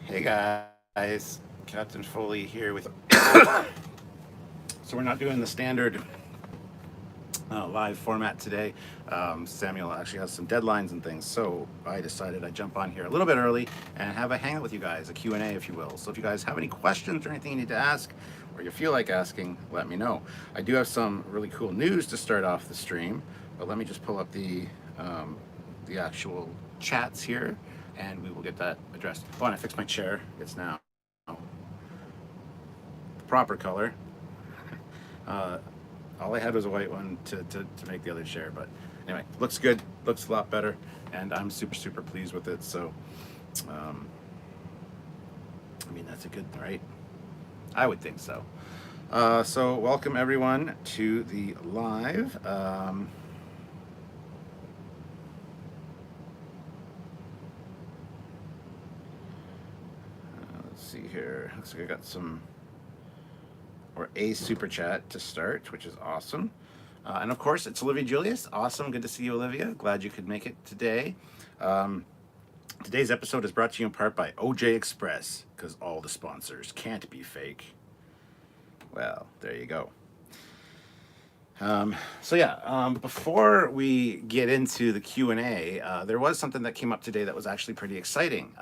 Hey guys, Captain Foley here with. So we're not doing the standard live format today. Samuel actually has some deadlines and things, so I decided I'd jump on here a little bit early and have a hangout with you guys, a Q&A if you will. So if you guys have any questions or anything you need to ask, or you feel like asking, let me know. I do have some really cool news to start off the stream, but let me just pull up the actual chats here, and we will get that addressed. Oh, and I fixed my chair. It's now the proper color. Uh, all I had was a white one to make the other chair, but anyway, looks good, looks a lot better, and I'm super pleased with it. So, um, I mean, that's a good, right? I would think so. So welcome everyone to the live. Let's see here. Looks like I got some, or a super chat to start, which is awesome. And of course, it's Olivia Julius. Awesome. Good to see you, Olivia. Glad you could make it today. Today's episode is brought to you in part by OJ Express, because all the sponsors can't be fake. Well, there you go. Before we get into the Q&A, there was something that came up today that was actually pretty exciting.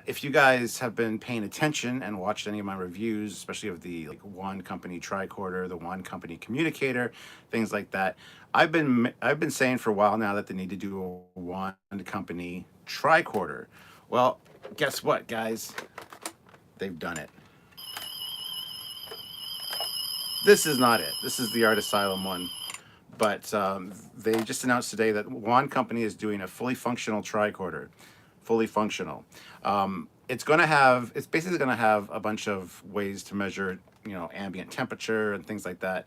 If you guys have been paying attention and watched any of my reviews, especially of the one company tricorder, the one company communicator, things like that, I've been saying for a while now that they need to do a one company tricorder. Well, guess what, guys? They've done it. This is not it. This is the Art Asylum one. But they just announced today that one company is doing a fully functional tricorder. Fully functional. It's basically going to have a bunch of ways to measure, ambient temperature and things like that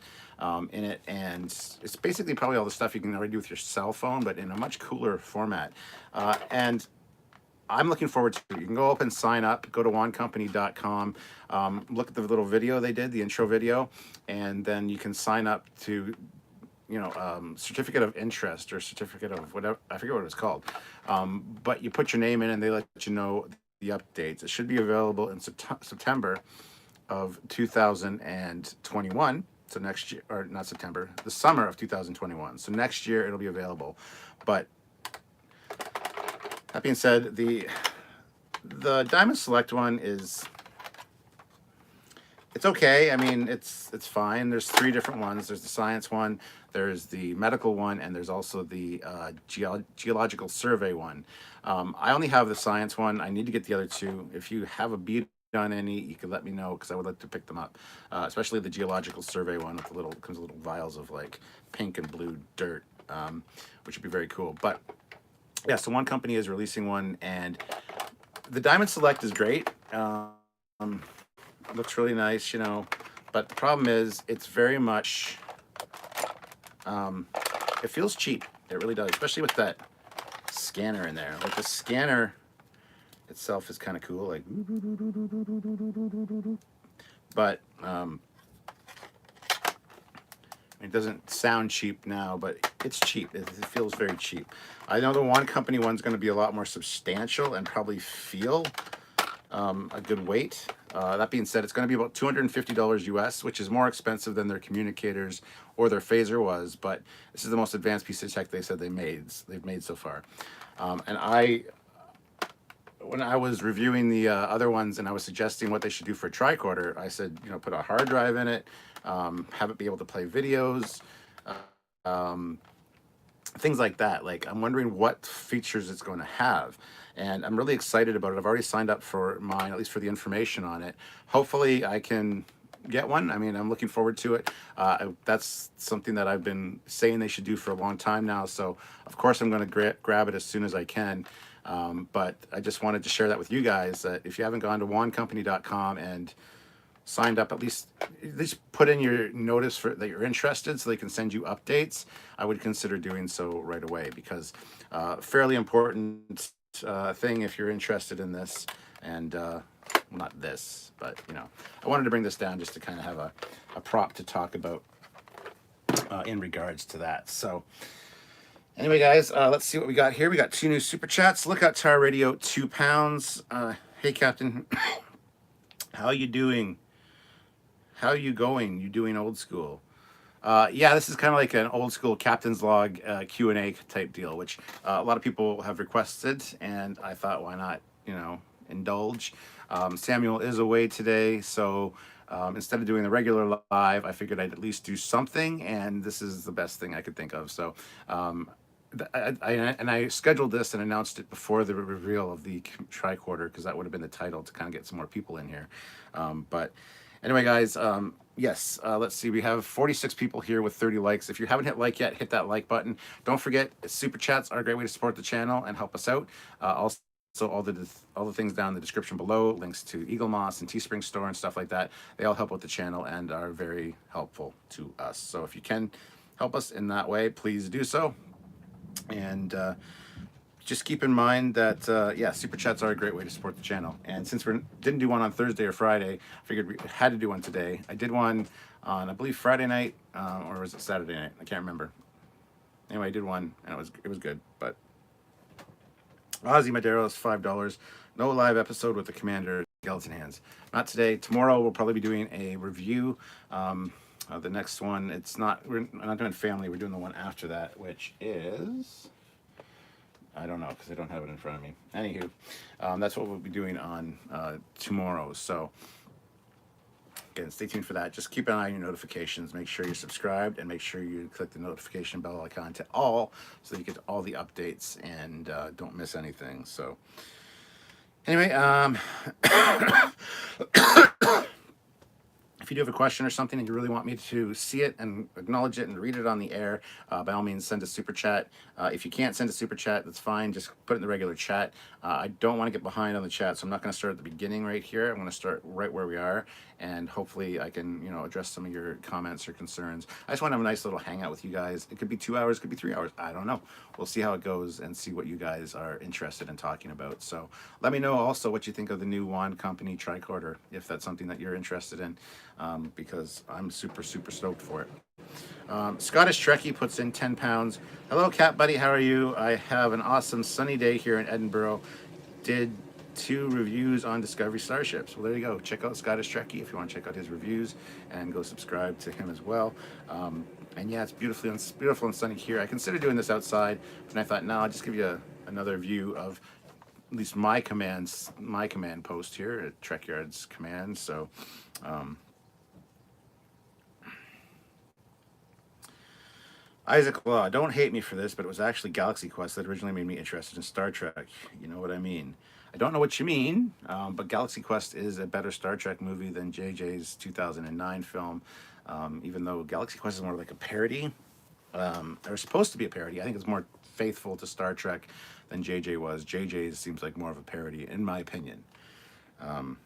in it. And it's basically probably all the stuff you can already do with your cell phone, but in a much cooler format. And I'm looking forward to it. You can go up and sign up, go to onecompany.com, look at the little video they did, the intro video, and then you can sign up to, certificate of interest or certificate of whatever, I forget what it was called. But you put your name in and they let you know the updates. It should be available in September of 2021. So next year, or not September, the summer of 2021. So next year it'll be available. But that being said, the Diamond Select one it's okay. I mean, it's fine. There's three different ones. There's the science one, there's the medical one, and there's also the geological survey one. I only have the science one. I need to get the other two. If you have a beat on any, you could let me know because I would like to pick them up. Especially the geological survey one with comes with little vials of like pink and blue dirt, which would be very cool. But yeah, so one company is releasing one, and the Diamond Select is great. Looks really nice, but the problem is it's very much, it feels cheap. It really does, especially with that scanner in there. Like the scanner itself is kind of cool, like, but it doesn't sound cheap now, but it's cheap. It feels very cheap. I know the one company one's going to be a lot more substantial and probably feel a good weight. That being said, it's going to be about $250 US, which is more expensive than their communicators or their phaser was, but this is the most advanced piece of tech they said they've made so far. When I was reviewing the other ones and I was suggesting what they should do for a tricorder, I said, put a hard drive in it, have it be able to play videos, things like that. Like, I'm wondering what features it's going to have, and I'm really excited about it. I've already signed up for mine, at least for the information on it. Hopefully I can get one. I mean, I'm looking forward to it. That's something that I've been saying they should do for a long time now, so of course I'm going to grab it as soon as I can. But I just wanted to share that with you guys, that if you haven't gone to onecompany.com and signed up, at least put in your notice that you're interested so they can send you updates, I would consider doing so right away, because fairly important thing if you're interested in this. And not this, but I wanted to bring this down just to kind of have a prop to talk about in regards to that. So anyway, guys, let's see what we got here. We got two new super chats. Lookout Tower Radio, £2. Hey, Captain. How you doing? How you going? You doing old school? Yeah, this is kind of like an old school captain's log Q&A type deal, which a lot of people have requested, and I thought, why not, indulge. Samuel is away today, so instead of doing the regular live, I figured I'd at least do something, and this is the best thing I could think of. So I scheduled this and announced it before the reveal of the tricorder, because that would have been the title to kind of get some more people in here. But anyway, guys, yes, let's see. We have 46 people here with 30 likes. If you haven't hit like yet, hit that like button. Don't forget, super chats are a great way to support the channel and help us out. Also, all the things down in the description below, links to Eagle Moss and Teespring store and stuff like that, they all help with the channel and are very helpful to us. So if you can help us in that way, please do so. And just keep in mind that, yeah, super chats are a great way to support the channel. And since we didn't do one on Thursday or Friday, I figured we had to do one today. I did one on, I believe, Friday night, or was it Saturday night? I can't remember. Anyway, I did one, and it was good. But Ozzy Madero is $5. No live episode with the Commander Skeleton Hands. Not today. Tomorrow we'll probably be doing a review. The next one, we're not doing family. We're doing the one after that, which is, I don't know, because I don't have it in front of me. Anywho, that's what we'll be doing on tomorrow. So again, stay tuned for that. Just keep an eye on your notifications. Make sure you're subscribed, and make sure you click the notification bell icon to all, so that you get all the updates and don't miss anything. So anyway, if you do have a question or something and you really want me to see it and acknowledge it and read it on the air, by all means, send a super chat. If you can't send a super chat, that's fine. Just put it in the regular chat. I don't want to get behind on the chat, so I'm not going to start at the beginning right here. I'm going to start right where we are, and hopefully I can, address some of your comments or concerns. I just want to have a nice little hangout with you guys. It could be 2 hours, it could be 3 hours. I don't know. We'll see how it goes and see what you guys are interested in talking about. So let me know also what you think of the new Wand Company tricorder, if that's something that you're interested in, because I'm super, super stoked for it. Scottish Trekkie puts in 10 pounds. Hello, Cat Buddy. How are you? I have an awesome sunny day here in Edinburgh. Did 2 reviews on Discovery Starships. Well, there you go. Check out Scottish Trekkie if you want to check out his reviews, and go subscribe to him as well. And yeah, it's beautiful and sunny here. I considered doing this outside, but I thought, no, I'll just give you another view of at least my command post here at Trekyards Command. So Isaac Law, don't hate me for this, but it was actually Galaxy Quest that originally made me interested in Star Trek. You know what I mean? I don't know what you mean, but Galaxy Quest is a better Star Trek movie than JJ's 2009 film, even though Galaxy Quest is more like a parody. Or supposed to be a parody. I think it's more faithful to Star Trek than JJ was. JJ seems like more of a parody, in my opinion.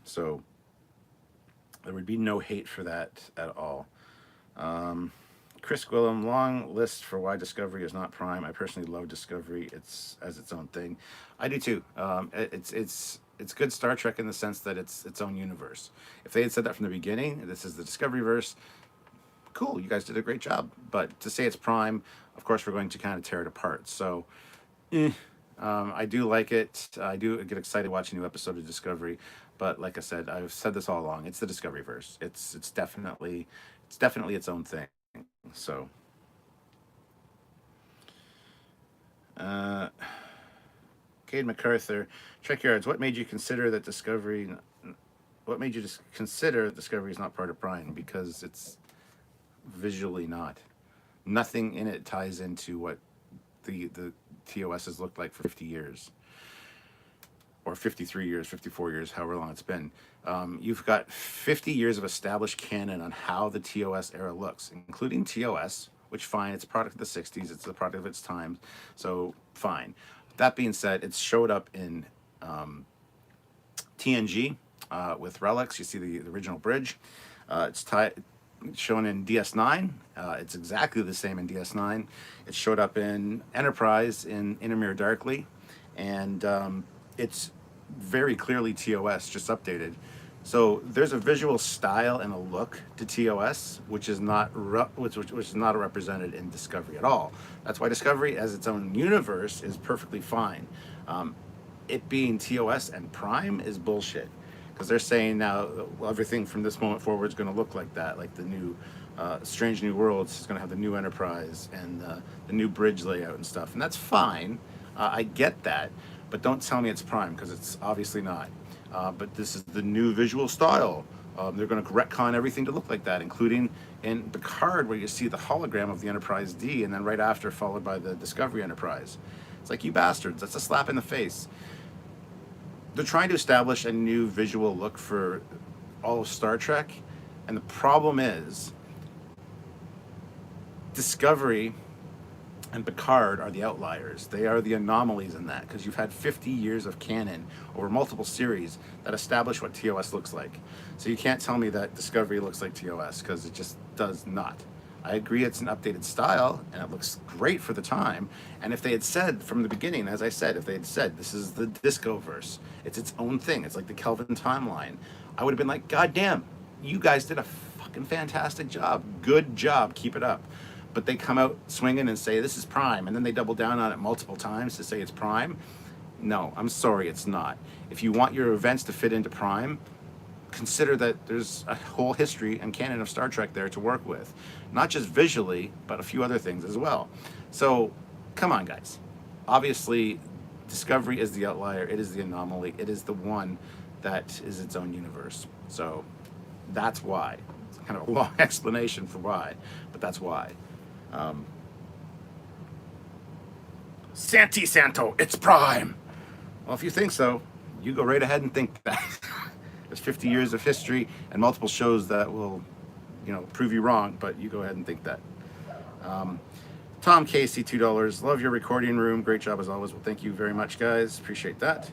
So there would be no hate for that at all. Chris Gwillem, long list for why Discovery is not Prime. I personally love Discovery. It's as its own thing. I do too. It's good Star Trek in the sense that it's its own universe. If they had said that from the beginning, this is the Discoveryverse, cool, you guys did a great job. But to say it's Prime, of course, we're going to kind of tear it apart. So, I do like it. I do get excited watching a new episode of Discovery. But like I said, I've said this all along. It's the Discoveryverse. It's definitely its own thing. So, Cade MacArthur, Trekyards, what made you consider that Discovery? What made you consider Discovery is not part of Prime? Because it's visually not. Nothing in it ties into what the TOS has looked like for 50 years. Or 53 years, 54 years, however long it's been. You've got 50 years of established canon on how the TOS era looks, including TOS, which fine, it's a product of the 60s, it's a product of its time, so fine. That being said, it's showed up in TNG with relics. You see the original bridge. It's shown in DS9. It's exactly the same in DS9. It showed up in Enterprise in Intermere Darkly, and it's very clearly TOS, just updated. So there's a visual style and a look to TOS which is not which is not represented in Discovery at all. That's why Discovery, as its own universe, is perfectly fine. it being TOS and Prime is bullshit. Because they're saying now everything from this moment forward is going to look like that, like the new Strange New Worlds is going to have the new Enterprise and the new bridge layout and stuff, and that's fine. I get that, but don't tell me it's Prime because it's obviously not. But this is the new visual style. They're going to retcon everything to look like that, including in Picard, where you see the hologram of the Enterprise D, and then right after, followed by the Discovery Enterprise. It's like, you bastards, that's a slap in the face. They're trying to establish a new visual look for all of Star Trek, and the problem is Discovery and Picard are the outliers. They are the anomalies in that, because you've had 50 years of canon over multiple series that establish what TOS looks like. So you can't tell me that Discovery looks like TOS, because it just does not. I agree it's an updated style, and it looks great for the time. And if they had said from the beginning, as I said, if they had said this is the Discoverse, it's its own thing, it's like the Kelvin timeline, I would have been like, God damn, you guys did a fucking fantastic job. Good job, keep it up. But they come out swinging and say this is Prime, and then they double down on it multiple times to say it's Prime. No, I'm sorry, it's not. If you want your events to fit into Prime, consider that there's a whole history and canon of Star Trek there to work with. Not just visually, but a few other things as well. So, come on, guys. Obviously, Discovery is the outlier. It is the anomaly. It is the one that is its own universe. So, that's why. It's kind of a long explanation for why, but that's why. Santi Santo, it's Prime! Well, if you think so, you go right ahead and think that. There's 50 years of history and multiple shows that will, prove you wrong, but you go ahead and think that. Tom Casey, $2. Love your recording room. Great job as always. Well, thank you very much, guys. Appreciate that.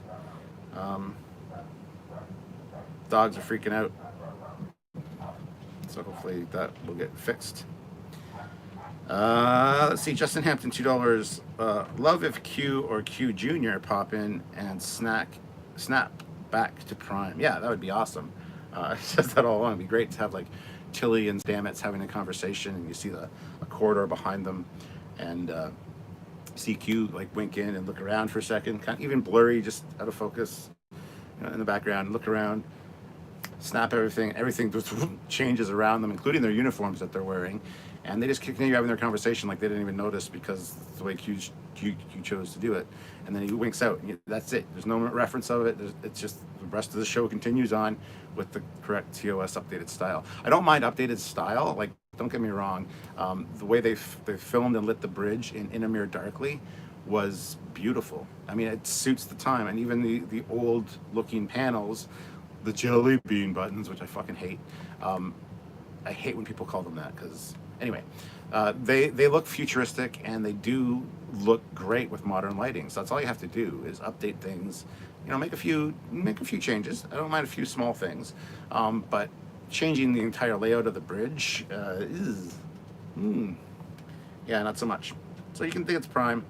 Dogs are freaking out. So hopefully that will get fixed. Let's see, Justin Hampton, $2. Love if Q or Q Jr. pop in and snap back to Prime. Yeah, that would be awesome. It says that all along. It'd be great to have like Tilly and Stamets having a conversation, and you see a corridor behind them, and see Q like wink in and look around for a second, kind of even blurry, just out of focus, in the background, look around, snap everything just changes around them, including their uniforms that they're wearing, and they just continue having their conversation like they didn't even notice because the way Q chose to do it. And then he winks out. That's it. There's no reference of it. It's just the rest of the show continues on with the correct TOS updated style. I don't mind updated style. Like, don't get me wrong. The way they filmed and lit the bridge in A Mirror Darkly was beautiful. I mean, it suits the time. And even the old looking panels, the jelly bean buttons, which I fucking hate. I hate when people call them that, because anyway, they look futuristic, and they do look great with modern lighting. So that's all you have to do is update things, make a few changes. I don't mind a few small things, but changing the entire layout of the bridge yeah, not so much. So you can think it's Prime.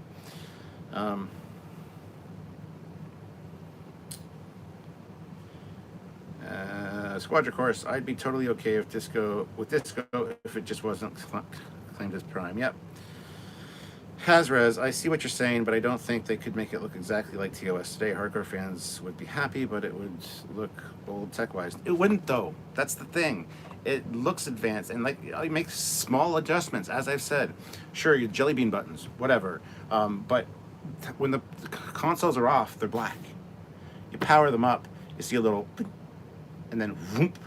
Squadron Course, I'd be totally okay if Disco if it just wasn't claimed as Prime. Yep. Hazrez, I see what you're saying, but I don't think they could make it look exactly like TOS today. Hardcore fans would be happy, but it would look old tech-wise. It wouldn't, though. That's the thing. It looks advanced, and you make small adjustments, as I've said. Sure, your jelly bean buttons, whatever. But when the consoles are off, they're black. You power them up, you see a little, and then whoop,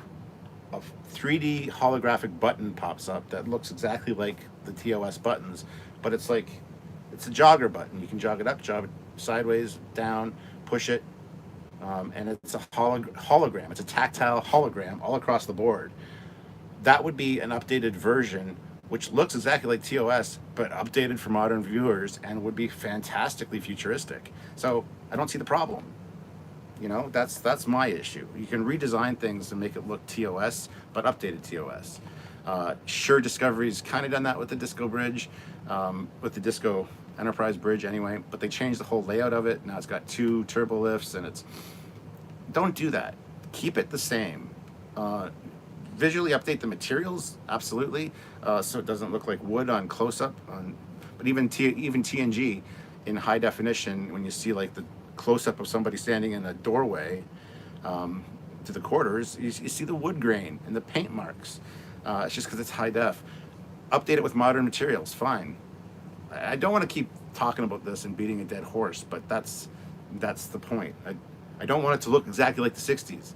a 3D holographic button pops up that looks exactly like the TOS buttons, but it's a jogger button. You can jog it up, jog it sideways, down, push it, and it's a hologram. It's a tactile hologram all across the board. That would be an updated version, which looks exactly like TOS, but updated for modern viewers, and would be fantastically futuristic. So I don't see the problem. That's my issue. You can redesign things to make it look TOS, but updated TOS. Sure, Discovery's kind of done that with the Disco Bridge, with the Disco Enterprise Bridge anyway, but they changed the whole layout of it. Now it's got 2 turbo lifts, and don't do that. Keep it the same. Visually update the materials, absolutely, so it doesn't look like wood on close-up. But even TNG in high definition, when you see like the close-up of somebody standing in a doorway to the quarters, you see the wood grain and the paint marks. It's just because it's high def. Update it with modern materials, fine. I don't want to keep talking about this and beating a dead horse, but that's the point. I don't want it to look exactly like the 60s.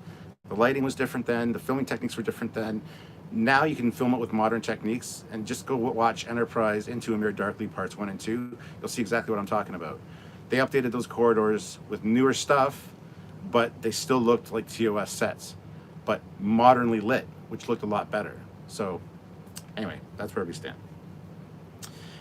The lighting was different then, the filming techniques were different then. Now you can film it with modern techniques, and just go watch Enterprise Into a Mirror Darkly Parts 1 and 2. You'll see exactly what I'm talking about. They updated those corridors with newer stuff, but they still looked like TOS sets, but modernly lit, which looked a lot better. So anyway, that's where we stand.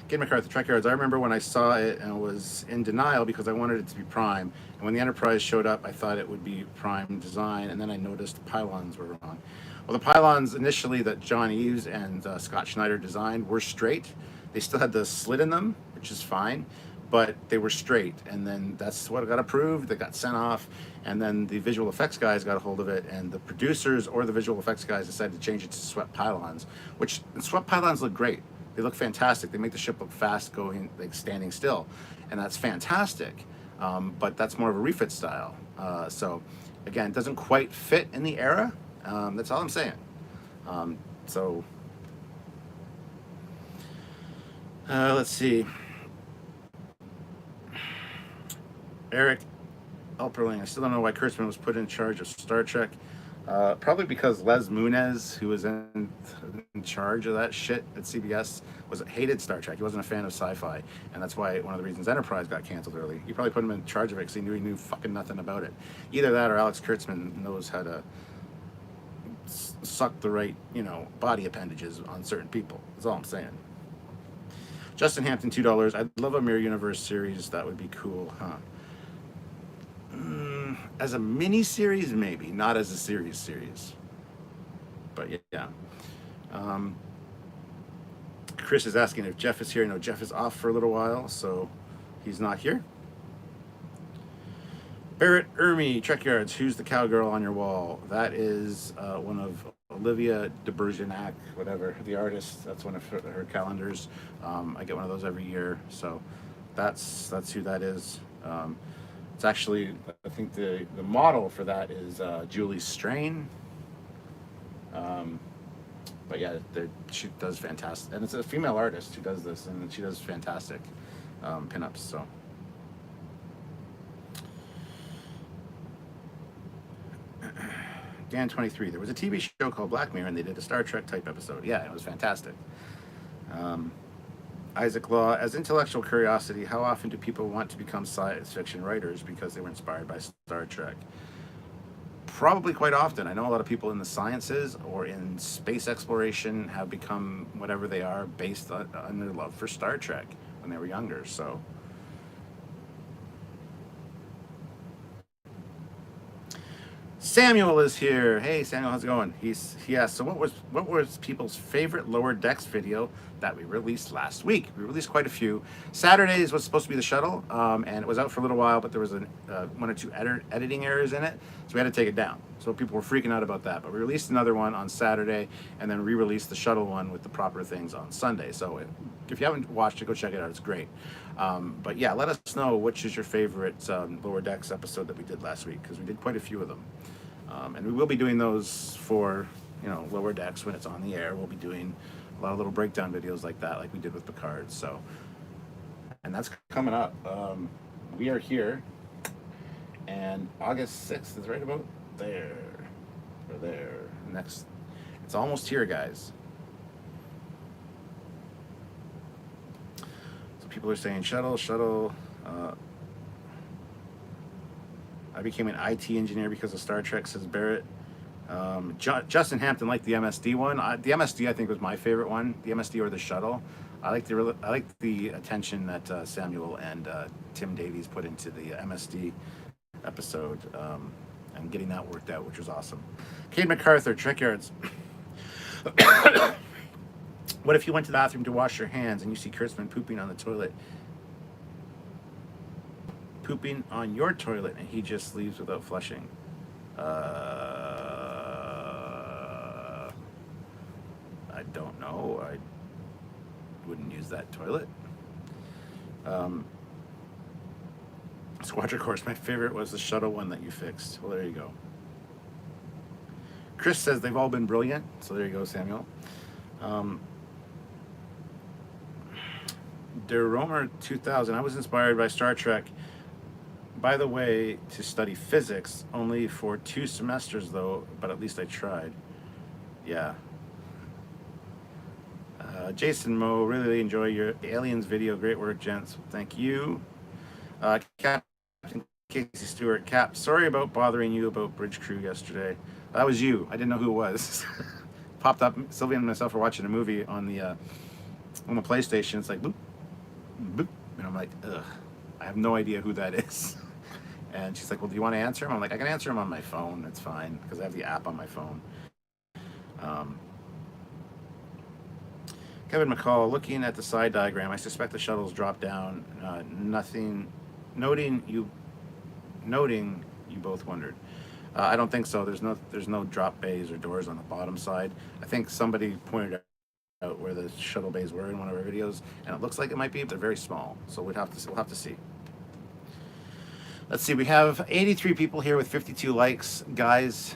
Kate McCarthy, Trekyards. I remember when I saw it and was in denial because I wanted it to be Prime. And when the Enterprise showed up, I thought it would be Prime design, and then I noticed the pylons were wrong. Well, the pylons initially that John Eves and Scott Schneider designed were straight. They still had the slit in them, which is fine, but they were straight. And then that's what got approved. They got sent off, and then the visual effects guys got a hold of it, and the producers or the visual effects guys decided to change it to swept pylons, which swept pylons look great. They look fantastic. They make the ship look fast, going like standing still, and that's fantastic. But that's more of a refit style. So again, it doesn't quite fit in the era. That's all I'm saying. So let's see. Eric Alperling. I still don't know why Kurtzman was put in charge of Star Trek. Probably because Les Moonves, who was in charge of that shit at CBS, hated Star Trek. He wasn't a fan of sci-fi, and that's why one of the reasons Enterprise got canceled early. He probably put him in charge of it because he knew fucking nothing about it. Either that or Alex Kurtzman knows how to suck the right, body appendages on certain people. That's all I'm saying. Justin Hampton, $2. I'd love a Mirror Universe series. That would be cool, huh? As a mini-series, maybe. Not as a series. But yeah. Chris is asking if Jeff is here. No, Jeff is off for a little while, so he's not here. Barrett Ermy, Trekyards. Who's the cowgirl on your wall? That is one of Olivia de Bergerac, whatever, the artist. That's one of her calendars. I get one of those every year, so that's who that is. It's actually, I think the model for that is Julie Strain. But yeah, she does fantastic, and it's a female artist who does this, and she does fantastic pinups. So. Dan 23. There was a TV show called Black Mirror, and they did a Star Trek type episode. Yeah, it was fantastic. Isaac Law, as intellectual curiosity, how often do people want to become science fiction writers because they were inspired by Star Trek? Probably quite often. I know a lot of people in the sciences or in space exploration have become whatever they are based on their love for Star Trek when they were younger. So. Samuel is here. Hey Samuel, how's it going? He asked, so what was people's favorite Lower Decks video that we released last week? We released quite a few. Saturdays was supposed to be the shuttle, and it was out for a little while, but there was one or two editing errors in it, so we had to take it down. So people were freaking out about that, but we released another one on Saturday, and then re-released the shuttle one with the proper things on Sunday. So if you haven't watched it, go check it out. It's great. But yeah, let us know which is your favorite Lower Decks episode that we did last week, because we did quite a few of them. And we will be doing those for, Lower Decks when it's on the air. We'll be doing a lot of little breakdown videos like that, like we did with Picard. So, and that's coming up. We are here, and August 6th is right about there, or there. Next, it's almost here, guys. So people are saying shuttle. I became an IT engineer because of Star Trek, says Barrett. Justin Hampton liked the MSD one. The MSD I think was my favorite one. The MSD or the shuttle. I like the attention that Samuel and Tim Davies put into the MSD episode, and getting that worked out, which was awesome. Kate MacArthur, Trekyards. What if you went to the bathroom to wash your hands and you see Kurtzman pooping on the toilet? Pooping on your toilet and he just leaves without flushing. I don't know. I wouldn't use that toilet. Squadron Course, my favorite was the shuttle one that you fixed. Well, there you go. Chris says they've all been brilliant. So there you go, Samuel. Der Romer 2000. I was inspired by Star Trek, by the way, to study physics, only for 2 semesters though, but at least I tried. Yeah. Jason Moe, really enjoy your aliens video. Great work, gents. Thank you. Captain Casey Stewart. Cap, sorry about bothering you about Bridge Crew yesterday. That was you. I didn't know who it was. Popped up. Sylvia and myself were watching a movie on the PlayStation. It's like boop, boop, and I'm like, ugh. I have no idea who that is. And she's like, well, do you want to answer him? I'm like, I can answer him on my phone. It's fine because I have the app on my phone. Kevin McCall, looking at the side diagram, I suspect the shuttles drop down. Noting you both wondered. I don't think so. There's no drop bays or doors on the bottom side. I think somebody pointed out where the shuttle bays were in one of our videos, and it looks like it might be, but they're very small. So we'll have to see. Let's see. We have 83 people here with 52 likes, guys.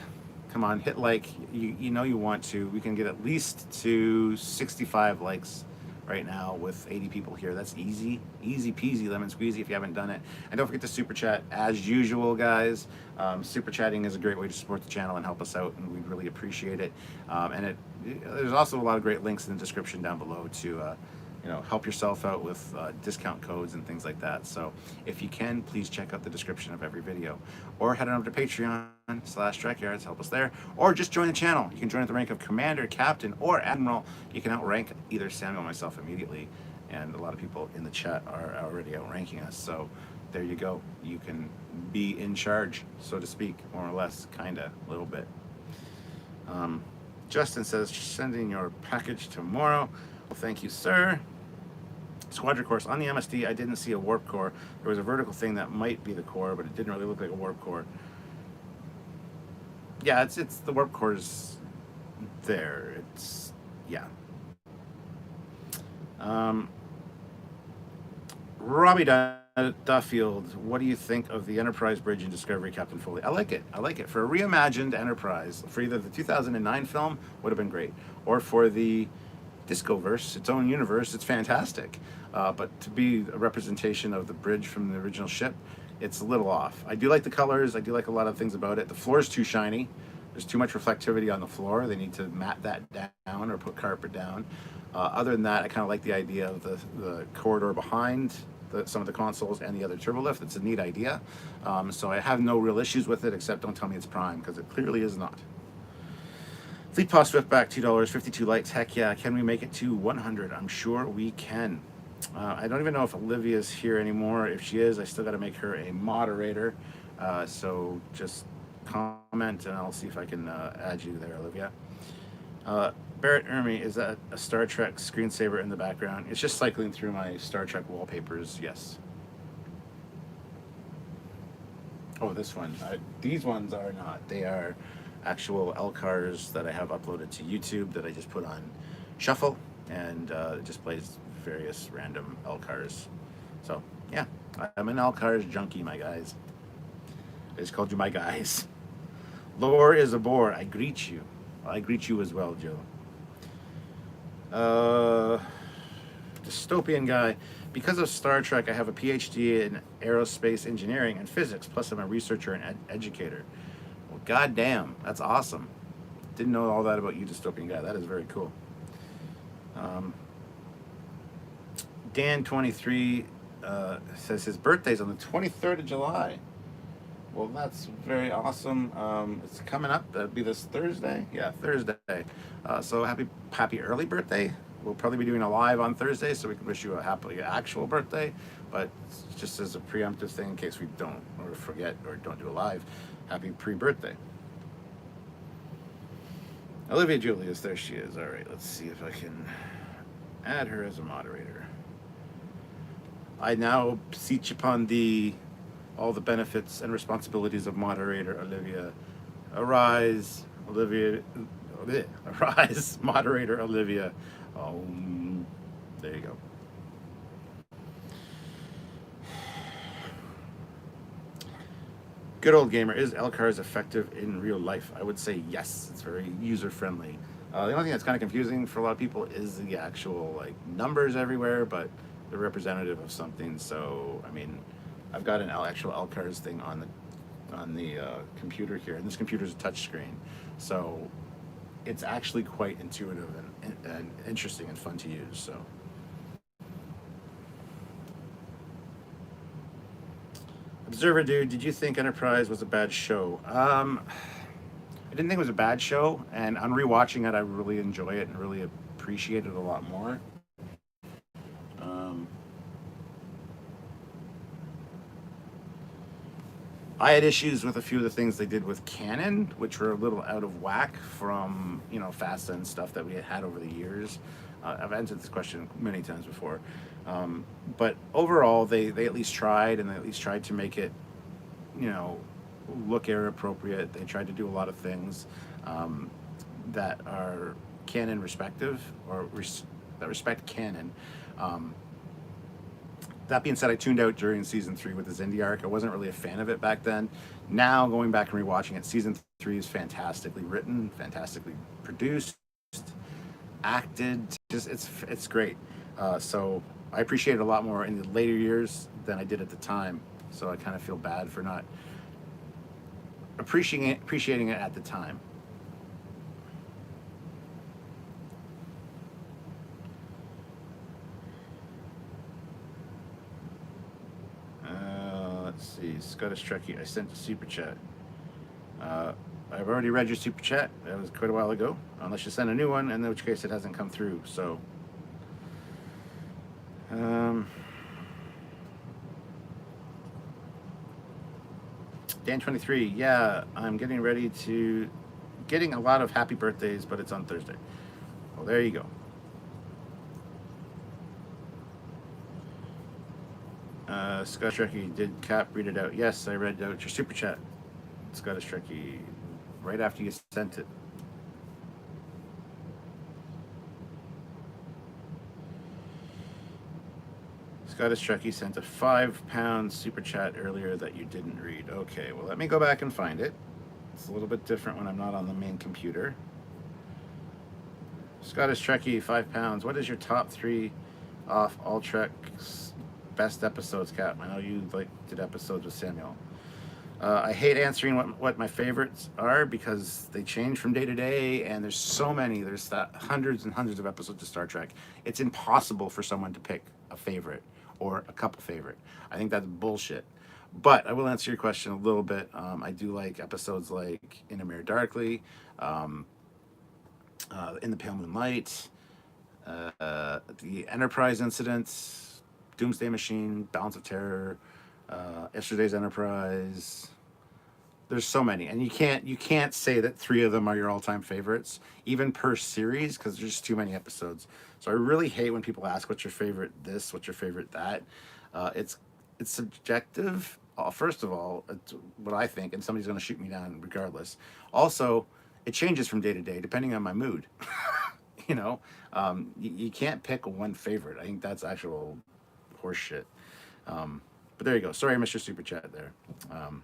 Come on, hit like. You know you want to. We can get at least to 65 likes right now with 80 people here. That's easy peasy lemon squeezy if you haven't done it. And don't forget to super chat as usual, guys. Super chatting is a great way to support the channel and help us out, and we really appreciate it. There's also a lot of great links in the description down below to help yourself out with discount codes and things like that. So if you can, please check out the description of every video, or head on over to Patreon/Trekyards, help us there, or just join the channel. You can join at the rank of Commander, Captain, or Admiral. You can outrank either Samuel or myself immediately, and a lot of people in the chat are already outranking us. So there you go. You can be in charge, so to speak, more or less, kinda, a little bit. Justin says, sending your package tomorrow. Well, thank you, sir. Squadron Course. On the MSD, I didn't see a warp core. There was a vertical thing that might be the core, but it didn't really look like a warp core. Yeah, it's the warp core's there. It's, yeah. Robbie Duffield, what do you think of the Enterprise bridge in Discovery, Captain Foley? I like it. For a reimagined Enterprise, for either the 2009 film, would have been great, or for the Discoverse, its own universe, it's fantastic. But to be a representation of the bridge from the original ship, it's a little off. I do like the colors. I do like a lot of things about it. The floor is too shiny. There's too much reflectivity on the floor. They need to mat that down or put carpet down. Other than that, I kind of like the idea of the corridor behind some of the consoles and the other turbolift. It's a neat idea. So I have no real issues with it, except don't tell me it's Prime, because it clearly is not. Fleet Paw Swiftback, $2, 52 likes. Heck yeah. Can we make it to 100? I'm sure we can. I don't even know if Olivia's here anymore. If she is, I still got to make her a moderator. So just comment and I'll see if I can add you there, Olivia. Barrett Ermy, is that a Star Trek screensaver in the background? It's just cycling through my Star Trek wallpapers, yes. Oh, this one. These ones are not. They are actual LCARs that I have uploaded to YouTube that I just put on shuffle, and it just plays various random LCARs. So, yeah, I'm an LCARs junkie, my guys. I just called you my guys. Lore is a bore. I greet you. I greet you as well, Joe. Dystopian guy. Because of Star Trek, I have a PhD in aerospace engineering and physics, plus I'm a researcher and educator. Well, goddamn, that's awesome. Didn't know all that about you, Dystopian guy. That is very cool. Dan23 says his birthday's on the 23rd of July. Well, that's very awesome. It's coming up. That'll be this Thursday. Yeah, Thursday. So happy early birthday. We'll probably be doing a live on Thursday, so we can wish you a happy actual birthday. But just as a preemptive thing, in case we don't or forget or don't do a live, happy pre-birthday. Olivia Julius, there she is. All right, let's see if I can add her as a moderator. I now beseech upon thee all the benefits and responsibilities of moderator, Olivia. Arise, Olivia. Arise, moderator, Olivia. There you go. Good old gamer, is LCARS effective in real life? I would say yes. It's very user friendly. The only thing that's kind of confusing for a lot of people is the actual like numbers everywhere, but they're representative of something. So I mean, I've got an actual LCARS thing on the computer here, and this computer is a touch screen, so it's actually quite intuitive and interesting and fun to use. So. Observer Dude, did you think Enterprise was a bad show? I didn't think it was a bad show, and on rewatching it, I really enjoy it and really appreciate it a lot more. Um, I had issues with a few of the things they did with canon, which were a little out of whack from FASTA and stuff that we had over the years. I've answered this question many times before, but overall, they at least tried, and they at least tried to make it you know, look era appropriate. They tried to do a lot of things um, that are canon respective that respect canon. Um, that being said, I tuned out during season 3 with the Zindi arc. I wasn't really a fan of it back then. Now going back and rewatching it, season 3 is fantastically written, fantastically produced, acted. Just it's great. So I appreciate it a lot more in the later years than I did at the time. So I kind of feel bad for not appreciating it at the time. Let's see, Scottish Trekkie. I sent a super chat. Uh, I've already read your super chat. That was quite a while ago. Unless you send a new one, in which case it hasn't come through. So, um, Dan23. Yeah, I'm getting a lot of happy birthdays, but it's on Thursday. Well, there you go. Scottish Trekkie, did Cap read it out? Yes, I read out your super chat, Scottish Trekkie, right after you sent it. Scottish Trekkie sent a £5 super chat earlier that you didn't read. Okay, well, let me go back and find it. It's a little bit different when I'm not on the main computer. Scottish Trekkie, £5. What is your top 3 off all Trek's best episodes, Cap? I know you did episodes with Samuel. I hate answering what my favorites are because they change from day to day, and there's so many. There's hundreds and hundreds of episodes of Star Trek. It's impossible for someone to pick a favorite or a couple favorite. I think that's bullshit. But I will answer your question a little bit. I do like episodes like In a Mirror Darkly, um, In the Pale Moonlight, the Enterprise incidents, Doomsday Machine, Balance of Terror, Yesterday's Enterprise. There's so many, and you can't say that 3 of them are your all-time favorites, even per series, because there's just too many episodes. So I really hate when people ask, "What's your favorite this? What's your favorite that?" It's subjective. First of all, it's what I think, and somebody's going to shoot me down regardless. Also, it changes from day to day depending on my mood. you know, you can't pick one favorite. I think that's actual horseshit. But there you go. Sorry, I missed your super chat there. Um,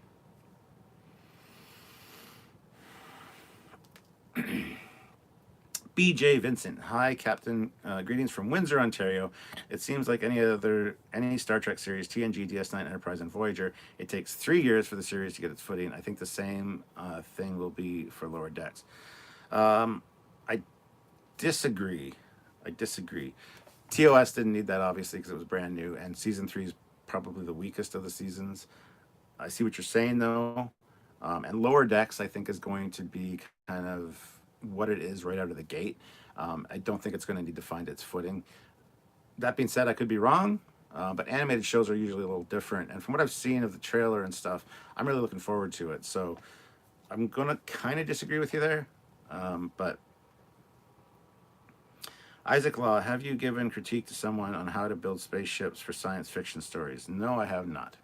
BJ Vincent, hi Captain, greetings from Windsor, Ontario. It seems like any Star Trek series, TNG, DS9, Enterprise, and Voyager, it takes 3 years for the series to get its footing. I think the same thing will be for Lower Decks. Um, I disagree. I disagree. TOS didn't need that obviously because it was brand new, and season 3 is probably the weakest of the seasons. I see what you're saying though, and Lower Decks I think is going to be kind of what it is right out of the gate. I don't think it's going to need to find its footing. That being said, I could be wrong, but animated shows are usually a little different. And from what I've seen of the trailer and stuff, I'm really looking forward to it. So I'm going to kind of disagree with you there. But Isaac Law, have you given critique to someone on how to build spaceships for science fiction stories? No, I have not.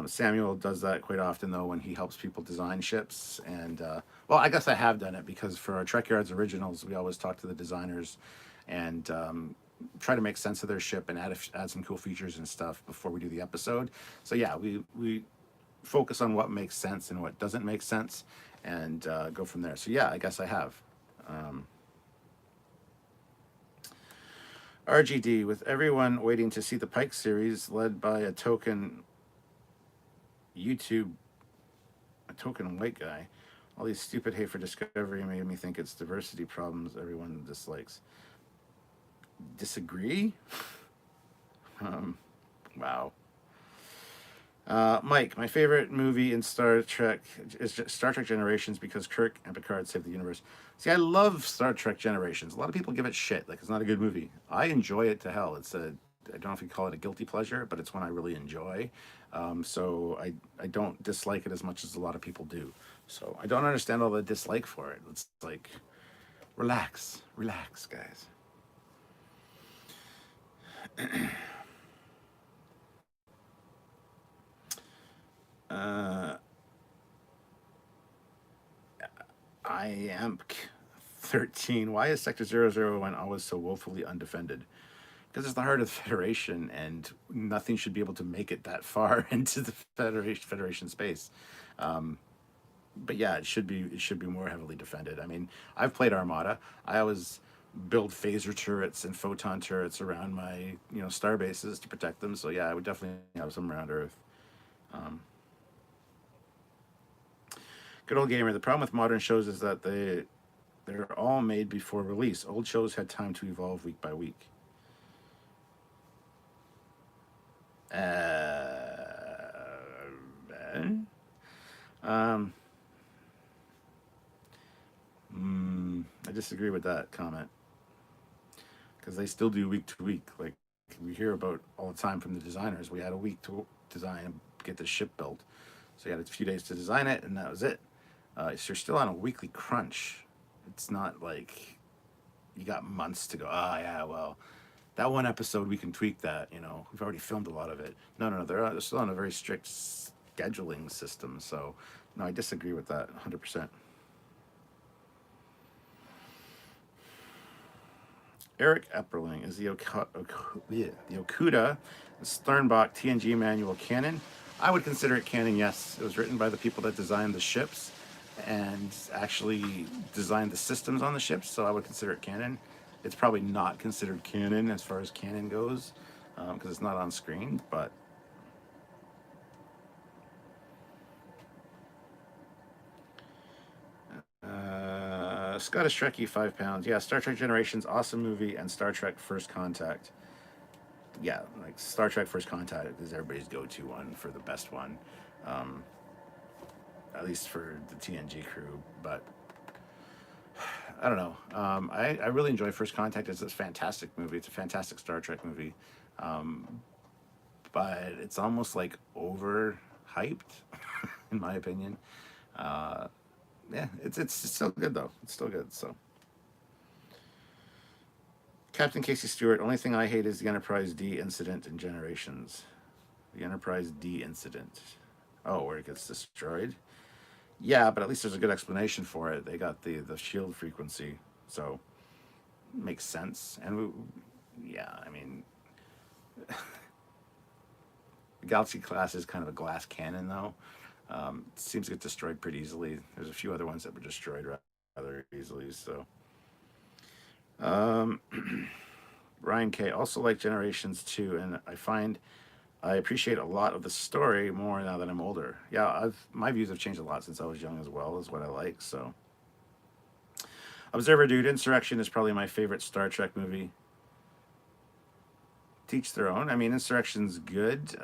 Samuel does that quite often, though, when he helps people design ships. And, well, I guess I have done it because for our Trekyards originals, we always talk to the designers and try to make sense of their ship and add some cool features and stuff before we do the episode. So, yeah, we focus on what makes sense and what doesn't make sense, and go from there. So yeah, I guess I have. Um, RGD, with everyone waiting to see the Pike series led by YouTube, a token white guy. All these stupid hate for Discovery made me think it's diversity problems everyone dislikes. Disagree? um, wow. Mike, my favorite movie in Star Trek is Star Trek Generations because Kirk and Picard saved the universe. See, I love Star Trek Generations. A lot of people give it shit, like it's not a good movie. I enjoy it to hell. I don't know if you call it a guilty pleasure, but it's one I really enjoy. So I don't dislike it as much as a lot of people do. So I don't understand all the dislike for it. It's like, relax, guys. I am 13. Why is Sector 001 always so woefully undefended? Because it's the heart of the Federation, and nothing should be able to make it that far into the Federation space. But yeah, it should be more heavily defended. I mean, I've played Armada. I always build phaser turrets and photon turrets around my star bases to protect them. So yeah, I would definitely have some around Earth. Um, Good old gamer. The problem with modern shows is that they're all made before release. Old shows had time to evolve week by week. Um, I disagree with that comment because they still do week to week. Like we hear about all the time from the designers. We had a week to design and get the ship built, so you had a few days to design it, and that was it. So you're still on a weekly crunch. It's not like you got months to go. Ah, yeah, well, that one episode we can tweak that. We've already filmed a lot of it. No. They're still on a very strict scheduling system. So, no, I disagree with that 100%. Eric Epperling, is the Okuda Sternbach TNG manual canon? I would consider it canon, yes. It was written by the people that designed the ships and actually designed the systems on the ships, so I would consider it canon. It's probably not considered canon as far as canon goes, because it's not on screen, but Scottish Trekkie, £5. Yeah, Star Trek Generations, awesome movie, and Star Trek First Contact. Yeah, like Star Trek First Contact is everybody's go-to one for the best one, at least for the TNG crew. But I don't know. I really enjoy First Contact. It's a fantastic movie. It's a fantastic Star Trek movie, but it's almost like overhyped, in my opinion. Yeah, it's still good though. It's still good. So, Captain Casey Stewart. Only thing I hate is the Enterprise D incident in Generations. The Enterprise D incident. Oh, where it gets destroyed. Yeah, but at least there's a good explanation for it. They got the shield frequency, so it makes sense. And yeah, I mean, the Galaxy class is kind of a glass cannon though. It seems to get destroyed pretty easily. There's a few other ones that were destroyed rather easily. So, Ryan K. also like Generations 2, and I appreciate a lot of the story more now that I'm older. Yeah, my views have changed a lot since I was young as well, is what I like. So, Observer Dude, Insurrection is probably my favorite Star Trek movie. Teach their own. I mean, Insurrection's good.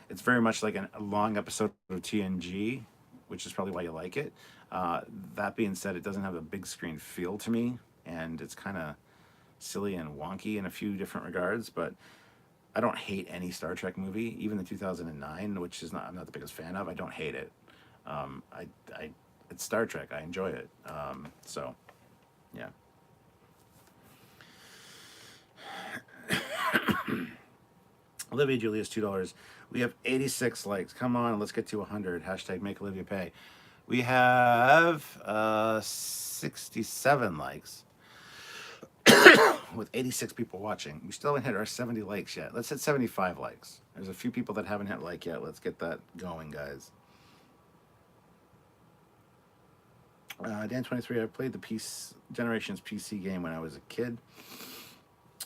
It's very much like a long episode of TNG, which is probably why you like it. That being said, it doesn't have a big screen feel to me, and it's kind of silly and wonky in a few different regards, but I don't hate any Star Trek movie, even the 2009, which I'm not the biggest fan of. I don't hate it. It's Star Trek. I enjoy it. So, yeah. Olivia Julius, $2. We have 86 likes. Come on, let's get to 100. Hashtag make Olivia pay. We have 67 likes. with 86 people watching. We still haven't hit our 70 likes yet. Let's hit 75 likes. There's a few people that haven't hit like yet. Let's get that going, guys. Dan23, I played the Generations PC game when I was a kid.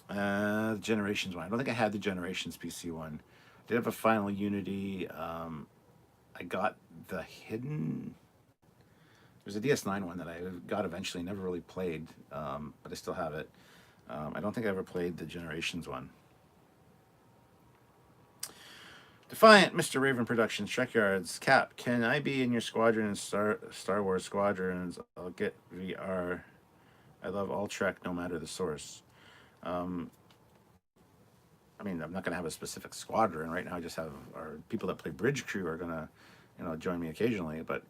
The Generations one. I don't think I had the Generations PC one. I did have a Final Unity. I got the hidden. There's a DS9 one that I got eventually, never really played, but I still have it. I don't think I ever played the Generations one. Defiant, Mr. Raven Productions, Trekyards, Cap, can I be in your squadron in Star Wars Squadrons? I'll get VR. I love all Trek, no matter the source. I mean, I'm not going to have a specific squadron right now. I just have our people that play Bridge Crew are going to, join me occasionally. But,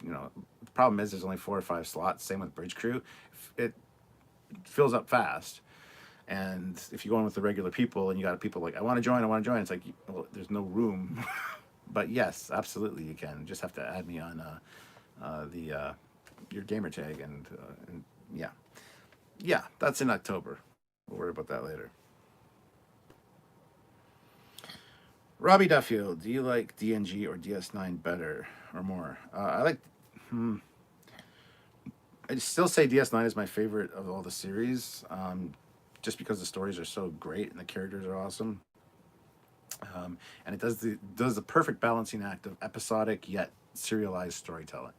the problem is there's only 4 or 5 slots. Same with Bridge Crew. It fills up fast. And if you go in with the regular people and you got people like, I want to join, it's like, well, there's no room. But yes, absolutely you can. You just have to add me on your gamer tag and yeah. Yeah, that's in October. We'll worry about that later. Robbie Duffield, do you like DNG or DS9 better or more? I still say DS9 is my favorite of all the series. Just because the stories are so great and the characters are awesome, and it does the perfect balancing act of episodic yet serialized storytelling.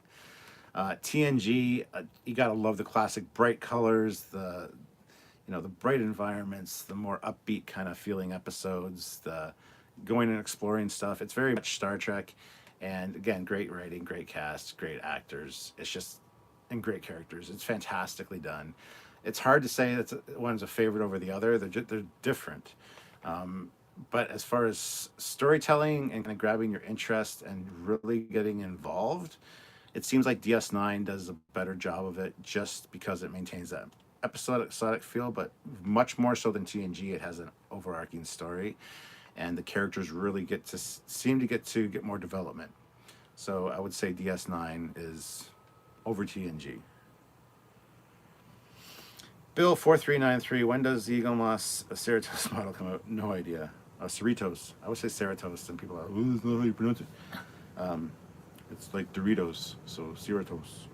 TNG, you gotta love the classic bright colors, the bright environments, the more upbeat kind of feeling episodes, the going and exploring stuff. It's very much Star Trek, and again, great writing, great cast, great actors. It's just and great characters. It's fantastically done. It's hard to say that one's a favorite over the other. They're different. But as far as storytelling and kind of grabbing your interest and really getting involved, it seems like DS9 does a better job of it just because it maintains that episodic feel, but much more so than TNG. It has an overarching story, and the characters really seem to get more development. So I would say DS9 is over TNG. Bill 4393, when does the Eagle Moss Cerritos model come out? No idea. Cerritos. I would say Cerritos, and people are like, oh, that's not how you pronounce it. It's like Doritos, so Cerritos.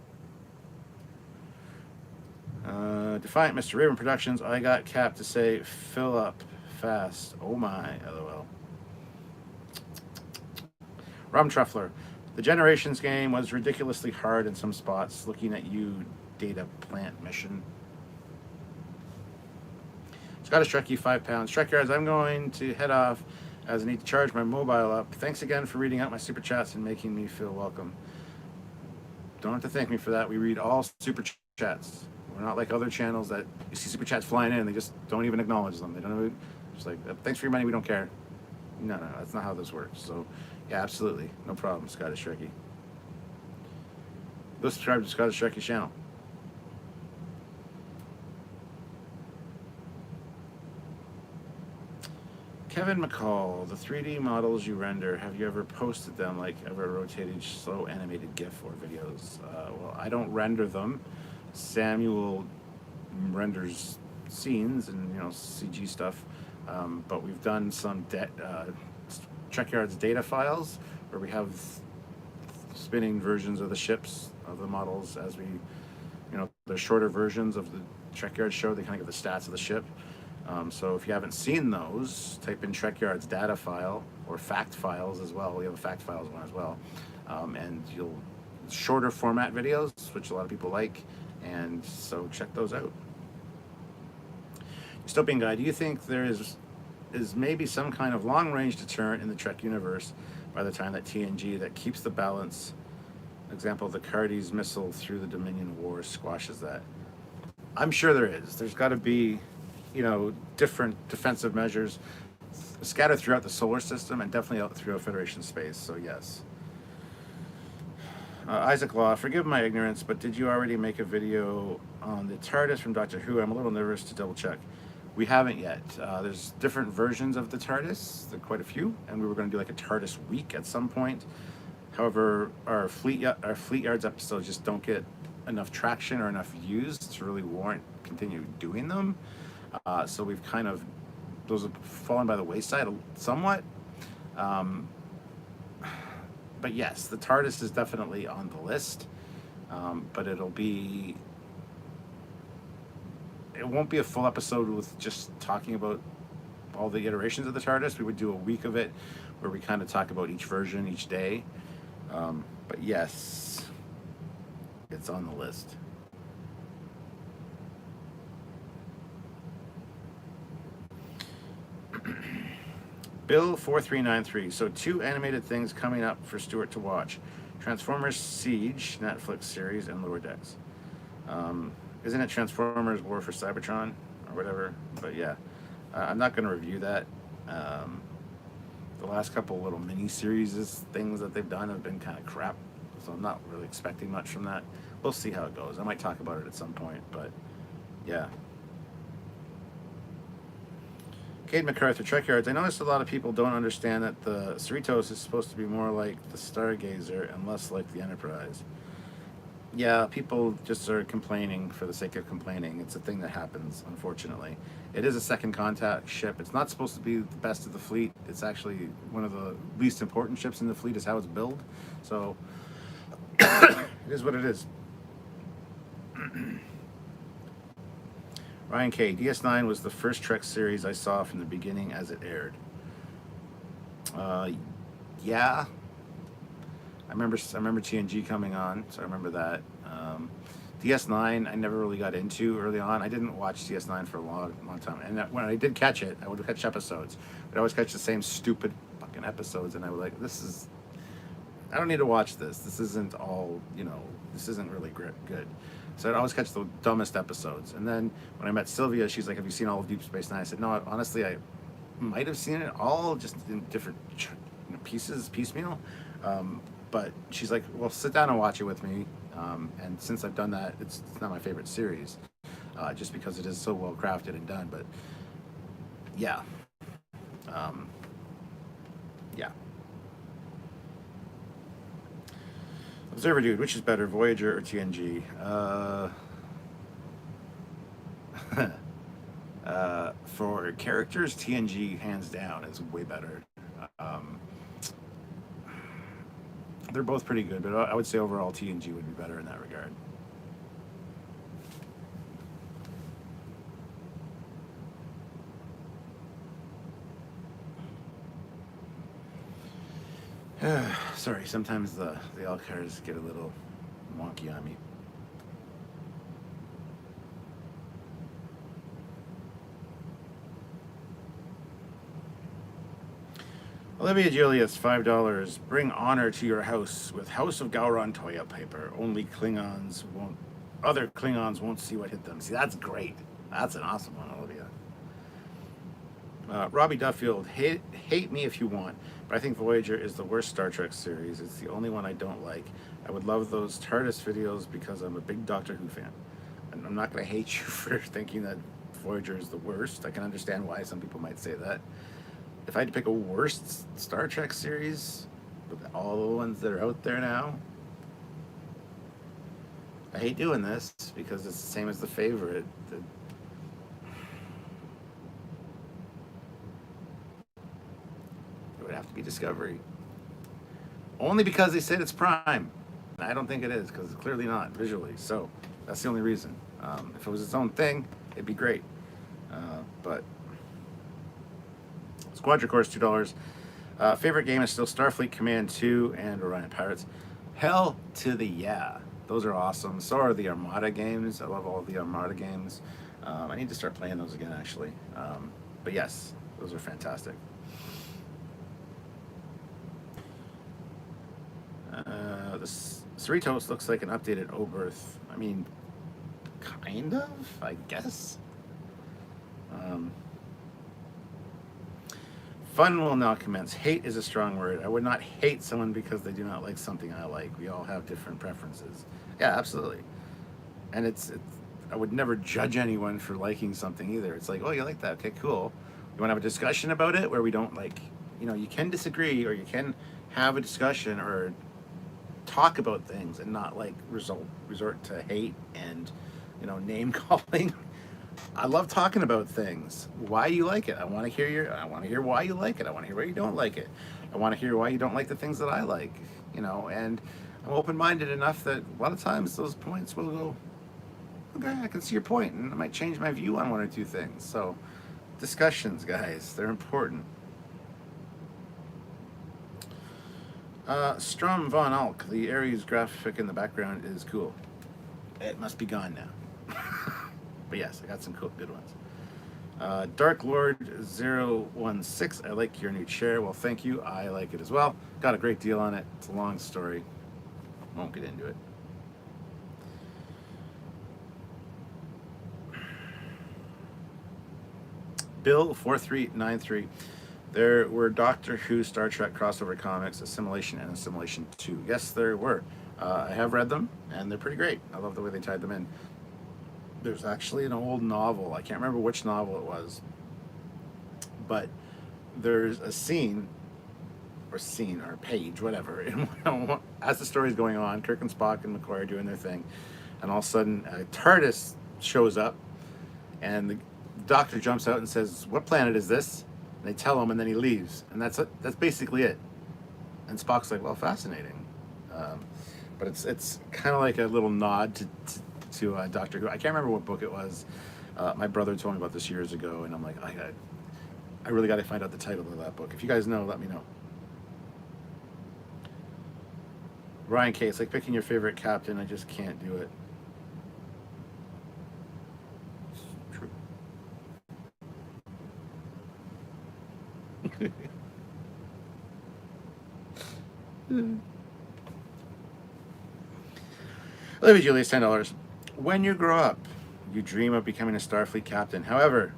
Defiant Mr. Raven Productions, I got Cap to say, fill up fast. Oh my, lol. Rum Truffler, the Generations game was ridiculously hard in some spots. Looking at you, data plant mission. Scottish Trekkie, 5 pounds. Trekyards, I'm going to head off as I need to charge my mobile up. Thanks again for reading out my super chats and making me feel welcome. Don't have to thank me for that. We read all super chats. We're not like other channels that you see super chats flying in and they just don't even acknowledge them. They don't even, just like, thanks for your money, we don't care. No, that's not how this works. So, yeah, absolutely. No problem, Scottish Trekkie. Go subscribe to Scottish Trekkie's channel. Kevin McCall, the 3D models you render, have you ever posted them, like ever rotated slow animated GIF or videos? Well, I don't render them. Samuel renders scenes and CG stuff, but we've done some Trekyards data files where we have spinning versions of the ships, of the models, as we, the shorter versions of the Trekyards show. They kind of give the stats of the ship. So if you haven't seen those, type in Trekyards data file or fact files as well. We have a fact files one as well. And you'll shorter format videos, which a lot of people like. And so check those out. Dystopian Guy, do you think there is maybe some kind of long-range deterrent in the Trek universe by the time that TNG that keeps the balance? Example, the Cardi's missile through the Dominion War squashes that. I'm sure there is. There's got to be different defensive measures scattered throughout the solar system and definitely out throughout Federation space, so yes. Isaac Law, forgive my ignorance, but did you already make a video on the TARDIS from Doctor Who? I'm a little nervous to double check. We haven't yet. There's different versions of the TARDIS, there are quite a few, and we were going to do like a TARDIS week at some point. However, our Fleet Yards episodes just don't get enough traction or enough views to really warrant continue doing them. So we've kind of, those have fallen by the wayside somewhat. Um, but yes, the TARDIS is definitely on the list. But it won't be a full episode with just talking about all the iterations of the TARDIS. We would do a week of it where we kind of talk about each version each day. But yes, it's on the list. Bill 4393. So 2 animated things coming up for Stuart to watch: Transformers Siege Netflix series and Lower Decks. Isn't it Transformers War for Cybertron or whatever? But yeah, I'm not going to review that. The last couple little mini series things that they've done have been kind of crap, so I'm not really expecting much from that. We'll see how it goes. I might talk about it at some point, but yeah. Cade MacArthur, Trekyards. I noticed a lot of people don't understand that the Cerritos is supposed to be more like the Stargazer and less like the Enterprise. Yeah, people just are complaining for the sake of complaining. It's a thing that happens, unfortunately. It is a second contact ship. It's not supposed to be the best of the fleet. It's actually one of the least important ships in the fleet, is how it's built. So, it is what it is. Ryan K. DS9 was the first Trek series I saw from the beginning as it aired. Yeah. I remember TNG coming on, so I remember that. DS9 I never really got into early on. I didn't watch DS9 for a long time. And when I did catch it, I would catch episodes. But I always catch the same stupid fucking episodes, and I was like, I don't need to watch this. This isn't all, this isn't really good. So I'd always catch the dumbest episodes. And then when I met Sylvia, she's like, have you seen all of Deep Space Nine? I said, no, honestly, I might have seen it all, just in different pieces, piecemeal. But she's like, well, sit down and watch it with me. And since I've done that, it's not my favorite series, just because it is so well crafted and done. But yeah. Yeah. Observer Dude, which is better, Voyager or TNG? For characters, TNG hands down is way better. They're both pretty good, but I would say overall TNG would be better in that regard. Sorry, sometimes the Alcars get a little wonky on me. Olivia Julius, $5. Bring honor to your house with House of Gowron toilet paper. Other Klingons won't see what hit them. See, that's great. That's an awesome one, Olivia. Robbie Duffield, hate me if you want, but I think Voyager is the worst Star Trek series. It's the only one I don't like. I would love those TARDIS videos because I'm a big Doctor Who fan. And I'm not going to hate you for thinking that Voyager is the worst. I can understand why some people might say that. If I had to pick a worst Star Trek series with all the ones that are out there now, I hate doing this because it's the same as the favorite. It would have to be Discovery. Only because they said it's Prime. I don't think it is, because it's clearly not visually. So that's the only reason. If it was its own thing, it'd be great. But Squadron Course, $2. Favorite game is still Starfleet Command 2 and Orion Pirates. Hell to the yeah. Those are awesome. So are the Armada games. I love all of the Armada games. I need to start playing those again, actually. But yes, those are fantastic. The Cerritos looks like an updated Oberth. I mean, kind of, I guess. Fun will now commence. Hate is a strong word. I would not hate someone because they do not like something I like. We all have different preferences. Yeah, absolutely. And I would never judge anyone for liking something either. It's like, oh, you like that? Okay, cool. You want to have a discussion about it where we don't you can disagree, or you can have a discussion, or talk about things and not like resort to hate and, name calling. I love talking about things. Why you like it? I want to hear why you like it. I want to hear why you don't like it. I want to hear why you don't like the things that I like. And I'm open-minded enough that a lot of times those points will go, okay, I can see your point, and I might change my view on one or two things. So, discussions, guys, they're important. Strom Von Alk, the Ares graphic in the background is cool. It must be gone now. But yes, I got some cool, good ones. Dark Lord 016, I like your new chair. Well, thank you. I like it as well. Got a great deal on it. It's a long story. Won't get into it. Bill 4393. There were Doctor Who, Star Trek crossover comics, Assimilation and Assimilation 2. Yes, there were. I have read them, and they're pretty great. I love the way they tied them in. There's actually an old novel. I can't remember which novel it was, but there's a scene or page, whatever. And as the story's going on, Kirk and Spock and McCoy are doing their thing, and all of a sudden a TARDIS shows up, and the doctor jumps out and says, "What planet is this?" And they tell him, and then he leaves, and that's it. That's basically it. And Spock's like, "Well, fascinating," but it's kind of like a little nod to Doctor Who. I can't remember what book it was. My brother told me about this years ago, and I'm like, I really got to find out the title of that book. If you guys know, let me know. Ryan K, it's like picking your favorite captain. I just can't do it. True. Olivia Julius, $10. When you grow up, you dream of becoming a Starfleet captain. However,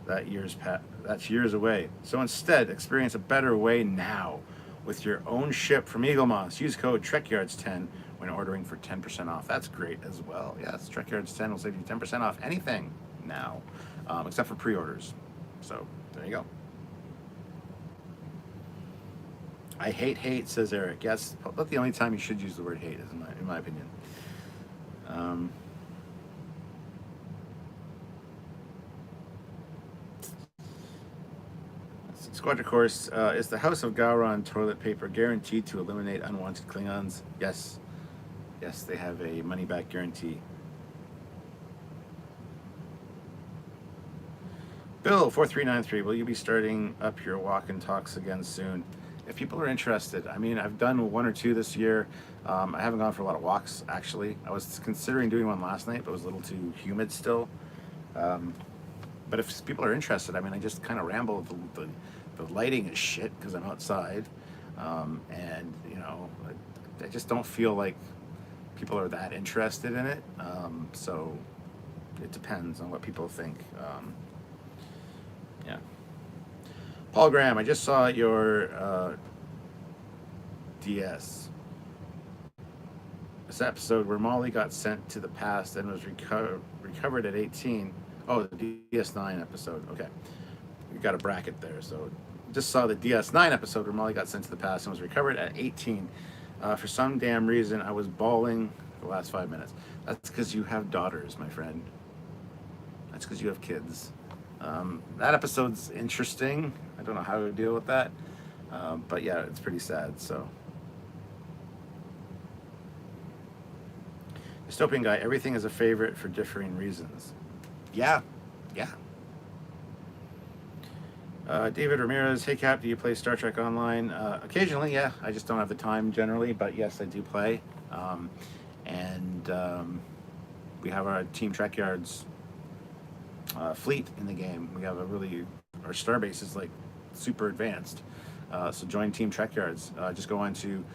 that's years away. So instead, experience a better way now with your own ship from Eaglemoss. Use code Trekyards10 when ordering for 10% off. That's great as well. Yes, Trekyards10 will save you 10% off anything now, except for pre-orders. So there you go. I hate, says Eric. Yes, about the only time you should use the word hate, is in my opinion. Squadron Course, is the House of Gowron toilet paper guaranteed to eliminate unwanted Klingons? Yes. Yes, they have a money-back guarantee. Bill 4393, will you be starting up your walk and talks again soon? If people are interested, I mean, I've done one or two this year. I haven't gone for a lot of walks, actually. I was considering doing one last night, but it was a little too humid still. But if people are interested, I mean, I just kind of ramble. The lighting is shit because I'm outside. And, I just don't feel like people are that interested in it. So it depends on what people think. Yeah. Paul Graham, I just saw your DS. This episode where Molly got sent to the past and was recovered at 18. Oh, the DS9 episode. Okay. We got a bracket there. So just saw the DS9 episode where Molly got sent to the past and was recovered at 18. For some damn reason, I was bawling the last 5 minutes. That's because you have daughters, my friend. That's because you have kids. That episode's interesting. I don't know how to deal with that. But yeah, it's pretty sad, so. Dystopian Guy, everything is a favorite for differing reasons. Yeah. David Ramirez, hey Cap, do you play Star Trek Online? Occasionally, yeah. I just don't have the time generally, but yes, I do play. We have our Team Trekyards fleet in the game. We have our starbase is like super advanced. So join Team Trekyards. Just go on to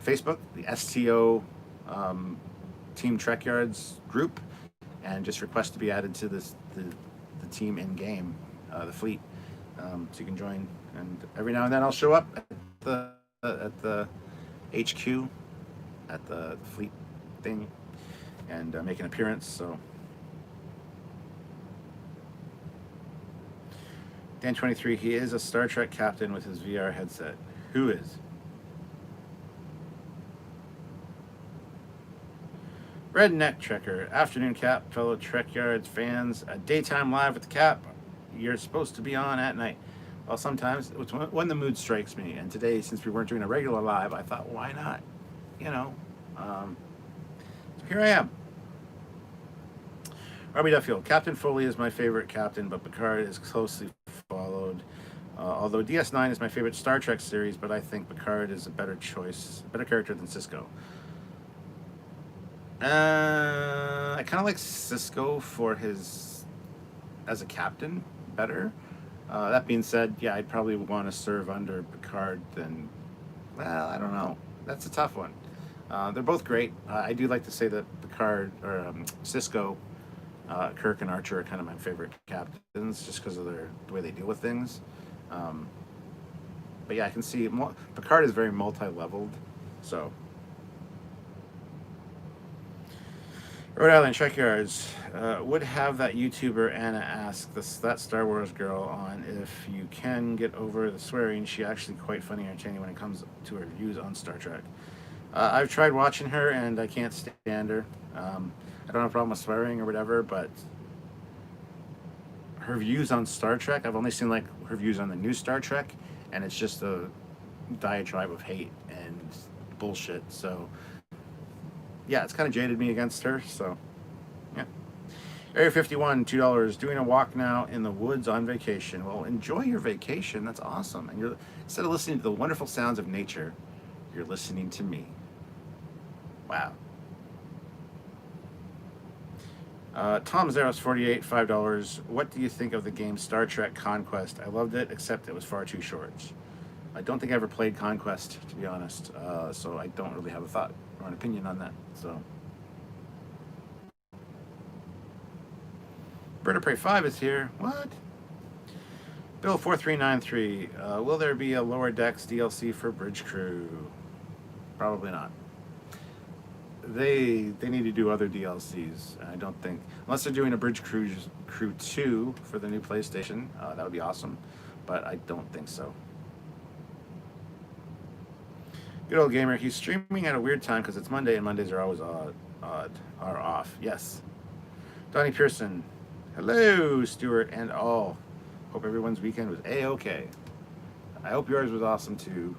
Facebook, the STO Team Trekyards group, and just request to be added to the team in game, the fleet. So you can join, and every now and then I'll show up at the HQ, at the fleet thing, and make an appearance. So. Dan23, he is a Star Trek captain with his VR headset. Who is? Redneck Trekker, afternoon Cap, fellow Trekyards fans. A daytime live with the Cap. You're supposed to be on at night. Well, sometimes it's when the mood strikes me. And today, since we weren't doing a regular live, I thought, why not? You know. So here I am. Robbie Duffield. Captain Foley is my favorite captain, but Picard is closely followed. Although DS9 is my favorite Star Trek series, but I think Picard is a better choice, a better character than Sisko. I kind of like Sisko for his as a captain better. That being said, yeah, I'd probably want to serve under Picard than. Well, I don't know. That's a tough one. They're both great. I do like to say that Picard or Sisko, Kirk and Archer are kind of my favorite captains, just because of the way they deal with things. But yeah, I can see Picard is very multi-leveled, so. Rhode Island Trekyards would have that YouTuber Anna ask that Star Wars girl on if you can get over the swearing. She actually quite funny and entertaining when it comes to her views on Star Trek. I've tried watching her and I can't stand her. I don't have a problem with swearing or whatever, but her views on Star Trek, I've only seen like her views on the new Star Trek, and it's just a diatribe of hate and bullshit. So yeah, it's kind of jaded me against her, so yeah. Area 51, $2. Doing a walk now in the woods on vacation. Well, enjoy your vacation. That's awesome. And instead of listening to the wonderful sounds of nature, you're listening to me. Wow. Tom Zeros 48, $5. What do you think of the game Star Trek Conquest? I loved it, except it was far too short. I don't think I ever played Conquest, to be honest, so I don't really have a thought or an opinion on that. So, Bird of Prey 5 is here. What? Bill 4393. Will there be a Lower Decks DLC for Bridge Crew? Probably not. They need to do other DLCs. I don't think, unless they're doing a Bridge Crew 2 for the new PlayStation, that would be awesome. But I don't think so. Good old gamer. He's streaming at a weird time because it's Monday, and Mondays are always are off. Yes. Donnie Pearson. Hello, Stuart and all. Hope everyone's weekend was A-okay. I hope yours was awesome too,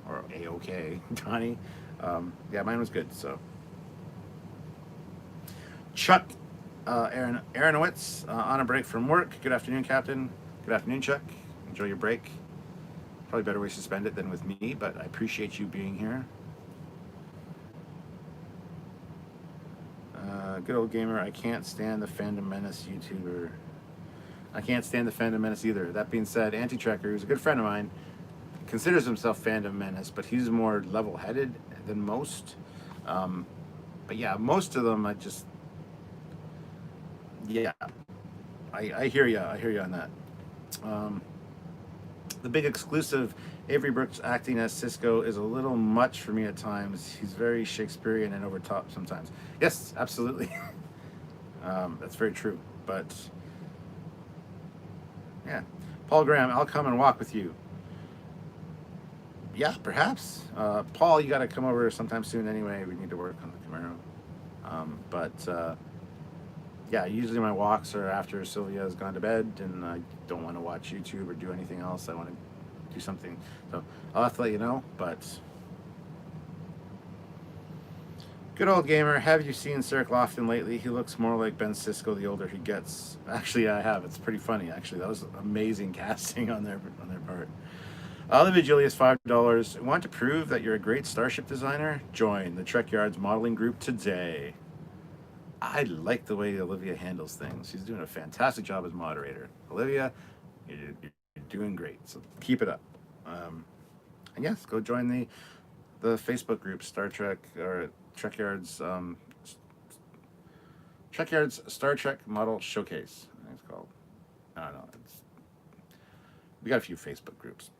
or A-okay, Donnie. Yeah, mine was good. So, Chuck Aaronowitz on a break from work. Good afternoon, Captain. Good afternoon, Chuck. Enjoy your break. Probably better way to spend it than with me, but I appreciate you being here. Good old gamer. I can't stand the Fandom Menace YouTuber. I can't stand the Fandom Menace either. That being said, Anti-Trekker, who's a good friend of mine, considers himself Fandom Menace, but he's more level-headed than most. But yeah, most of them, I hear you. I hear you on that. The big exclusive, Avery Brooks acting as Sisko, is a little much for me at times. He's very Shakespearean and over top sometimes. Yes, absolutely. That's very true. But yeah, Paul Graham, I'll come and walk with you. Yeah, perhaps. Paul, you got to come over sometime soon anyway. We need to work on the Camaro. Yeah, usually my walks are after Sylvia has gone to bed and I don't want to watch YouTube or do anything else. I want to do something. So I'll have to let you know, but good old gamer. Have you seen Sarek Lofton lately? He looks more like Ben Sisko the older he gets. Actually, I have. It's pretty funny, actually. That was amazing casting on their part. Olivia Julius, $5. Want to prove that you're a great starship designer? Join the Trekyards modeling group today. I like the way Olivia handles things. She's doing a fantastic job as moderator. Olivia, you're doing great. So keep it up. And yes, go join the Facebook group Star Trek or Trekyards Trekyards Star Trek Model Showcase. I think it's called. I don't know. We got a few Facebook groups.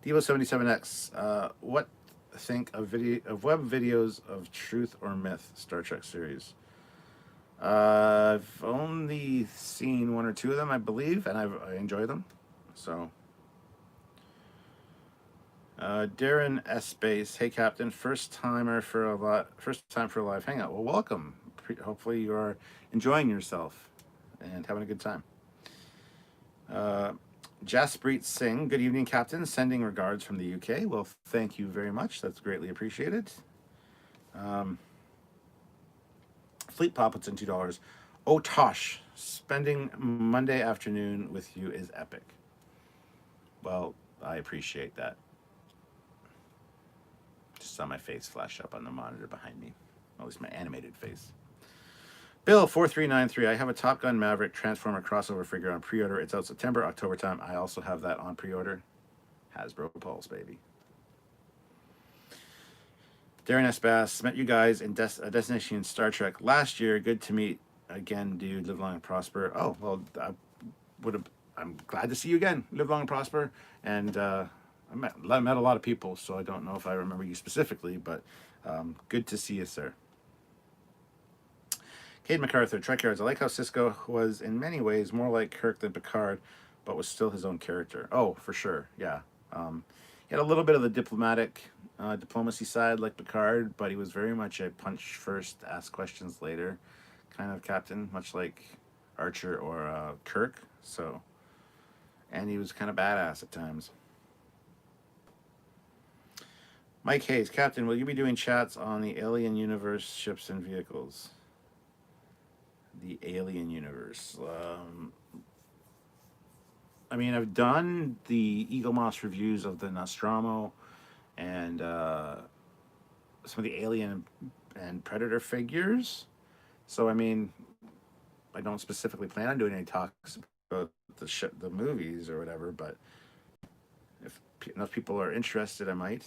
Devo77X. What think of web videos of Truth or Myth Star Trek series? I've only seen one or two of them, I believe, and I enjoy them. So, Darren S. Base, hey Captain, first time for a live hangout. Well, welcome. Hopefully you are enjoying yourself and having a good time. Jaspreet Singh, good evening, Captain. Sending regards from the UK. Well, thank you very much. That's greatly appreciated. Fleet Pop puts in $2. Oh, Tosh, spending Monday afternoon with you is epic. Well, I appreciate that. Just saw my face flash up on the monitor behind me. At least my animated face. Bill 4393. I have a Top Gun Maverick Transformer crossover figure on pre-order. It's out September, October time. I also have that on pre-order. Hasbro Pulse, baby. Darren S. Bass, met you guys in Destination Star Trek last year. Good to meet again, dude. Live long and prosper. Oh, well, I'm glad to see you again. Live long and prosper. And I met a lot of people, so I don't know if I remember you specifically, but good to see you, sir. Cade MacArthur, Trekyards. I like how Cisco was in many ways more like Kirk than Picard, but was still his own character. Oh, for sure, yeah. He had a little bit of the diplomacy side like Picard, but he was very much a punch first, ask questions later kind of captain, much like Archer or Kirk. So, and he was kind of badass at times. Mike Hayes, Captain, will you be doing chats on the Alien Universe ships and vehicles? The Alien Universe. I mean, I've done the Eagle Moss reviews of the Nostromo and some of the Alien and Predator figures. So, I mean, I don't specifically plan on doing any talks about the movies or whatever, but if enough people are interested, I might.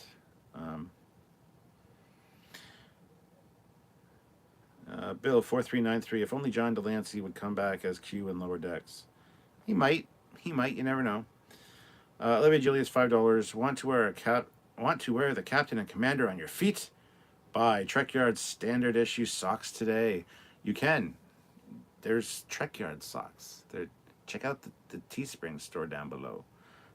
Bill 4393. If only John Delancey would come back as Q in Lower Decks. He might. You never know. Olivia Julius $5. Want to wear the Captain and Commander on your feet? Buy Trekyards standard issue socks today. You can. There's Trekyards socks. Check out the Teespring store down below.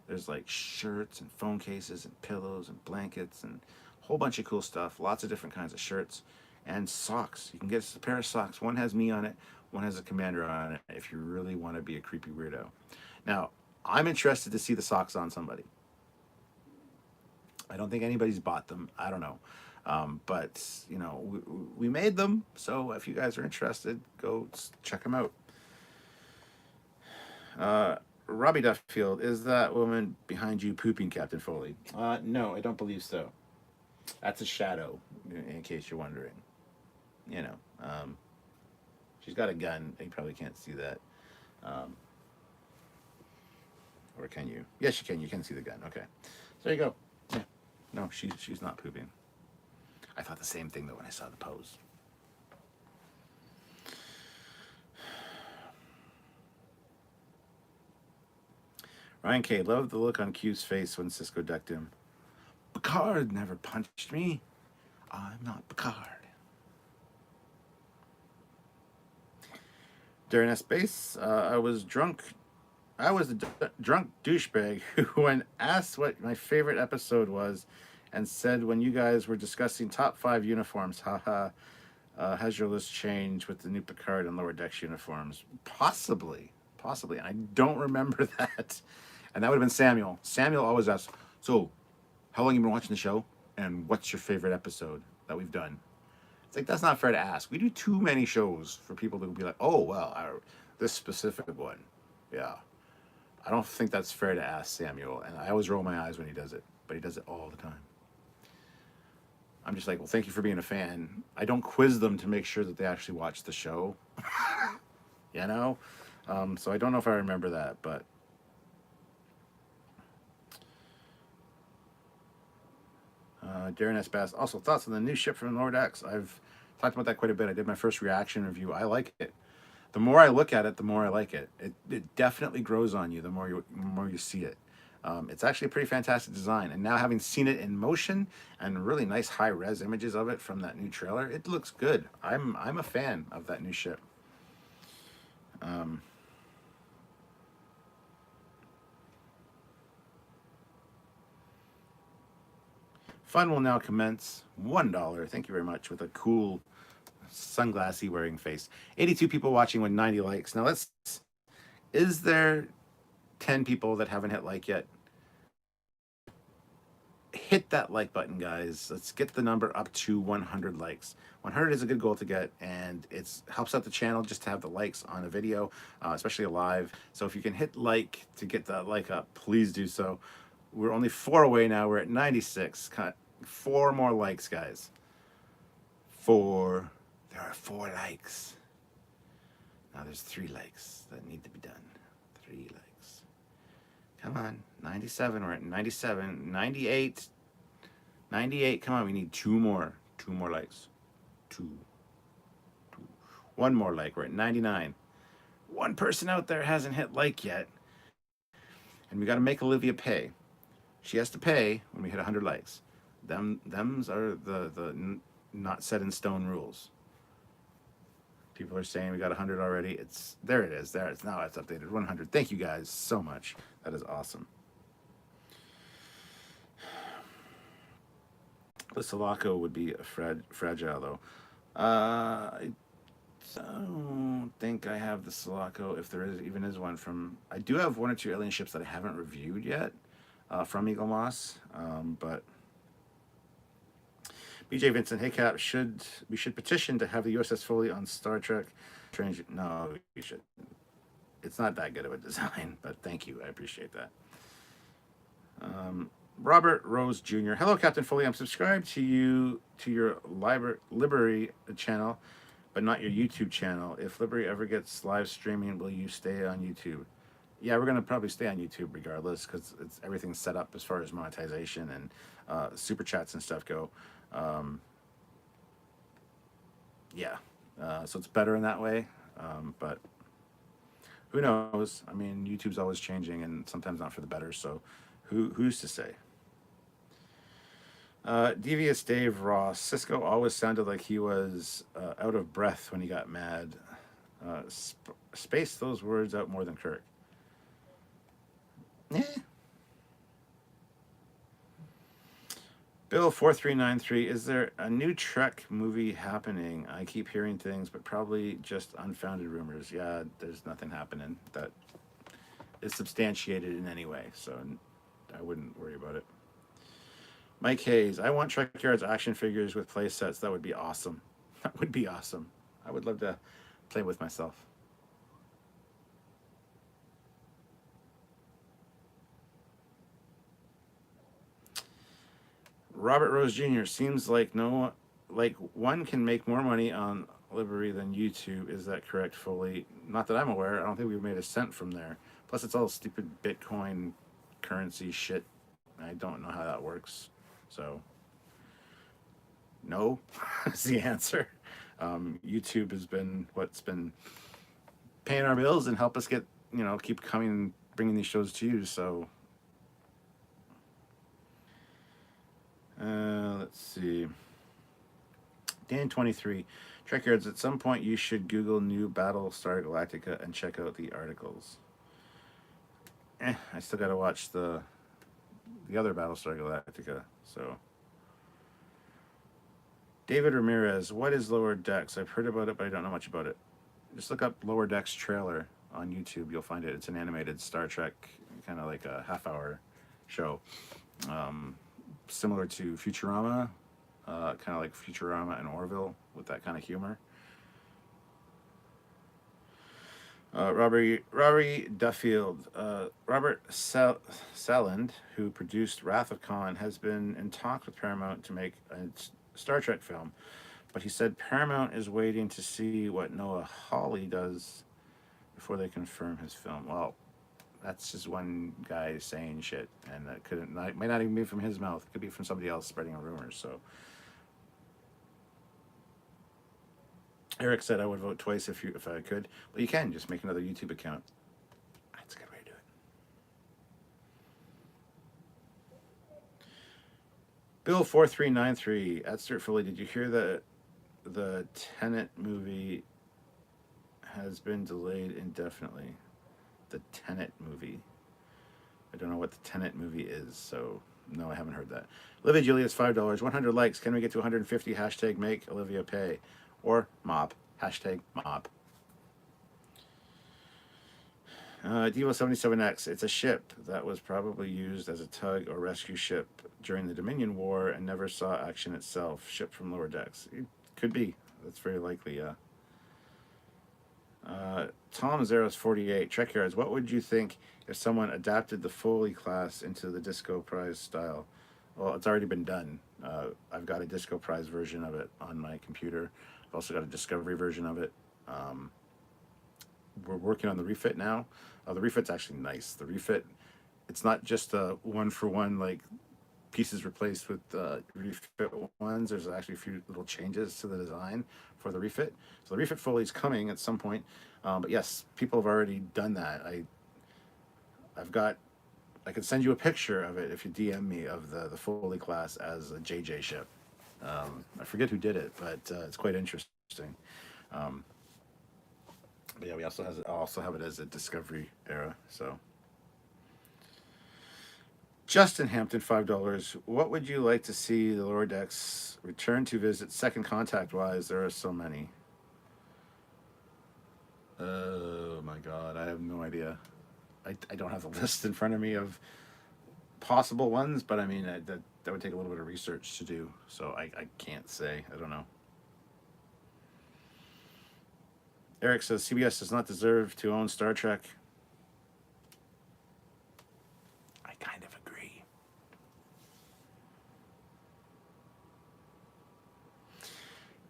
There's like shirts and phone cases and pillows and blankets and a whole bunch of cool stuff. Lots of different kinds of shirts and socks. You can get a pair of socks. One has me on it. One has a Commander on it. If you really want to be a creepy weirdo. Now, I'm interested to see the socks on somebody. I don't think anybody's bought them. I don't know. But, you know, we made them. So if you guys are interested, go check them out. Robbie Duffield, is that woman behind you pooping, Captain Foley? No, I don't believe so. That's a shadow, in case you're wondering. You know, she's got a gun. You probably can't see that. Or can you? Yes, you can. You can see the gun. Okay. So there you go. Yeah. No, she's not pooping. I thought the same thing, though, when I saw the pose. Ryan K. Loved the look on Q's face when Cisco decked him. Picard never punched me. I'm not Picard. During S Base, I was drunk. I was a drunk douchebag who, when asked what my favorite episode was, and said when you guys were discussing top 5 uniforms, haha, has your list changed with the new Picard and Lower Decks uniforms? Possibly. And I don't remember that. And that would have been Samuel. Samuel always asks, so, how long have you been watching the show? And what's your favorite episode that we've done? It's like, that's not fair to ask. We do too many shows for people to be like, oh, well, this specific one. Yeah. I don't think that's fair to ask Samuel. And I always roll my eyes when he does it. But he does it all the time. I'm just like, well, thank you for being a fan. I don't quiz them to make sure that they actually watch the show. You know? So I don't know if I remember that, but... Darren S. Bass. Also, thoughts on the new ship from Lower Decks. I've talked about that quite a bit. I did my first reaction review. I like it. The more I look at it, the more I like it. It definitely grows on you the more you see it. It's actually a pretty fantastic design. And now having seen it in motion and really nice high-res images of it from that new trailer, it looks good. I'm a fan of that new ship. Fun will now commence. $1. Thank you very much. With a cool sunglassy wearing face. 82 people watching with 90 likes. Now let's. Is there 10 people that haven't hit like yet? Hit that like button, guys. Let's get the number up to 100 likes. 100 is a good goal to get, and it helps out the channel just to have the likes on a video, especially a live. So if you can hit like to get that like up, please do so. We're only 4 away now. We're at 96. 4 more likes, guys. 4. There are 4 likes. Now there's 3 likes that need to be done. 3 likes. Come on. 97. We're at 97. 98. 98. Come on. We need 2 more. 2 more likes. 2. 1 more like. We're at 99. One person out there hasn't hit like yet. And we got to make Olivia pay. She has to pay when we hit 100 likes. Them's are the not set in stone rules. People are saying we got 100 already. There it is. There it's now. It's updated 100. Thank you guys so much. That is awesome. The Sulaco would be fragile though. I don't think I have the Sulaco, if there even is one from. I do have 1 or 2 alien ships that I haven't reviewed yet from Eagle Moss, but. BJ Vincent, hey Cap, we should petition to have the USS Foley on Star Trek. No, we should. It's not that good of a design, but thank you. I appreciate that. Robert Rose Jr. Hello, Captain Foley. I'm subscribed to your Library channel, but not your YouTube channel. If Library ever gets live streaming, will you stay on YouTube? Yeah, we're gonna probably stay on YouTube regardless, because everything's set up as far as monetization and super chats and stuff go. Yeah, so it's better in that way, but who knows? I mean, YouTube's always changing, and sometimes not for the better. So, who's to say? Devious Dave Ross. Cisco always sounded like he was out of breath when he got mad. Space those words out more than Kirk. Eh. Bill 4393, is there a new Trek movie happening? I keep hearing things, but probably just unfounded rumors. Yeah, there's nothing happening that is substantiated in any way, so I wouldn't worry about it. Mike Hayes, I want Trekyards action figures with play sets. That would be awesome. That would be awesome. I would love to play with myself. Robert Rose Jr. seems like one can make more money on Library than YouTube. Is that correct, Foley? Not that I'm aware. I don't think we've made a cent from there. Plus, it's all stupid Bitcoin currency shit. I don't know how that works. So, no, is the answer. YouTube has been what's been paying our bills and help us get, keep coming, bringing these shows to you. So. Let's see. Dan23, Trekyards, at some point you should Google new Battlestar Galactica and check out the articles. I still gotta watch the other Battlestar Galactica, so. David Ramirez, what is Lower Decks? I've heard about it, but I don't know much about it. Just look up Lower Decks trailer on YouTube. You'll find it. It's an animated Star Trek, kind of like a half-hour show. Similar to Futurama, kind of like Futurama and Orville with that kind of humor. Robert Duffield, Robert Saland, who produced Wrath of Khan, has been in talks with Paramount to make a Star Trek film, but he said Paramount is waiting to see what Noah Hawley does before they confirm his film. Well, that's just one guy saying shit, and that might not even be from his mouth. It could be from somebody else spreading rumors. So, Eric said I would vote twice if I could. Well, you can just make another YouTube account. That's a good way to do it. Bill 4393 at Sturt Foley. Did you hear that the Tenet movie has been delayed indefinitely? The Tenet movie. I don't know what the Tenet movie is, so No, I haven't heard that. Olivia Julius, $5. 100 likes. Can we get to 150? Hashtag make Olivia pay. Or mop. Hashtag mop. Devo77X. It's a ship that was probably used as a tug or rescue ship during the Dominion War and never saw action itself. Ship from lower decks. It could be. That's very likely, yeah. Tom Zeros 48. Trekyards. What would you think if someone adapted the Foley class into the Disco Prize style? Well, it's already been done. I've got a Disco Prize version of it on my computer. I've also got a Discovery version of it. We're working on the refit now. The refit's actually nice. The refit, it's not just a one-for-one, like, pieces replaced with refit ones. There's actually a few little changes to the design for the refit. So the refit Foley is coming at some point. But yes, people have already done that. I could send you a picture of it if you DM me of the Foley class as a JJ ship. I forget who did it, but it's quite interesting. But yeah, we also have it as a Discovery era. So, Justin Hampton, $5. What would you like to see the lower decks return to visit second contact wise? There are so many. Oh my God, I have no idea. I don't have the list in front of me of possible ones, but I mean that would take a little bit of research to do. So I can't say. I don't know. Eric says CBS does not deserve to own Star Trek. I kind of agree.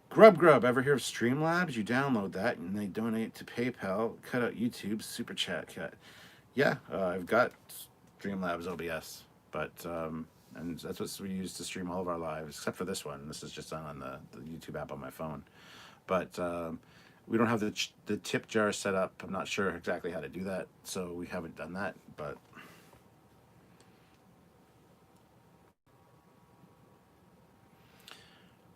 Grub, ever hear of Streamlabs? You download that and they donate to PayPal. Cut out YouTube, super chat cut. Yeah, I've got Streamlabs OBS, but and that's what we use to stream all of our lives, except for this one. This is just done on the YouTube app on my phone. But we don't have the tip jar set up. I'm not sure exactly how to do that, so we haven't done that. But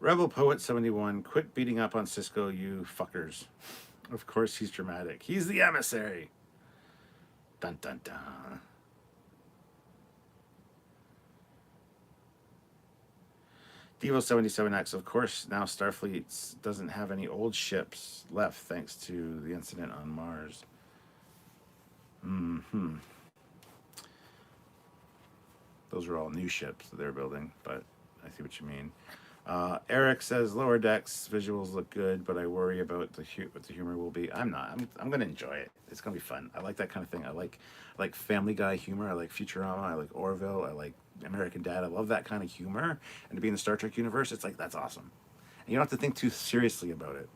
Rebel Poet 71, quit beating up on Cisco, you fuckers. Of course he's dramatic. He's the emissary. Dun dun dun. Devo77X, of course, now Starfleet doesn't have any old ships left thanks to the incident on Mars. Those are all new ships that they're building, but I see what you mean. Eric says lower decks visuals look good, but I worry about what the humor will be. I'm not. I'm gonna enjoy it. It's gonna be fun. I like that kind of thing. I like Family Guy humor. I like Futurama. I like Orville. I like American Dad. I love that kind of humor. And to be in the Star Trek universe, it's like that's awesome. And you don't have to think too seriously about it.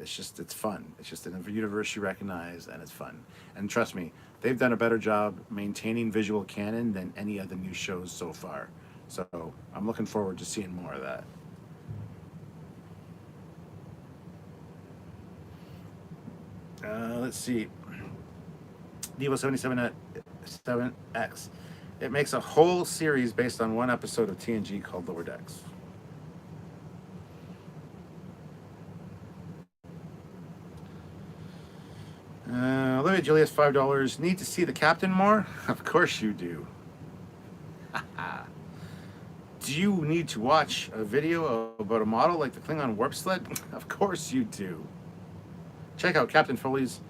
It's fun. It's just an universe you recognize, and it's fun. And trust me, they've done a better job maintaining visual canon than any of the new shows so far. So I'm looking forward to seeing more of that. Let's see. Devo77X. It makes a whole series based on one episode of TNG called Lower Decks. Olivia Julius, $5. Need to see the captain more? Of course you do. Do you need to watch a video about a model like the Klingon warp sled? Of course you do. Check out Captain Foley's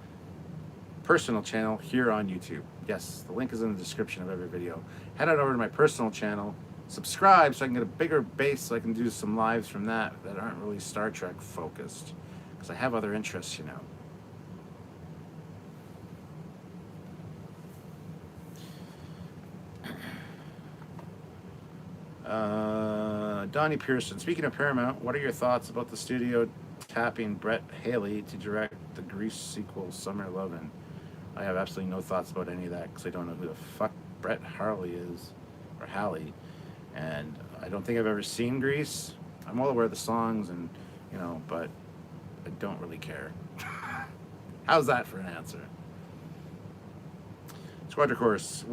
personal channel here on YouTube. Yes, the link is in the description of every video. Head on over to my personal channel, subscribe so I can get a bigger base so I can do some lives from that aren't really Star Trek focused. Because I have other interests, you know. Donnie Pearson. Speaking of Paramount, what are your thoughts about the studio tapping Brett Haley to direct the Grease sequel, Summer Lovin'? I have absolutely no thoughts about any of that because I don't know who the fuck Brett Harley is, or Haley, and I don't think I've ever seen Grease. I'm well aware of the songs and, you know, but I don't really care. How's that for an answer? Squadron Course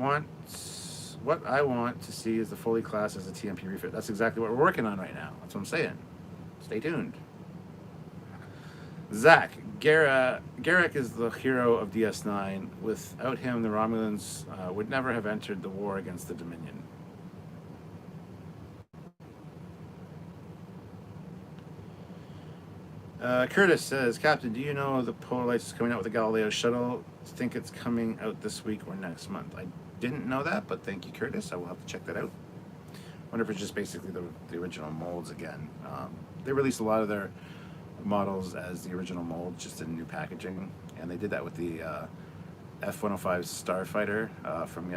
what I want to see is the Foley class as a TMP refit. That's exactly what we're working on right now. That's what I'm saying. Stay tuned. Zach, Garrick is the hero of DS9. Without him, the Romulans would never have entered the war against the Dominion. Curtis says, Captain, do you know the Polar Lights is coming out with the Galileo shuttle? Think it's coming out this week or next month? I didn't know that, but thank you, Curtis. I will have to check that out. Wonder if it's just basically the original molds again. They released a lot of their models as the original mold, just in new packaging, and they did that with the F-105 Starfighter from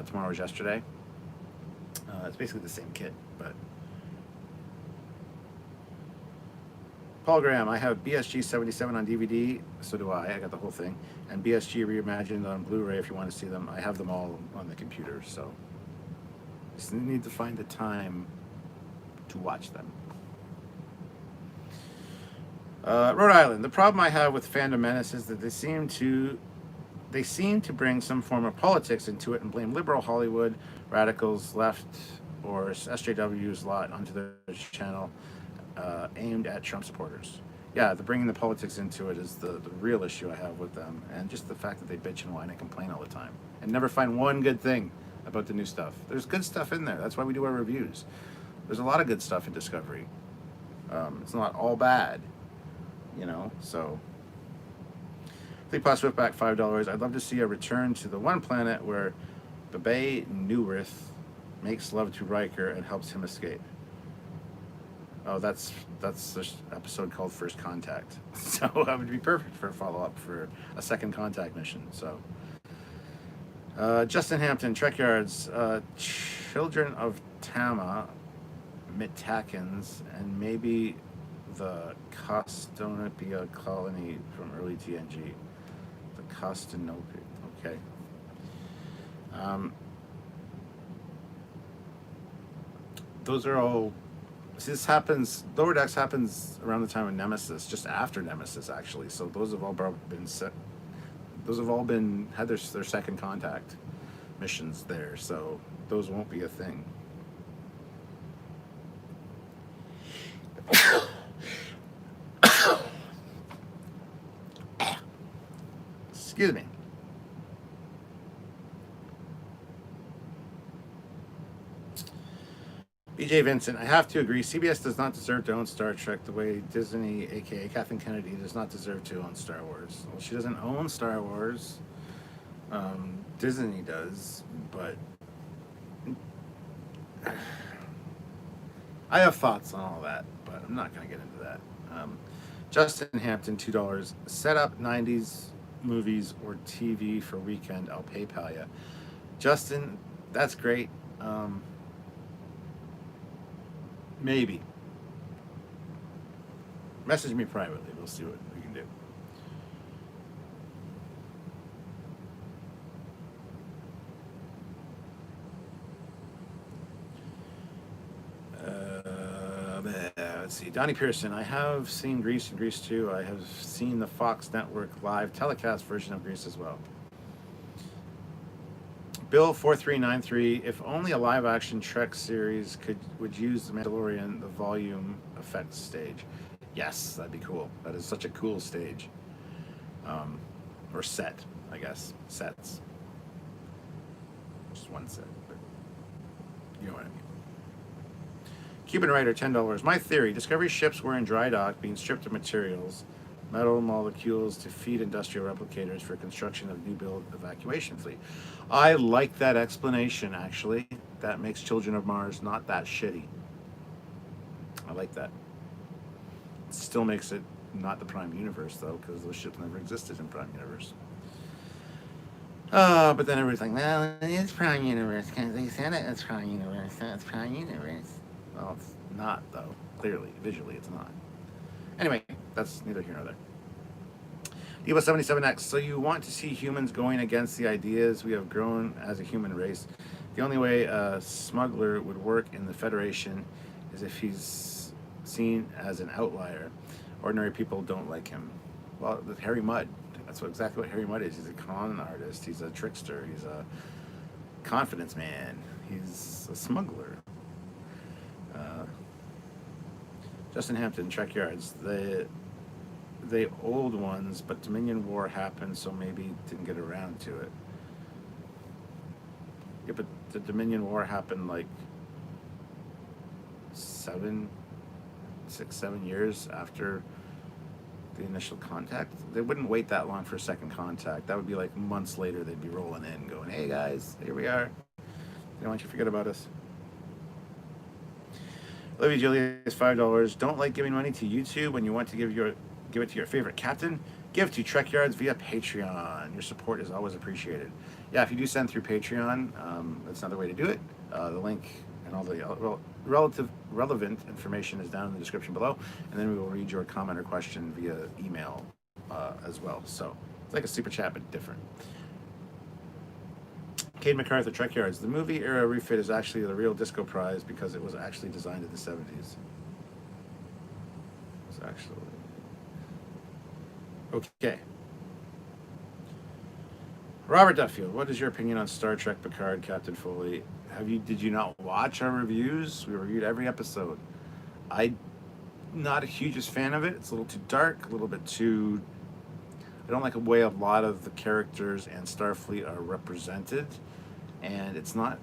Tomorrow Was Yesterday. It's basically the same kit, but Paul Graham, I have BSG 77 on DVD, so do I got the whole thing, and BSG Reimagined on Blu-ray if you want to see them. I have them all on the computer, so just need to find the time to watch them. Rhode Island, the problem I have with Fandom Menace is that they seem to bring some form of politics into it and blame liberal Hollywood, radicals, left, or SJW's lot onto their channel, aimed at Trump supporters. Yeah, the bringing the politics into it is the real issue I have with them, and just the fact that they bitch and whine and complain all the time and never find one good thing about the new stuff. There's good stuff in there. That's why we do our reviews. There's a lot of good stuff in Discovery. It's not all bad, so. Fleetpaw Swiftback, $5. I'd love to see a return to the one planet where Bebe Neuwirth makes love to Riker and helps him escape. Oh, that's this episode called First Contact. So that would be perfect for a follow-up for a second contact mission. So, Justin Hampton, Trekyards, Children of Tama, Mitakans, and maybe the Costonopia colony from early TNG. The Costonopia, okay. Those are all. See, this happens. Lower Decks happens around the time of Nemesis, just after Nemesis, actually. So those have all been set. Those have all been had their second contact missions there. So those won't be a thing. Excuse me. BJ Vincent, I have to agree. CBS does not deserve to own Star Trek the way Disney, aka Kathleen Kennedy, does not deserve to own Star Wars. Well, she doesn't own Star Wars. Disney does, but I have thoughts on all that, but I'm not going to get into that. Justin Hampton, $2. Set up 90s movies or TV for weekend. I'll PayPal you. Justin, that's great. Maybe. Message me privately. We'll see what we can do. Let's see. Donnie Pearson. I have seen Grease and Grease 2. I have seen the Fox Network live telecast version of Grease as well. Bill 4393. If only a live-action Trek series would use the Mandalorian, the volume effects stage. Yes, that'd be cool. That is such a cool stage. Or set, I guess. Sets. Just one set, but you know what I mean. Cuban Writer, $10. My theory: Discovery ships were in dry dock, being stripped of materials, metal molecules to feed industrial replicators for construction of new build evacuation fleet. I like that explanation, actually. That makes Children of Mars not that shitty. I like that. It still makes it not the Prime Universe, though, because those ships never existed in Prime Universe. But then everybody's like, well, it's Prime Universe, because they said it's Prime Universe, so it's Prime Universe. Well, it's not, though. Clearly, visually, it's not. Anyway, that's neither here nor there. Diva77X, so you want to see humans going against the ideas we have grown as a human race. The only way a smuggler would work in the Federation is if he's seen as an outlier. Ordinary people don't like him. Well, the Harry Mudd, that's exactly what Harry Mudd is. He's a con artist, he's a trickster, he's a confidence man, he's a smuggler. Justin Hampton, Trekyards, the old ones, but Dominion War happened, so maybe didn't get around to it. Yeah, but the Dominion War happened like 6, 7 years after The initial contact, they wouldn't wait that long for a second contact. That would be like months later. They'd be rolling in, going, "Hey guys, here we are. Don't want you to forget about us." Olivia Julius, $5. Don't like giving money to YouTube when you want to give it to your favorite captain? Give to Trekyards via Patreon. Your support is always appreciated. Yeah, if you do send through Patreon, that's another way to do it. The link and all the relevant information is down in the description below, and then we will read your comment or question via email as well. So it's like a super chat, but different. Cade MacArthur, Trekyards. The movie era refit is actually the real disco prize because it was actually designed in the 70s. It's actually... Okay. Robert Duffield, what is your opinion on Star Trek Picard, Captain Foley? Did you not watch our reviews? We reviewed every episode. I'm not a hugest fan of it. It's a little too dark, a little bit too... I don't like the way a lot of the characters and Starfleet are represented, and it's not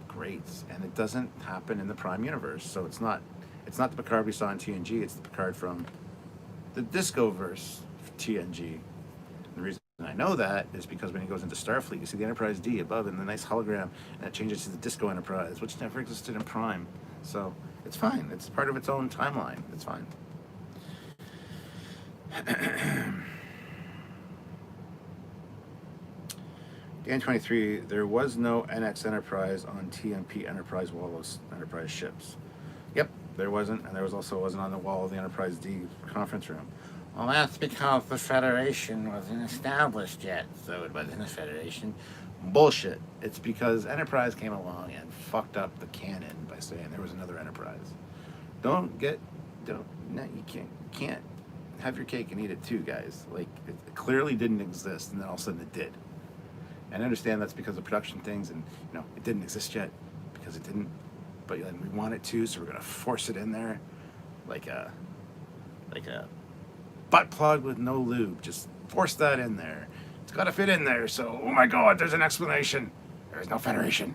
great, and it doesn't happen in the Prime universe. So it's not the Picard we saw in TNG. It's the Picard from the Discoverse TNG. And the reason I know that is because when he goes into Starfleet, you see the Enterprise D above in the nice hologram, and it changes to the Disco Enterprise, which never existed in Prime. So it's fine. It's part of its own timeline. It's fine. Dan 23, there was no NX Enterprise on TMP Enterprise wall of Enterprise ships. Yep, there wasn't, and there wasn't on the wall of the Enterprise D conference room. Well, that's because the Federation wasn't established yet, so it wasn't a Federation. Bullshit. It's because Enterprise came along and fucked up the canon by saying there was another Enterprise. You can't have your cake and eat it too, guys. Like, it clearly didn't exist, and then all of a sudden it did. And I understand that's because of production things, and it didn't exist yet because it didn't. But we want it to, so we're gonna force it in there, like a butt plug with no lube. Just force that in there. It's got to fit in there. So, oh my God, there's an explanation. There's no Federation.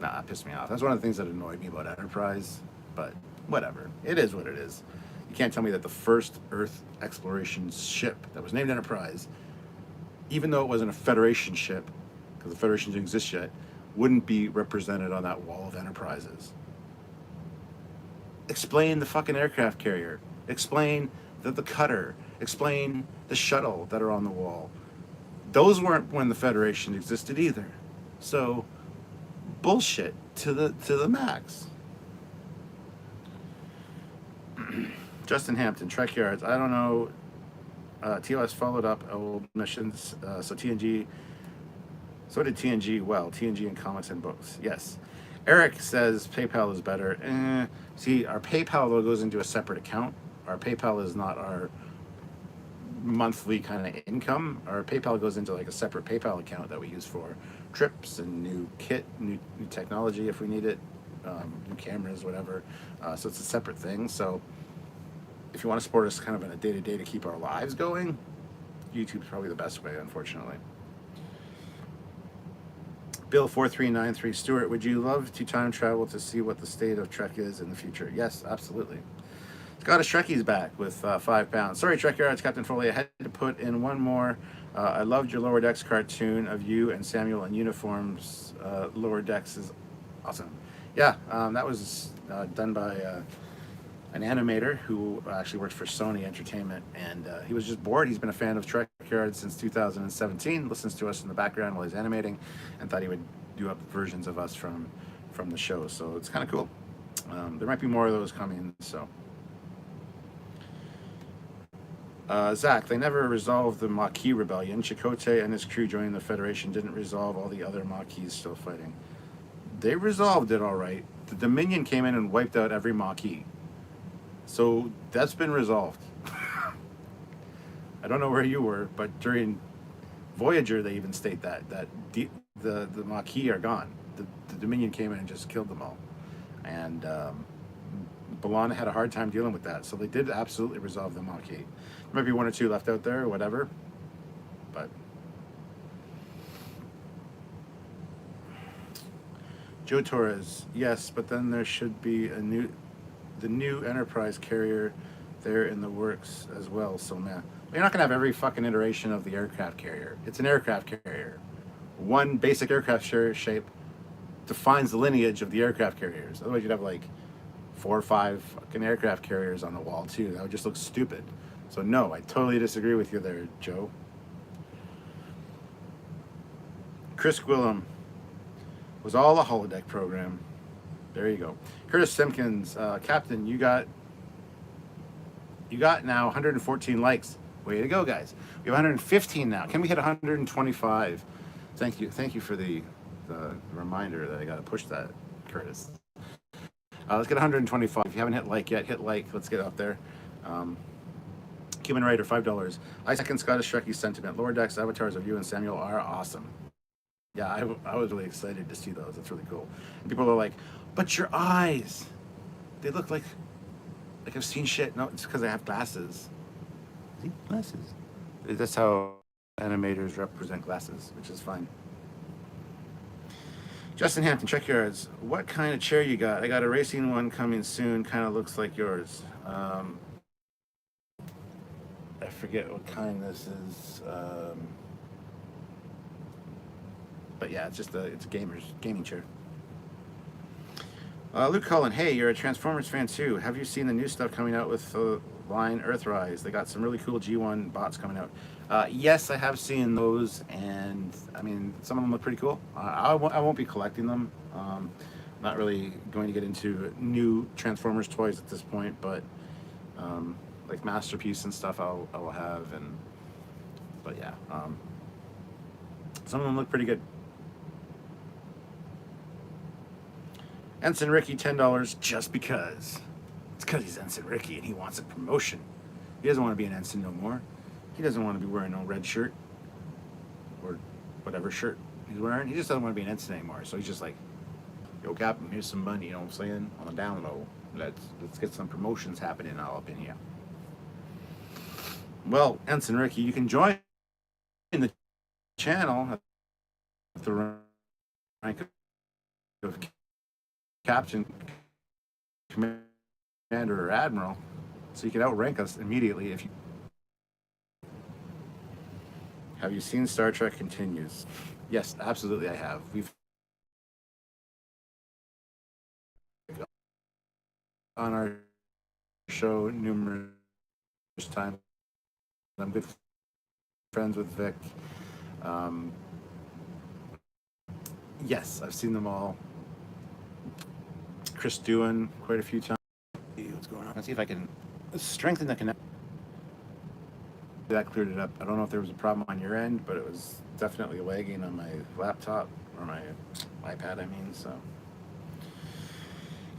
Nah, it pissed me off. That's one of the things that annoyed me about Enterprise. But whatever, it is what it is. You can't tell me that the first Earth exploration ship that was named Enterprise, even though it wasn't a Federation ship, because the Federation didn't exist yet, wouldn't be represented on that wall of Enterprises. Explain the fucking aircraft carrier. Explain the cutter. Explain the shuttle that are on the wall. Those weren't when the Federation existed either. So, bullshit to the max. Justin Hampton, Trekyards. I don't know. TOS followed up old missions. So did TNG. Well, TNG and comics and books. Yes. Eric says PayPal is better. See, our PayPal though goes into a separate account. Our PayPal is not our monthly kind of income. Our PayPal goes into like a separate PayPal account that we use for trips and new kit, new technology if we need it, new cameras, whatever. So it's a separate thing. So if you want to support us kind of in a day-to-day to keep our lives going, YouTube's probably the best way, unfortunately. Bill 4393, Stuart, would you love to time travel to see what the state of Trek is in the future? Yes, absolutely. Scottish Trekkie's back with 5 pounds. Sorry, Trekyards, Captain Foley, I had to put in one more. I loved your Lower Decks cartoon of you and Samuel in uniforms. Lower Decks is awesome. Yeah, that was done by an animator who actually works for Sony Entertainment, and he was just bored. He's been a fan of Trekyards since 2017, listens to us in the background while he's animating, and thought he would do up versions of us from the show. So it's kind of cool. There might be more of those coming, so. Zach, they never resolved the Maquis rebellion. Chakotay and his crew joining the Federation didn't resolve all the other Maquis still fighting. They resolved it all right. The Dominion came in and wiped out every Maquis. So that's been resolved. I don't know where you were, but during Voyager they even state that the Maquis are gone. The Dominion came in and just killed them all. And B'Elanna had a hard time dealing with that, so they did absolutely resolve the Maquis. There might be 1 or 2 left out there or whatever, but Joe Torres, yes, but then there should be the new Enterprise carrier they're in the works as well. So man, you're not gonna have every fucking iteration of the aircraft carrier. It's an aircraft carrier. One basic aircraft carrier shape defines the lineage of the aircraft carriers. Otherwise, you'd have like 4 or 5 fucking aircraft carriers on the wall too. That would just look stupid. So no, I totally disagree with you there, Joe. Chris Gwillem was all a holodeck program. There you go. Curtis Simpkins, Captain, you got now 114 likes. Way to go, guys. We have 115 now. Can we hit 125? Thank you for the reminder that I got to push that, Curtis. Let's get 125. If you haven't hit like yet, hit like. Let's get up there. Human Writer, $5. I second Scottish Shrekie's sentiment. Lower Decks avatars of you and Samuel are awesome. Yeah, I was really excited to see those. That's really cool. And people are like, but your eyes, they look like I've seen shit. No, it's because I have glasses. See? Glasses. That's how animators represent glasses, which is fine. Justin Hampton, Trekyards. What kind of chair you got? I got a racing one coming soon. Kind of looks like yours. I forget what kind this is. But yeah, it's just it's a gaming chair. Luke Cullen, hey, you're a Transformers fan too. Have you seen the new stuff coming out with line Earthrise? They got some really cool G1 bots coming out. Yes, I have seen those, and I mean, some of them look pretty cool. I won't be collecting them. Not really going to get into new Transformers toys at this point, but like Masterpiece and stuff, I will have. But yeah, some of them look pretty good. Ensign Ricky, $10 just because. It's because he's Ensign Ricky and he wants a promotion. He doesn't want to be an ensign no more. He doesn't want to be wearing no red shirt or whatever shirt he's wearing. He just doesn't want to be an ensign anymore. So he's just like, yo, Captain, here's some money, you know what I'm saying? On the down low. Let's get some promotions happening all up in here. Well, Ensign Ricky, you can join the channel at the rank of Captain, Commander, or Admiral, so you can outrank us immediately if you. Have you seen Star Trek Continues? Yes, absolutely I have. We've on our show numerous times. I'm good friends with Vic. Yes, I've seen them all. Chris Doohan quite a few times. What's going on? Let's see if I can strengthen the connection. That cleared it up. I don't know if there was a problem on your end, but it was definitely lagging on my laptop or my iPad, I mean, so.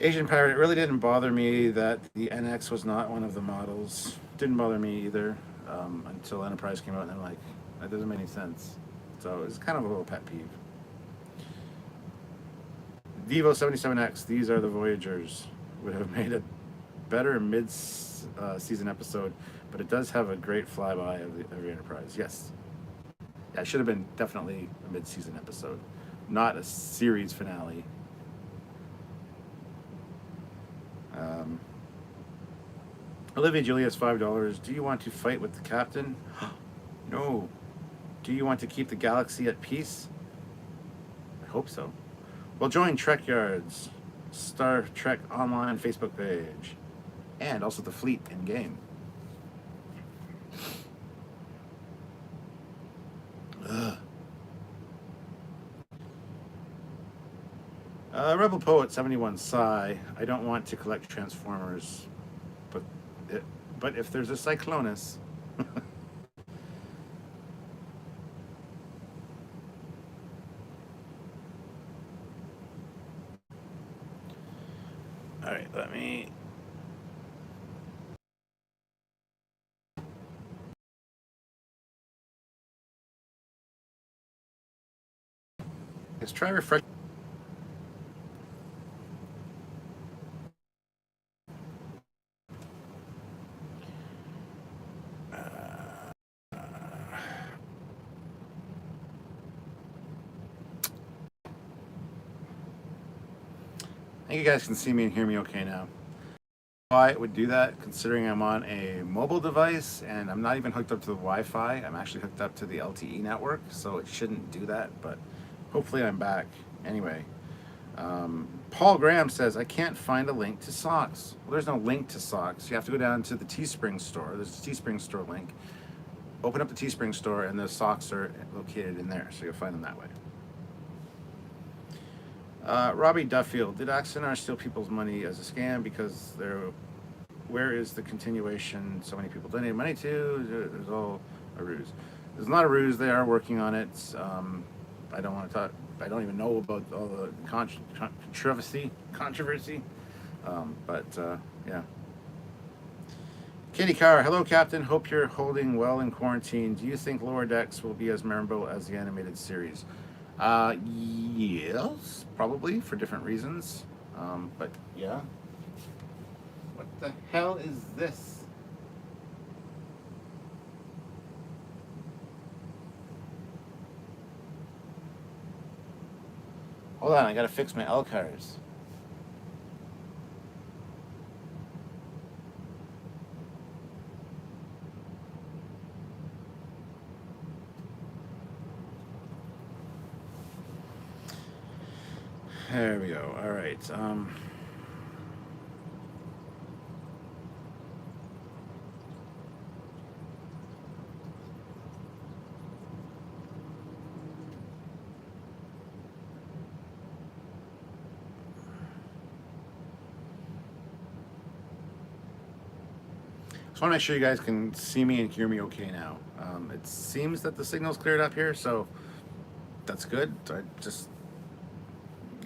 Asian Pirate, it really didn't bother me that the NX was not one of the models. Didn't bother me either until Enterprise came out, and I'm like, that doesn't make any sense. So it's kind of a little pet peeve. Devo 77X, these are the Voyagers. Would have made a better mid-season episode, but it does have a great flyby of the Enterprise. Yes. Yeah, it should have been definitely a mid-season episode, not a series finale. Olivia Julius, $5. Do you want to fight with the captain? No. Do you want to keep the galaxy at peace? I hope so. Well, join Trekyards, Star Trek Online Facebook page, and also the fleet in game. Rebel Poet 71 Sigh. I don't want to collect Transformers, but if there's a Cyclonus. All right, let me. Let's try refresh. I think you guys can see me and hear me okay now. why it would do that, considering I'm on a mobile device and I'm not even hooked up to the Wi-Fi. I'm actually hooked up to the LTE network, so it shouldn't do that, but hopefully I'm back. Anyway, Paul Graham says, I can't find a link to socks. Well, there's no link to socks. You have to go down to the Teespring store. There's a Teespring store link. Open up the Teespring store, and the socks are located in there, so you'll find them that way. Robbie Duffield, did Axonar steal people's money as a scam because they're... Where is the continuation so many people donate money to? There's all a ruse. There's not a ruse. They are working on it. I don't want to talk. I don't even know about all the controversy. Yeah. Katie Carr, hello, Captain. Hope you're holding well in quarantine. Do you think Lower Decks will be as memorable as the animated series? Yes, probably for different reasons. But yeah. What the hell is this? Hold on, I gotta fix my L-cars. There we go. All right. Just want to make sure you guys can see me and hear me okay now. It seems that the signal's cleared up here, so that's good.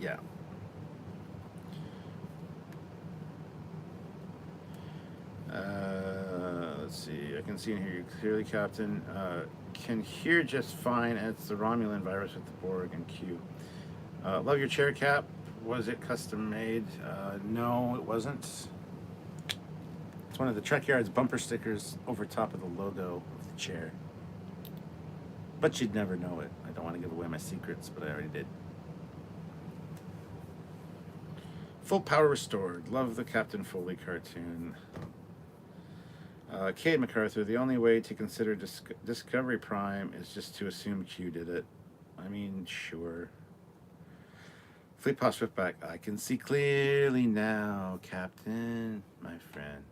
Yeah. Let's see. I can see and hear you clearly, Captain. Can hear just fine. It's the Romulan virus with the Borg and Q. Love your chair, Cap. Was it custom made? No, it wasn't. It's one of the Trekyards bumper stickers over top of the logo of the chair. But you'd never know it. I don't want to give away my secrets, but I already did. Full power restored. Love the Captain Foley cartoon. Cade MacArthur, the only way to consider Discovery Prime is just to assume Q did it. I mean, sure. Fleet Pod Swiftback, I can see clearly now, Captain, my friend.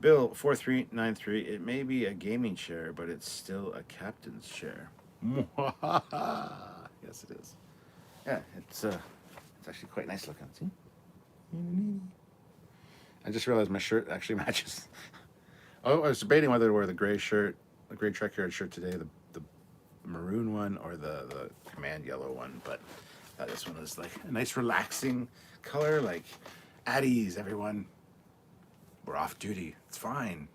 Bill 4393, it may be a gaming chair, but it's still a captain's chair. Yes, it is. Yeah, it's actually quite nice looking. See? I just realized my shirt actually matches. Oh, I was debating whether to wear the gray shirt, the gray Trekyard shirt today, the maroon one, or the command yellow one. But this one is like a nice relaxing color, like at ease, everyone. We're off duty. It's fine.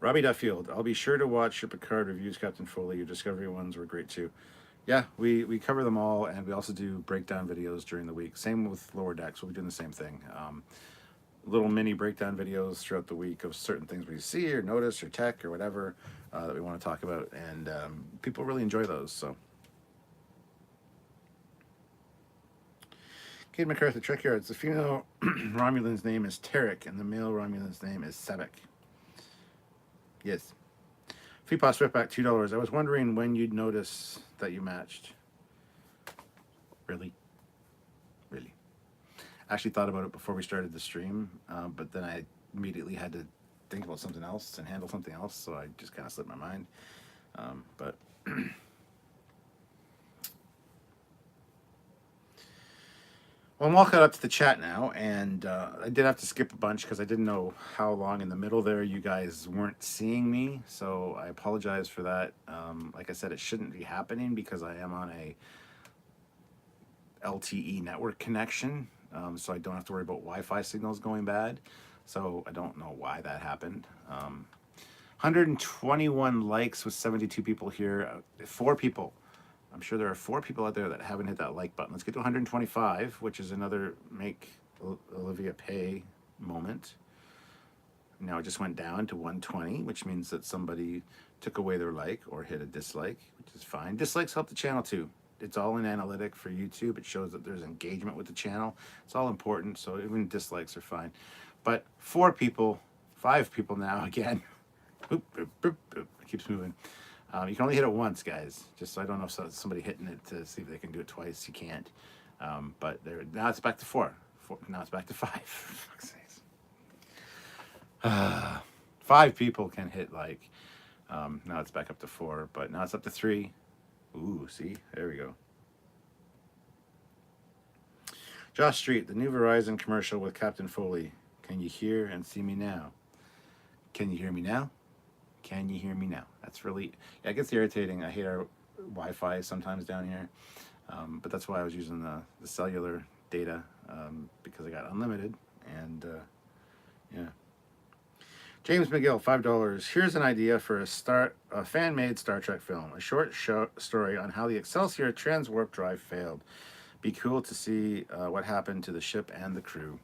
Robbie Duffield, I'll be sure to watch your Picard reviews, Captain Foley. Your Discovery ones were great too. Yeah, we cover them all, and we also do breakdown videos during the week. Same with Lower Decks. We'll be doing the same thing. Little mini breakdown videos throughout the week of certain things we see or notice or tech or whatever that we want to talk about, and people really enjoy those. So. Cade MacArthur, Trekyards. The female Romulan's name is Tarek, and the male Romulan's name is Sebek. Yes. Feepaw Swiftback, $2. I was wondering when you'd notice that you matched. Really? Really? I actually thought about it before we started the stream, but then I immediately had to think about something else and handle something else, so I just kind of slipped my mind. But... Well, I'm all caught up to the chat now, and I did have to skip a bunch because I didn't know how long in the middle there you guys weren't seeing me, so I apologize for that. Like I said, it shouldn't be happening because I am on a LTE network connection, so I don't have to worry about Wi-Fi signals going bad, so I don't know why that happened. 121 likes with 72 people here, 4 people. I'm sure there are 4 people out there that haven't hit that like button. Let's get to 125, which is another make Olivia pay moment. Now it just went down to 120, which means that somebody took away their like or hit a dislike, which is fine. Dislikes help the channel too. it's all in analytic for YouTube. It shows that there's engagement with the channel. It's all important, so even dislikes are fine. But 4 people, 5 people now again. Boop, boop, boop, boop. It keeps moving. You can only hit it once, guys. Just so I don't know if somebody hitting it to see if they can do it twice. You can't. But there, now it's back to 4. Now it's back to 5. For fuck's sakes. 5 people can hit like. Now it's back up to 4, but now it's up to 3. Ooh, see? There we go. Josh Street, the new Verizon commercial with Captain Foley. Can you hear and see me now? Can you hear me now? Can you hear me now? That's really, yeah, it gets irritating. I hate our Wi-Fi sometimes down here. But that's why I was using the cellular data, because I got unlimited. And yeah. James McGill, $5. Here's an idea for a fan-made Star Trek film. A short story on how the Excelsior transwarp drive failed. Be cool to see what happened to the ship and the crew.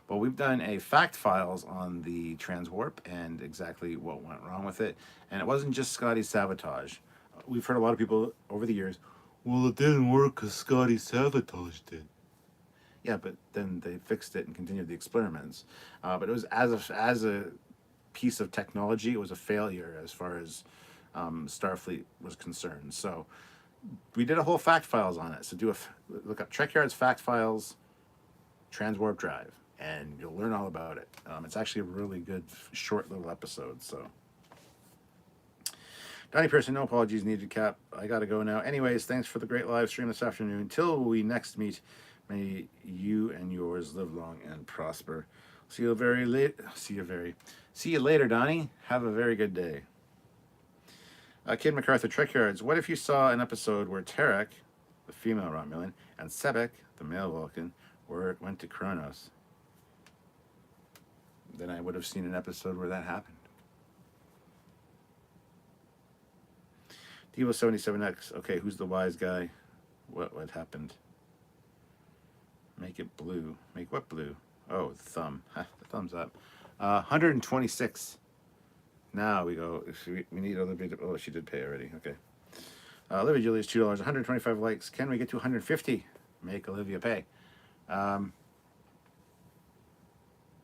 Well, we've done a fact files on the transwarp and exactly what went wrong with it. And it wasn't just Scotty's sabotage. We've heard a lot of people over the years, well, it didn't work because Scotty sabotaged it. Yeah, but then they fixed it and continued the experiments. But it was as a piece of technology, it was a failure as far as Starfleet was concerned. So we did a whole fact files on it. So look up Trekyards fact files, transwarp drive, and you'll learn all about it. It's actually a really good short little episode. So Donnie Pearson, no apologies needed, Cap. I gotta go now. Anyways, thanks for the great live stream this afternoon. Until we next meet, may you and yours live long and prosper. See you later, Donnie. Have a very good day. Kid MacArthur, Trekyards. What if you saw an episode where Tarek, the female Romulan, and Sebek, the male Vulcan, went to Kronos? Then I would have seen an episode where that happened. Devo77X. Okay, who's the wise guy? What happened? Make it blue. Make what blue? Oh, the thumb. The thumb's up. 126. Now we go. If we need other bit. Oh, she did pay already. Okay. Olivia Julius, $2. 125 likes. Can we get to 150? Make Olivia pay.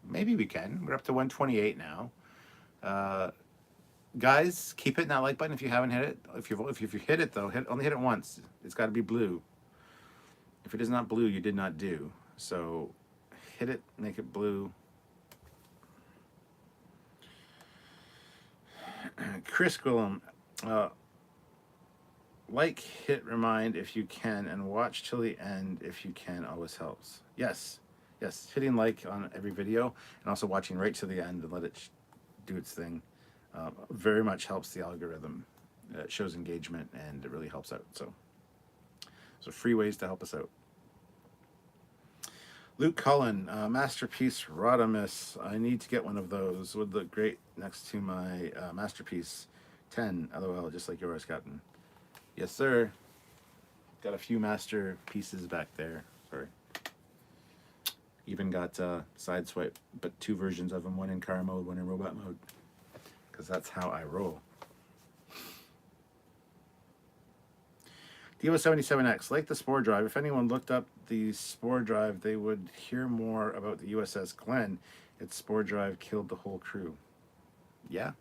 Maybe we can. We're up to 128 now. Guys, keep hitting that like button if you haven't hit it. If you hit it though, only hit it once. It's got to be blue. If it is not blue, you did not do. So hit it, make it blue. Chris Gwillem, like, hit, remind if you can, and watch till the end if you can. Always helps. Yes, hitting like on every video and also watching right to the end and let it do its thing very much helps the algorithm. It shows engagement and it really helps out. So free ways to help us out. Luke Cullen, Masterpiece Rodimus. I need to get one of those. Would look great next to my Masterpiece 10. LOL, just like yours, Captain. Yes, sir. Got a few masterpieces back there. Sorry. Even got Sideswipe, but 2 versions of them. One in car mode, one in robot mode. Because that's how I roll. Devo77X, like the Spore Drive. If anyone looked up the Spore Drive, they would hear more about the USS Glenn. Its Spore Drive killed the whole crew. Yeah.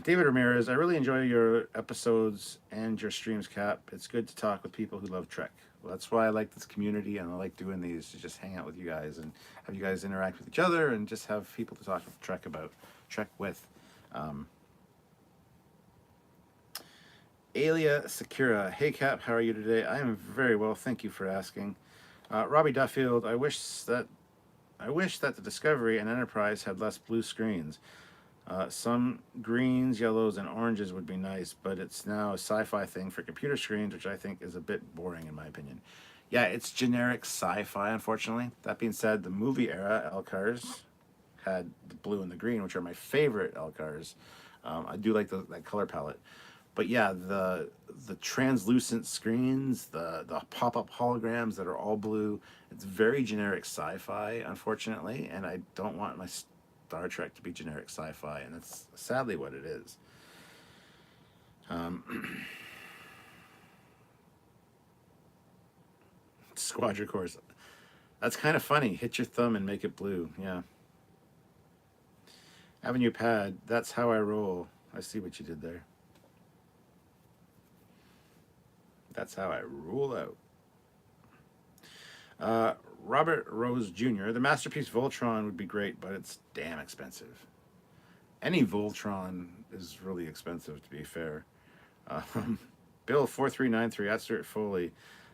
David Ramirez, I really enjoy your episodes and your streams, Cap. It's good to talk with people who love Trek. Well, that's why I like this community and I like doing these, to just hang out with you guys and have you guys interact with each other and just have people to talk with Trek with. Alia Sakura, hey Cap, how are you today? I am very well, thank you for asking. Robbie Duffield, I wish that the Discovery and Enterprise had less blue screens. Some greens, yellows, and oranges would be nice, but it's now a sci-fi thing for computer screens, which I think is a bit boring in my opinion. Yeah, it's generic sci-fi, unfortunately. That being said, the movie era LCARs had the blue and the green, which are my favorite LCARs. I do like that color palette. But yeah, the translucent screens, the pop-up holograms that are all blue, it's very generic sci-fi, unfortunately, and I don't want my Star Trek to be generic sci-fi, and that's sadly what it is. Squadron course. That's kind of funny. Hit your thumb and make it blue. Yeah. Avenue Pad. That's how I roll. I see what you did there. That's how I rule out. Robert Rose Jr. The Masterpiece Voltron would be great, but it's damn expensive. Any Voltron is really expensive, to be fair. Bill 4393 at Stuart Foley.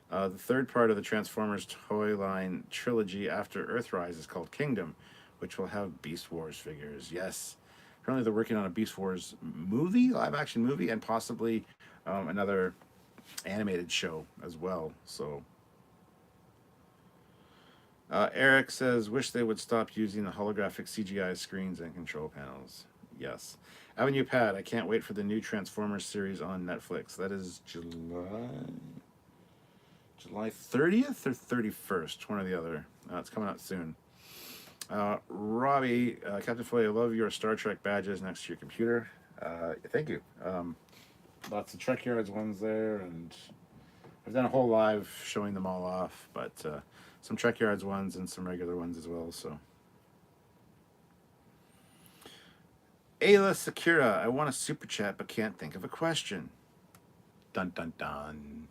The third part of the Transformers toy line trilogy after Earthrise is called Kingdom, which will have Beast Wars figures. Yes. Apparently they're working on a Beast Wars movie, live action movie, and possibly another animated show as well. So Eric says, wish they would stop using the holographic CGI screens and control panels. Yes. Avenue Pad, I can't wait for the new Transformers series on Netflix. That is July 30th or 31st, one or the other. It's coming out soon. Robbie, Captain Foley, I love your Star Trek badges next to your computer. Thank you. Lots of Trekyards ones there, and I've done a whole live showing them all off, but some Trekyards ones and some regular ones as well. So, Ayla Sakura, I want a super chat but can't think of a question. Dun dun dun.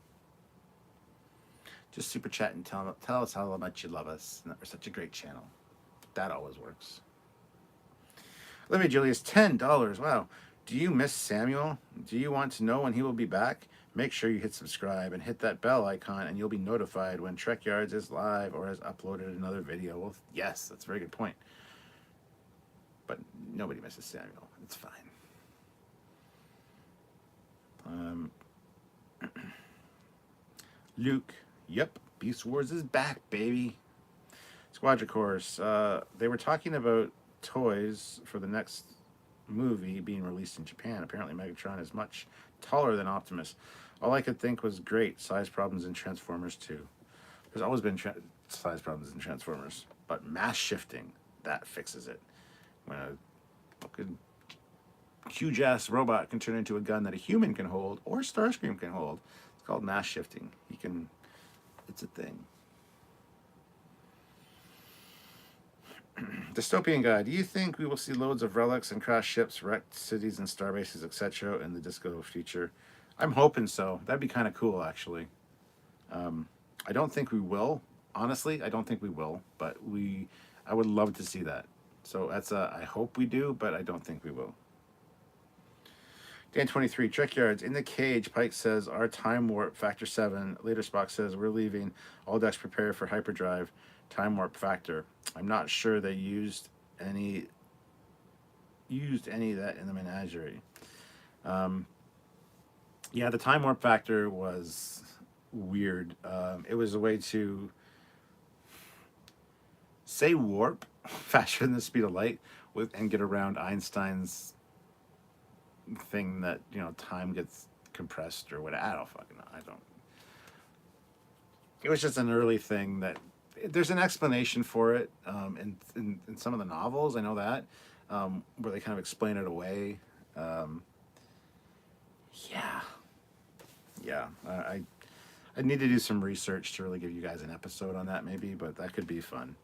Just super chat and tell us how much you love us and that we're such a great channel. That always works. Olivia Julius, $10. Wow. Do you miss Samuel? Do you want to know when he will be back? Make sure you hit subscribe and hit that bell icon and you'll be notified when Trekyards is live or has uploaded another video. Well, yes, that's a very good point. But nobody misses Samuel. It's fine. Luke, yep, Beast Wars is back, baby. Squadron Course, they were talking about toys for the next movie being released in Japan. Apparently Megatron is much taller than Optimus. All I could think was great size problems in Transformers 2. There's always been size problems in Transformers, but mass shifting, that fixes it. When a fucking huge ass robot can turn into a gun that a human can hold or Starscream can hold, it's called mass shifting. It's a thing. Dystopian Guy, do you think we will see loads of relics and crashed ships, wrecked cities and star bases, etc. in the disco future? I'm hoping so. That'd be kind of cool, actually. I don't think we will. Honestly, I don't think we will, but I would love to see that. So that's I hope we do, but I don't think we will. Dan 23, Trekyards, in the cage, Pike says, our time warp, factor 7. Later Spock says, we're leaving. All decks prepare for hyperdrive. Time warp factor. I'm not sure they used any of that in the menagerie. Yeah, the time warp factor was weird. It was a way to say warp faster than the speed of light and get around Einstein's thing that, time gets compressed or whatever. I don't fucking know. It was just an early thing that there's an explanation for it in some of the novels. I know that where they kind of explain it away. I need to do some research to really give you guys an episode on that maybe, but that could be fun.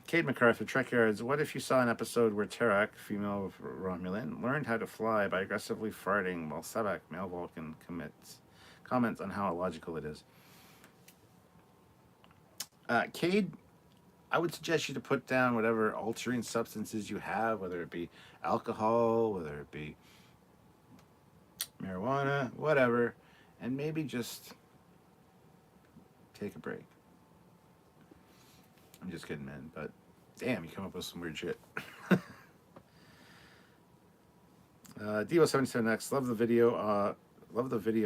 Kate MacArthur, Trekyards, what if you saw an episode where Terek, female Romulan, learned how to fly by aggressively farting while Sabak, male Vulcan, comments on how illogical it is? Cade, I would suggest you to put down whatever altering substances you have, whether it be alcohol, whether it be marijuana, whatever, and maybe just take a break. I'm just kidding, man, but damn, you come up with some weird shit. Devo77X, love the video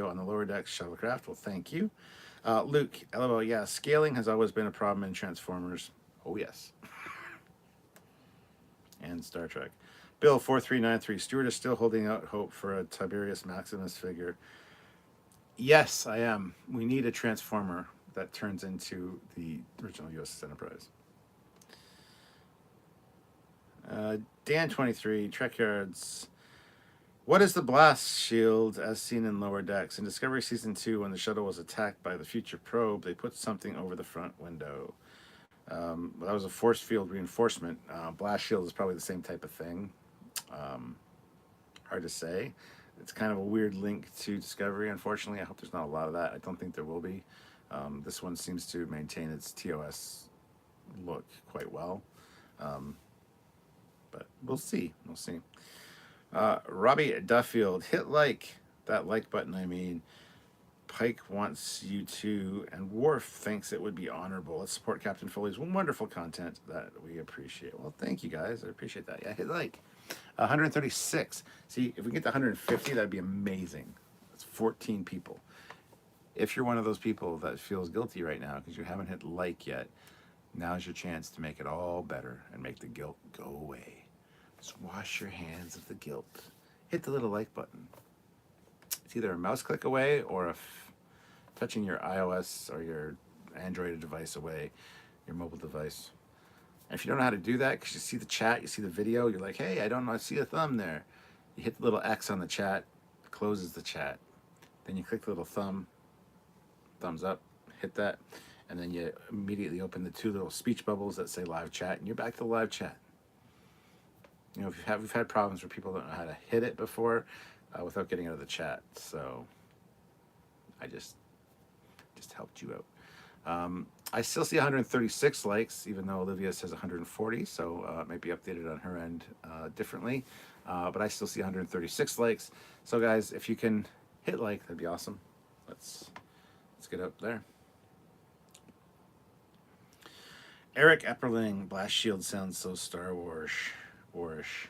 on the lower decks shuttlecraft. Well, thank you. Luke, LOL, yeah, scaling has always been a problem in Transformers. Oh, yes. And Star Trek. Bill 4393, Stuart is still holding out hope for a Tiberius Maximus figure. Yes, I am. We need a Transformer that turns into the original USS Enterprise. Dan 23, Trekyards. What is the blast shield as seen in Lower Decks? In Discovery Season 2, when the shuttle was attacked by the future probe, they put something over the front window. That was a force field reinforcement. Blast shield is probably the same type of thing. Um, Hard to say. It's kind of a weird link to Discovery, unfortunately. I hope there's not a lot of that. I don't think there will be. This one seems to maintain its TOS look quite well. Um, but we'll see. We'll see. Robbie Duffield, hit like. That like button, I mean. Pike wants you to, and Worf thinks it would be honorable. Let's support Captain Foley's wonderful content that we appreciate. Well, thank you guys. I appreciate that. Yeah, hit like. 136. See, if we get to 150, that'd be amazing. That's 14 people. If you're one of those people that feels guilty right now because you haven't hit like yet, now's your chance to make it all better and make the guilt go away. Just wash your hands of the guilt. Hit the little like button. It's either a mouse click away or touching your iOS or your Android device away, your mobile device. And if you don't know how to do that, because you see the chat, you see the video, you're like, hey, I don't know, I see a thumb there. You hit the little X on the chat, closes the chat. Then you click the little thumbs up, hit that, and then you immediately open the two little speech bubbles that say live chat, and you're back to the live chat. You know, we've had problems where people don't know how to hit it before without getting out of the chat. So I just helped you out. I still see 136 likes, even though Olivia says 140, so it might be updated on her end differently. But I still see 136 likes. So guys, if you can hit like, that'd be awesome. Let's get up there. Eric Epperling, blast shield sounds so Star Warish.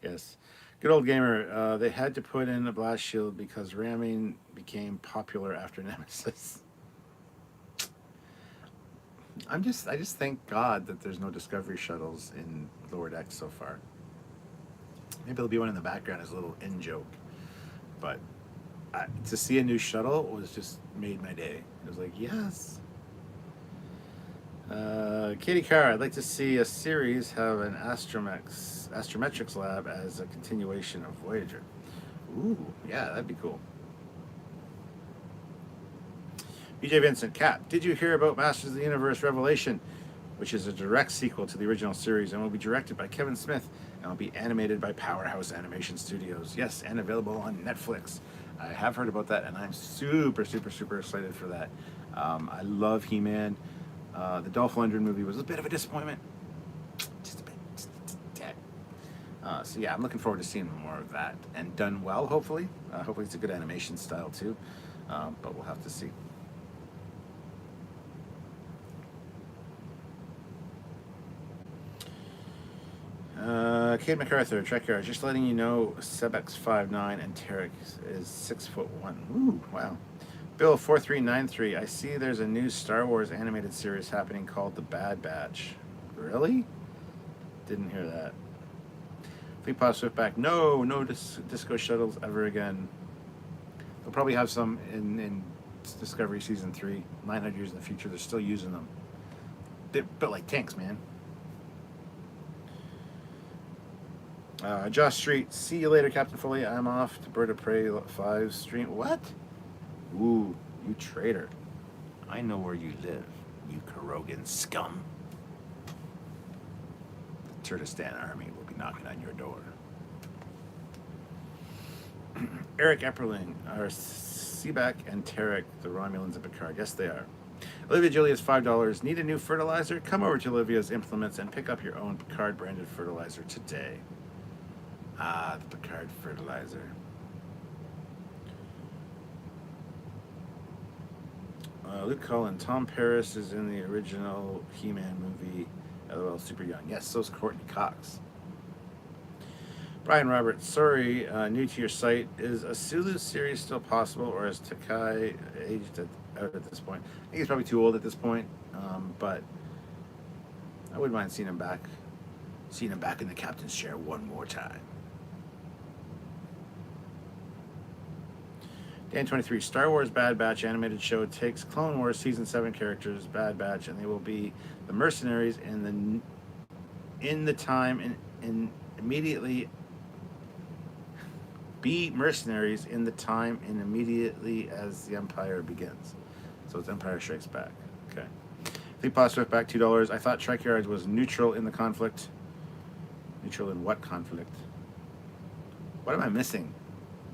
Yes. Good old gamer. They had to put in a blast shield because ramming became popular after Nemesis. I just thank God that there's no Discovery shuttles in Lower Decks so far. Maybe there'll be one in the background as a little in joke. But to see a new shuttle was just made my day. It was like, yes. Katie Carr, I'd like to see a series have an astrometrics lab as a continuation of Voyager. Ooh, yeah, that'd be cool. BJ Vincent, Cap, did you hear about Masters of the Universe Revelation, which is a direct sequel to the original series and will be directed by Kevin Smith and will be animated by Powerhouse Animation Studios? Yes, and available on Netflix. I have heard about that, and I'm super excited for that. I love He-Man. The Dolph Lundgren movie was a bit of a disappointment. Just a bit. So yeah, I'm looking forward to seeing more of that, and done well, hopefully. Hopefully it's a good animation style, too. But we'll have to see. Kate MacArthur, Trekyards, just letting you know, Sebex59 and Tarek is 6'1". Ooh, wow. Bill 4393, I see there's a new Star Wars animated series happening called The Bad Batch. Really? Didn't hear that. Fleet Pod Swiftback, no disco shuttles ever again. They'll probably have some in Discovery Season 3, 900 years in the future. They're still using them. They're built like tanks, man. Josh Street, see you later, Captain Foley. I'm off to Bird of Prey 5 stream. What? Ooh, you traitor. I know where you live, you Karogan scum. The Turkestan army will be knocking on your door. Eric Epperling, are Seaback and Tarek the Romulans of Picard? Yes, they are. Olivia Julius, $5. Need a new fertilizer? Come over to Olivia's Implements and pick up your own Picard branded fertilizer today. Ah, the Picard fertilizer. Luke Cullen, Tom Paris is in the original He-Man movie. LOL, super young. Yes, so's Courtney Cox. Brian Roberts, sorry, new to your site. Is a Sulu series still possible, or is Takai aged out at this point? I think he's probably too old at this point, but I wouldn't mind seeing him back in the captain's chair one more time. Dan23, Star Wars Bad Batch animated show takes Clone Wars Season 7 characters, Bad Batch, and they will be the mercenaries in the time and immediately be mercenaries in the time and immediately as the Empire begins. So it's Empire Strikes Back. Okay. Fleet Pod Swiftback, $2. I thought Trekyards was neutral in the conflict. Neutral in what conflict? What am I missing?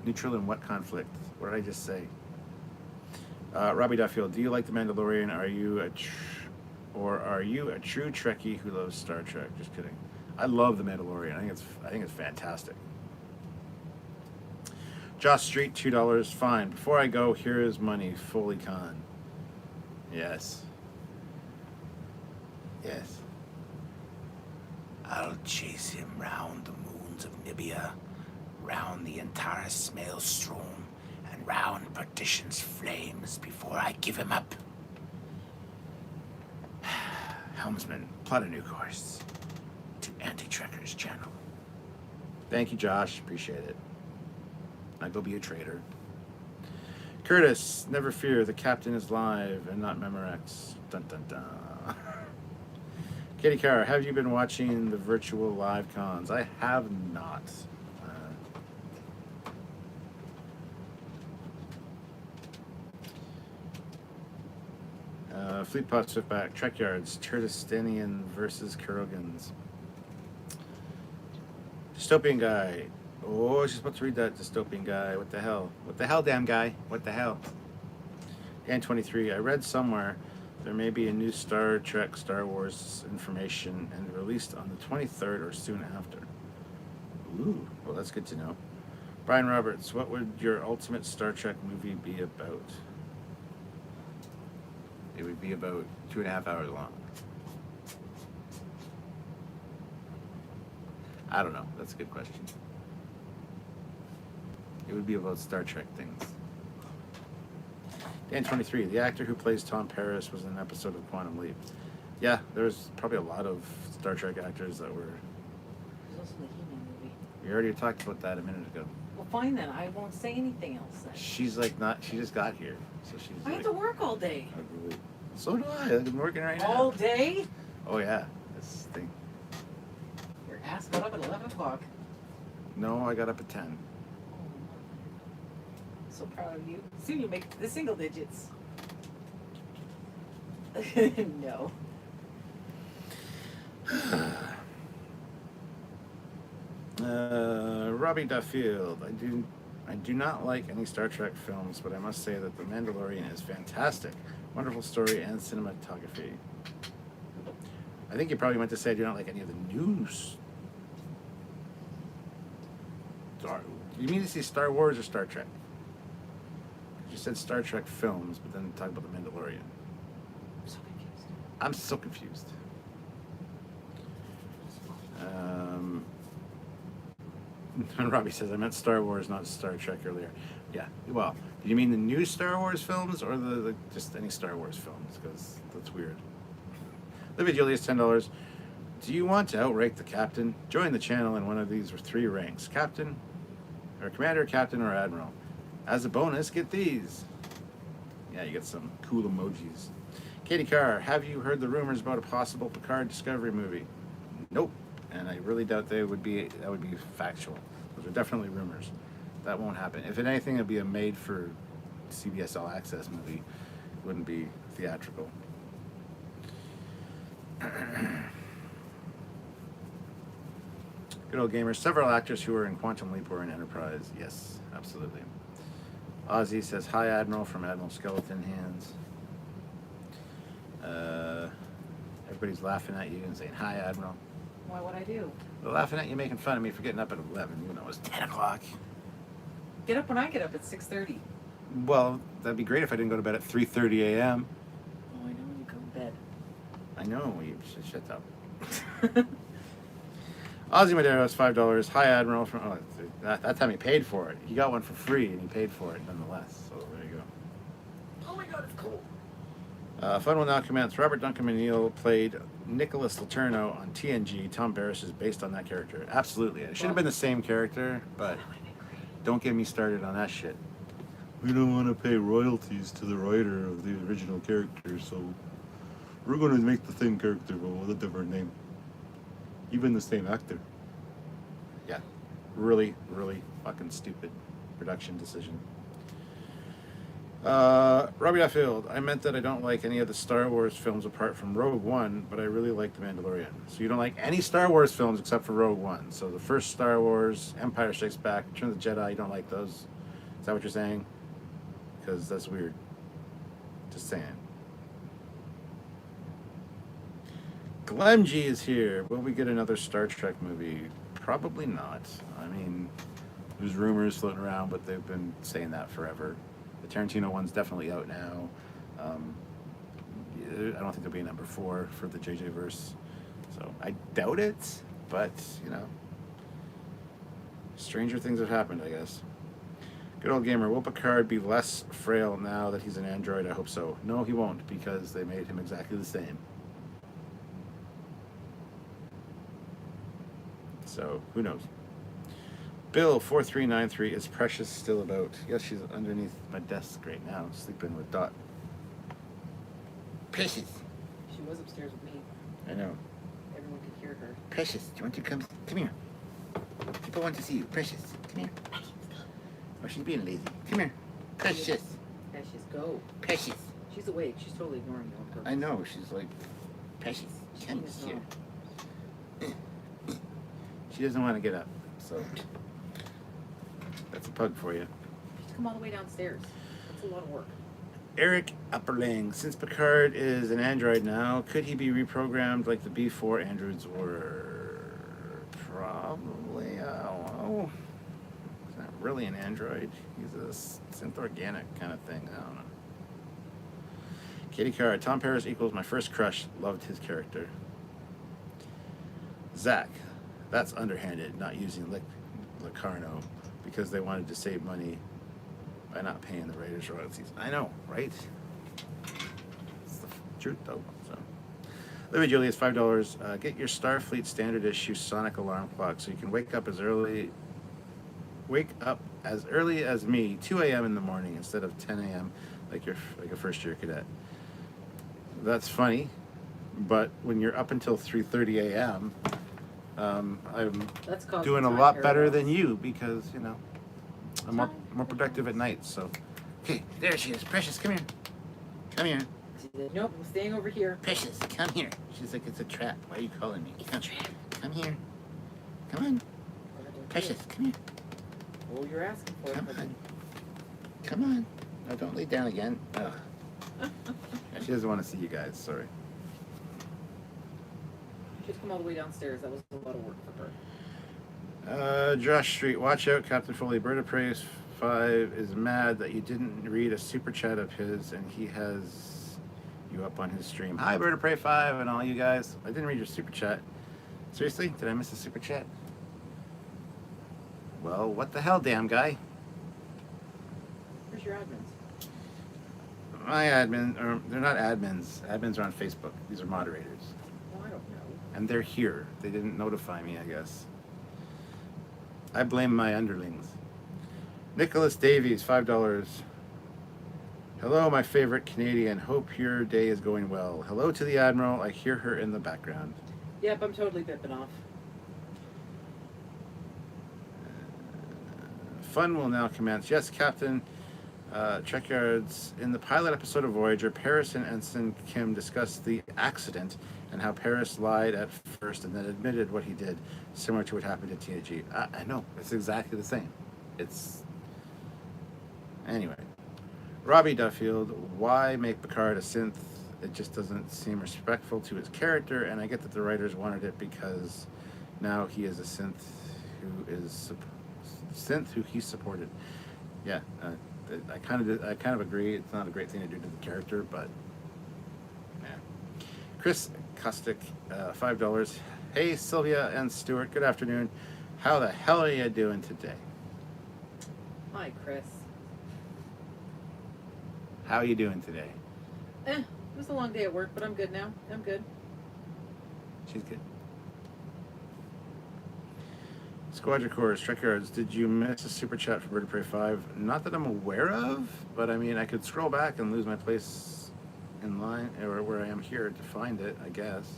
Neutral in what conflict? What did I just say? Robbie Duffield, do you like The Mandalorian? Are you a true Trekkie who loves Star Trek? Just kidding. I love The Mandalorian. I think it's fantastic. Josh Street, $2. Fine. Before I go, here is money. Foley Khan. Yes. Yes. I'll chase him round the moons of Nibia, round the Antares maelstrom, and round perdition's flames before I give him up. Helmsman, plot a new course to Anti-Trekker's channel. Thank you, Josh. Appreciate it. I go be a traitor. Curtis, never fear. The captain is live and not Memorex. Dun dun dun. Katie Carr, have you been watching the virtual live cons? I have not. Fleet Pot Swiftback, Trekyards, Turtistanian versus Kurogans. Dystopian Guy. Oh, she's about to read that. Dystopian Guy. What the hell? What the hell, damn guy? What the hell? Dan 23. I read somewhere there may be a new Star Trek, Star Wars information and released on the 23rd or soon after. Ooh, well, that's good to know. Brian Roberts, what would your ultimate Star Trek movie be about? It would be about 2.5 hours long. I don't know. That's a good question. It would be about Star Trek things. Dan 23, the actor who plays Tom Paris was in an episode of Quantum Leap. Yeah, there's probably a lot of Star Trek actors that were... There's also the He-Man movie. We already talked about that a minute ago. Well, fine then. I won't say anything else then. She's like not... She just got here. So she's I like, have to work all day. So do I. I'm working right now. All day? Oh, yeah. This thing. Your ass got up at 11 o'clock. No, I got up at 10. So proud of you. Soon you'll make the single digits. No. Robbie Duffield. I do not like any Star Trek films, but I must say that The Mandalorian is fantastic. Wonderful story and cinematography. I think you probably meant to say I do not like any of the news. You mean to see Star Wars or Star Trek? You said Star Trek films, but then talk about The Mandalorian. I'm so confused. Robbie says, I meant Star Wars, not Star Trek earlier. Yeah, well, do you mean the new Star Wars films or the just any Star Wars films? Because that's weird. Livia Julius, $10. Do you want to outrank the captain? Join the channel in one of these 3 ranks. Captain, or Commander, Captain, or Admiral. As a bonus, get these. Yeah, you get some cool emojis. Katie Carr, have you heard the rumors about a possible Picard Discovery movie? Nope. And I really doubt that would be factual. Those are definitely rumors. That won't happen. If anything, it'd be a made for CBS All Access movie. It wouldn't be theatrical. Good old gamers. Several actors who were in Quantum Leap were in Enterprise. Yes, absolutely. Ozzy says, hi, Admiral, from Admiral Skeleton Hands. Everybody's laughing at you and saying, hi, Admiral. Why would I do? They're laughing at you, making fun of me for getting up at 11, even though it was 10 o'clock. Get up when I get up at 6:30. Well, that'd be great if I didn't go to bed at 3:30 a.m. Oh, I know when you go to bed. I know, you should shut up. Ozzy Madero's $5. Hi, Admiral. From that time he paid for it. He got one for free, and he paid for it nonetheless. So there you go. Oh my God, it's cool. Fun will now commence. Robert Duncan McNeil played Nicholas Laterno on TNG. Tom Barris is based on that character. Absolutely. It should have been the same character, but don't get me started on that shit. We don't want to pay royalties to the writer of the original character, so we're going to make the same character but with a different name. Even the same actor. Yeah. Really, really fucking stupid production decision. Robbie Duffield, I meant that I don't like any of the Star Wars films apart from Rogue One, but I really like The Mandalorian. So you don't like any Star Wars films except for Rogue One. So the first Star Wars, Empire Strikes Back, Return of the Jedi, you don't like those. Is that what you're saying? Because that's weird. Just saying. Glenn G is here. Will we get another Star Trek movie? Probably not. I mean, there's rumors floating around, but they've been saying that forever. The Tarantino one's definitely out now. I don't think there'll be a number 4 for the JJ verse. So I doubt it, but, you know, stranger things have happened, I guess. Good old gamer. Will Picard be less frail now that he's an android? I hope so. No, he won't, because they made him exactly the same. So, who knows? Bill4393, is Precious still about? Yes, she's underneath my desk right now, sleeping with Dot. Precious. She was upstairs with me. I know. Everyone could hear her. Precious, do you want to come here? People want to see you. Precious, come here. Oh, she's being lazy. Come here. Precious. Precious, go. Precious. She's awake. She's totally ignoring you on purpose. I know, she's like, Precious, come She's here. not. She doesn't want to get up, so that's a pug for you. She's come all the way downstairs. That's a lot of work. Eric Upperling, since Picard is an android now, could he be reprogrammed like the B4 androids were? Probably, I don't know. He's not really an android. He's a synth organic kind of thing. I don't know. Katie Carr, Tom Paris equals my first crush. Loved his character. Zach, that's underhanded, not using Locarno because they wanted to save money by not paying the writers royalties. I know, right? It's the truth, though. So, Olivia Julius, $5. Get your Starfleet standard issue sonic alarm clock so you can wake up as early as me, 2 a.m. in the morning instead of 10 a.m. like a first year cadet. That's funny, but when you're up until 3:30 a.m., I'm That's causing doing a time lot better paradox. than you because, you know, I'm more productive at night. So, okay, there she is. Precious, come here. Come here. She said, nope, I'm staying over here. Precious, come here. She's like, it's a trap. Why are you calling me? It's a trap. Come here. Come on. Precious, come here. Oh, you're asking for Come it. on. Come on. No, don't lay down again. Ugh. Yeah, she doesn't want to see you guys. Sorry. She's come all the way downstairs. That was a lot of work for her. Josh Street, watch out, Captain Foley. Bird of Prey 5 is mad that you didn't read a super chat of his, and he has you up on his stream. Hi, Bird of Prey 5, and all you guys. I didn't read your super chat. Seriously? Did I miss a super chat? Well, what the hell, damn guy? Where's your admins? My admin, or they're not admins. Admins are on Facebook. These are moderators. Well, I don't know. And they're here. They didn't notify me, I guess. I blame my underlings. Nicholas Davies, $5. Hello, my favorite Canadian. Hope your day is going well. Hello to the Admiral. I hear her in the background. Yep, I'm totally pipping off. Fun will now commence. Yes, Captain. Trekyards. In the pilot episode of Voyager, Paris and Ensign Kim discussed the accident and how Paris lied at first and then admitted what he did, similar to what happened to TNG. I know, it's exactly the same. It's... Anyway. Robbie Duffield, why make Picard a synth? It just doesn't seem respectful to his character, and I get that the writers wanted it because now he is a synth who he supported. Yeah, I kind of agree. It's not a great thing to do to the character, but yeah. Chris Kostick, $5. Hey, Sylvia and Stuart. Good afternoon. How the hell are you doing today? Hi, Chris. How are you doing today? It was a long day at work, but I'm good now. I'm good. She's good. Squadron Corps, Trekyards, did you miss a super chat for Bird of Prey 5? Not that I'm aware of, but I mean, I could scroll back and lose my place in line, or where I am here to find it, I guess.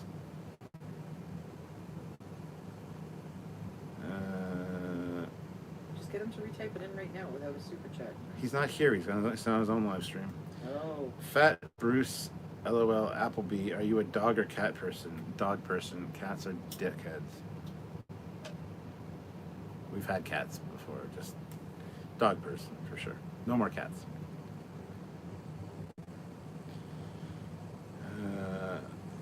Get him to retype it in right now without a super chat. He's not here. He's on his own live stream. Oh. Fat Bruce, LOL, Applebee. Are you a dog or cat person? Dog person. Cats are dickheads. We've had cats before. Just dog person for sure. No more cats.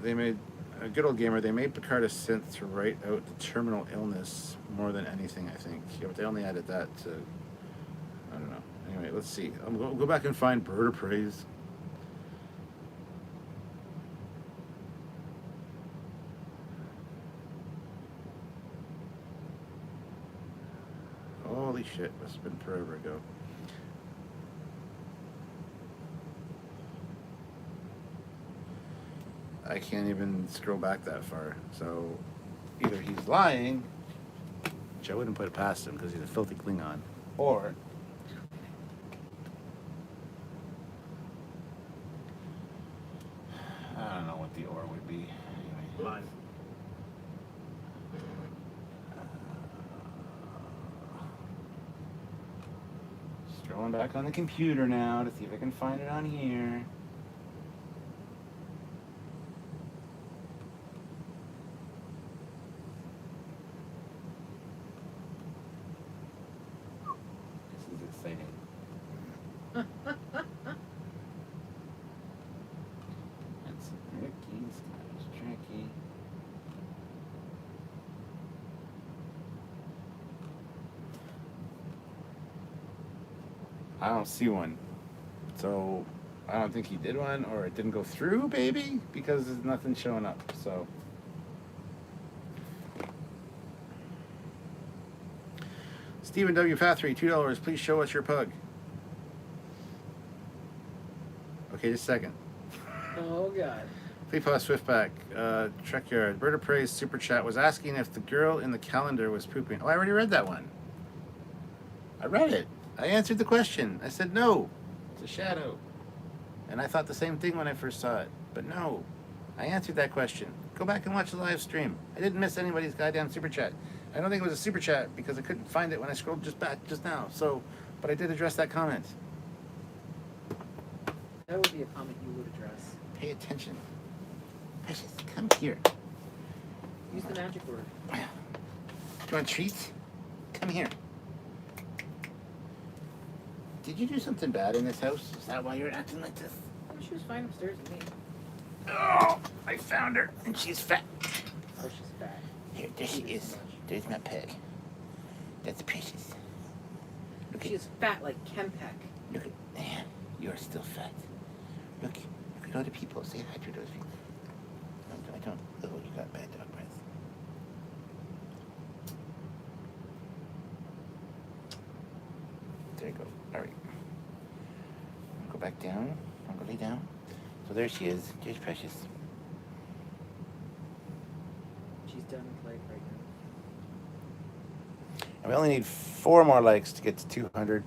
They made a good old gamer. They made Picard a synth to write out the terminal illness more than anything, I think. Yeah, but they only added that to. I don't know. Anyway, let's see. I'll go back and find Bird of Praise. Holy shit, must have been forever ago. I can't even scroll back that far. So either he's lying, which I wouldn't put it past him because he's a filthy Klingon, or I don't know what the or would be. Anyway. Line. Scrolling back on the computer now to see if I can find it on here. This is exciting. That's Ricky, Scottish Trekkie. I don't see one. So I don't think he did one, or it didn't go through, baby, because there's nothing showing up. So Stephen W. Fathery, $2. Please show us your pug. Okay, just a second. Oh, God. Fleetpaw Swiftback, Trekyards, Bird of Praise Super Chat was asking if the girl in the calendar was pooping. Oh, I already read that one. I read it. I answered the question. I said no. It's a shadow. And I thought the same thing when I first saw it. But no. I answered that question. Go back and watch the live stream. I didn't miss anybody's goddamn super chat. I don't think it was a super chat because I couldn't find it when I scrolled just now. So, but I did address that comment. That would be a comment you would address. Pay attention. Precious, come here. Use the magic word. Do you want treats? Come here. Did you do something bad in this house? Is that why you're acting like this? Oh, she was fine upstairs with me. Oh, I found her, and she's fat. Oh, she's fat. Here, there she is. There's my peg. That's Precious. Look She is fat like Kempek. Look at, man, you're still fat. Look at other people. Say hi to those people. No, I don't. Oh, you got bad dog breath. There you go. All right. Go back down. I'll go lay down. So there she is. There's Precious. She's done with life right now. And we only need 4 more likes to get to 200.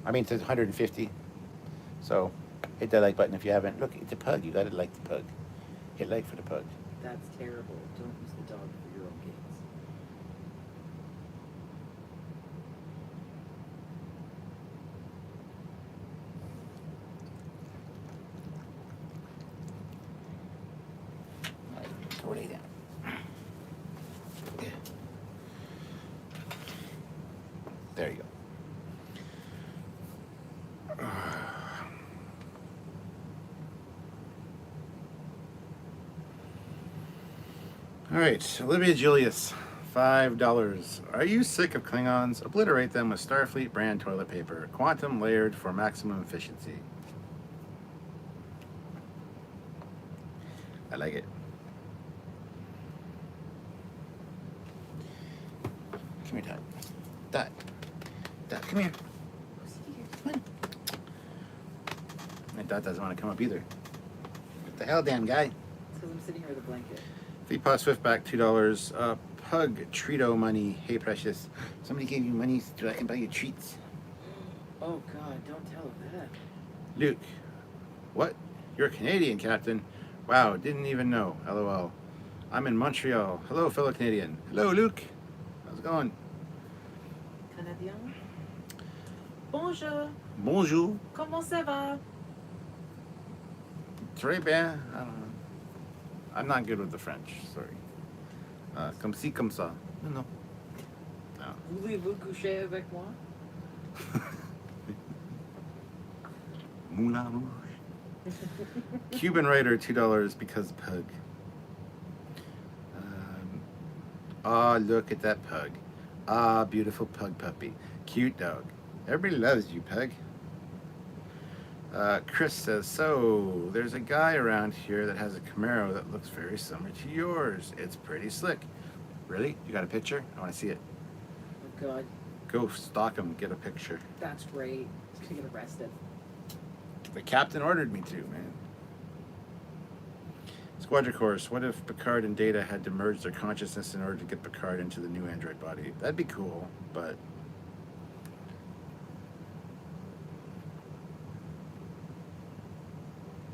I mean, to 150. So hit that like button if you haven't. Look, it's a pug. You gotta like the pug. Hit like for the pug. That's terrible. Don't use the dog for your own gains. All right, go lay down. There you go. All right, Olivia Julius, $5. Are you sick of Klingons? Obliterate them with Starfleet brand toilet paper. Quantum layered for maximum efficiency. I like it. Come here, Dot. Dot. Dot, come here. Come on. My Dot doesn't want to come up either. What the hell, damn guy? It's because I'm sitting here with a blanket. Fleetpaw Swiftback, $2. Pug Treato money. Hey, Precious. Somebody gave you money so I can buy you treats. Oh, God, don't tell her that. Luke. What? You're a Canadian, Captain. Wow, didn't even know. LOL. I'm in Montreal. Hello, fellow Canadian. Hello, Luke. How's it going? Canadian? Bonjour. Bonjour. Comment ça va? Très bien. I don't know. I'm not good with the French. Sorry. Comme ci, comme ça. No. Voulez-vous coucher avec moi? Moulin Rouge. Cuban writer, $2 because pug. Look at that pug. Beautiful pug puppy. Cute dog. Everybody loves you, pug. Chris says, so there's a guy around here that has a Camaro that looks very similar to yours. It's pretty slick. Really? You got a picture? I want to see it. Oh, God. Go stalk him, get a picture. That's great. He's going to get arrested. The captain ordered me to, man. Squadron course. What if Picard and Data had to merge their consciousness in order to get Picard into the new android body? That'd be cool, but...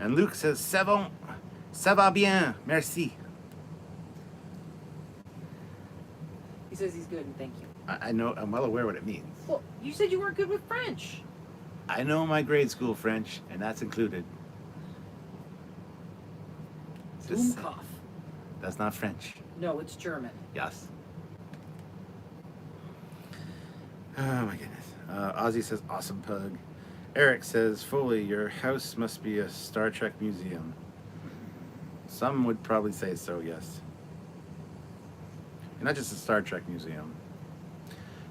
And Luke says, "C'est bon. Ça va bien. Merci." He says he's good and thank you. I know, I'm well aware what it means. Well, you said you weren't good with French. I know my grade school French, and that's included. Just- Zumkov. That's not French. No, it's German. Yes. Oh my goodness. Ozzy says, awesome pug. Eric says, Foley, your house must be a Star Trek museum. Some would probably say so, yes. And not just a Star Trek museum.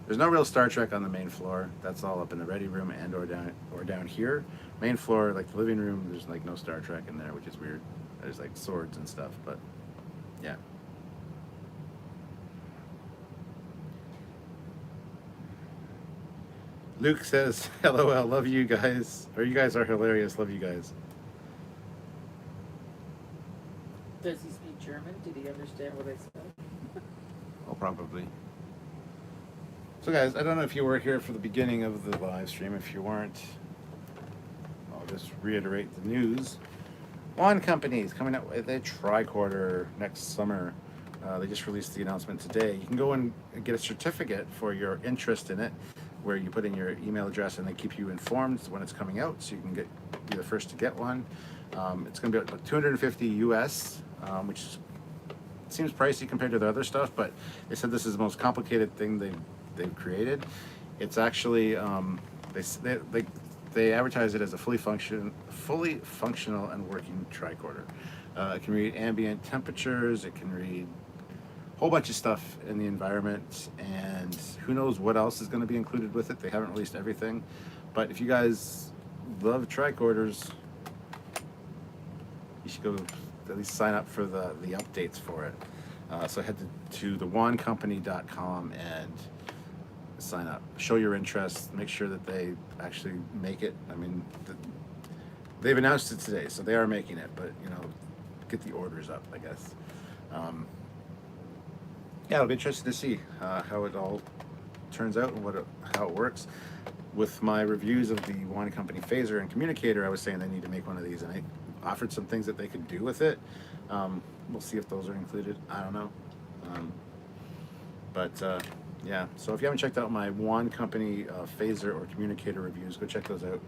There's no real Star Trek on the main floor. That's all up in the ready room and or down here. Main floor, like the living room, there's like no Star Trek in there, which is weird. There's like swords and stuff, but yeah. Luke says, LOL, love you guys. Or you guys are hilarious, love you guys. Does he speak German? Did he understand what I said? Oh, probably. So guys, I don't know if you were here for the beginning of the live stream. If you weren't, I'll just reiterate the news. One company is coming out with a tricorder next summer. They just released the announcement today. You can go and get a certificate for your interest in it, where you put in your email address and they keep you informed when it's coming out, so you can be the first to get one. It's going to be about 250 US, which seems pricey compared to the other stuff, but they said this is the most complicated thing they've created. It's actually they advertise it as a fully functional and working tricorder. It can read ambient temperatures. It can read a whole bunch of stuff in the environment, and who knows what else is going to be included with it. They haven't released everything, but if you guys love tricorders, you should go at least sign up for the updates for it. So head to theonecompany.com and sign up. Show your interest. Make sure that they actually make it. I mean, they've announced it today, so they are making it. But get the orders up, I guess. Yeah, it'll be interesting to see how it all turns out and how it works. With my reviews of the One Company phaser and communicator, I was saying they need to make one of these, and I offered some things that they could do with it. We'll see if those are included. I don't know. Yeah, so if you haven't checked out my One Company phaser or communicator reviews, go check those out.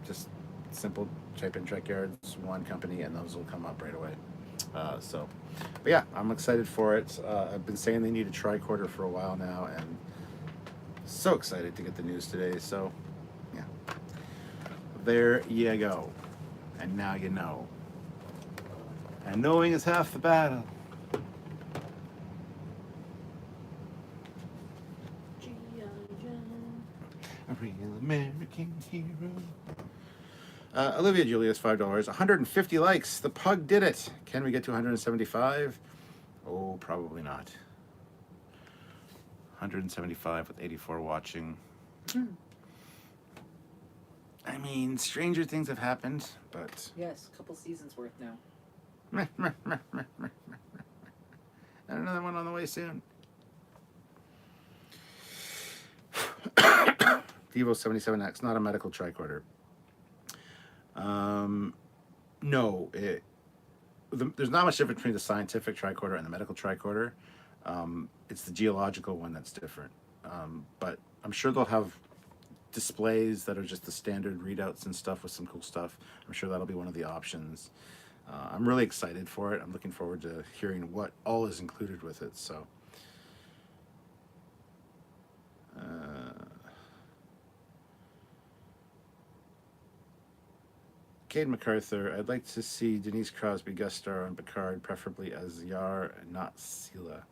Just simple, type in Trekyards, One Company, and those will come up right away. But yeah, I'm excited for it. I've been saying they need a tricorder for a while now, and so excited to get the news today. So yeah, there you go. And now you know. And knowing is half the battle. A real American hero. Olivia Julius, $5. 150 likes. The pug did it. Can we get to 175? Oh, probably not. 175 with 84 watching. I mean, stranger things have happened, but... Yes, a couple seasons worth now. And another one on the way soon. Devo 77X, not a medical tricorder. No, there's not much difference between the scientific tricorder and the medical tricorder. It's the geological one that's different. But I'm sure they'll have displays that are just the standard readouts and stuff with some cool stuff. I'm sure that'll be one of the options. I'm really excited for it. I'm looking forward to hearing what all is included with it. So, Cade MacArthur, I'd like to see Denise Crosby guest star on Picard, preferably as Yar and not Sela.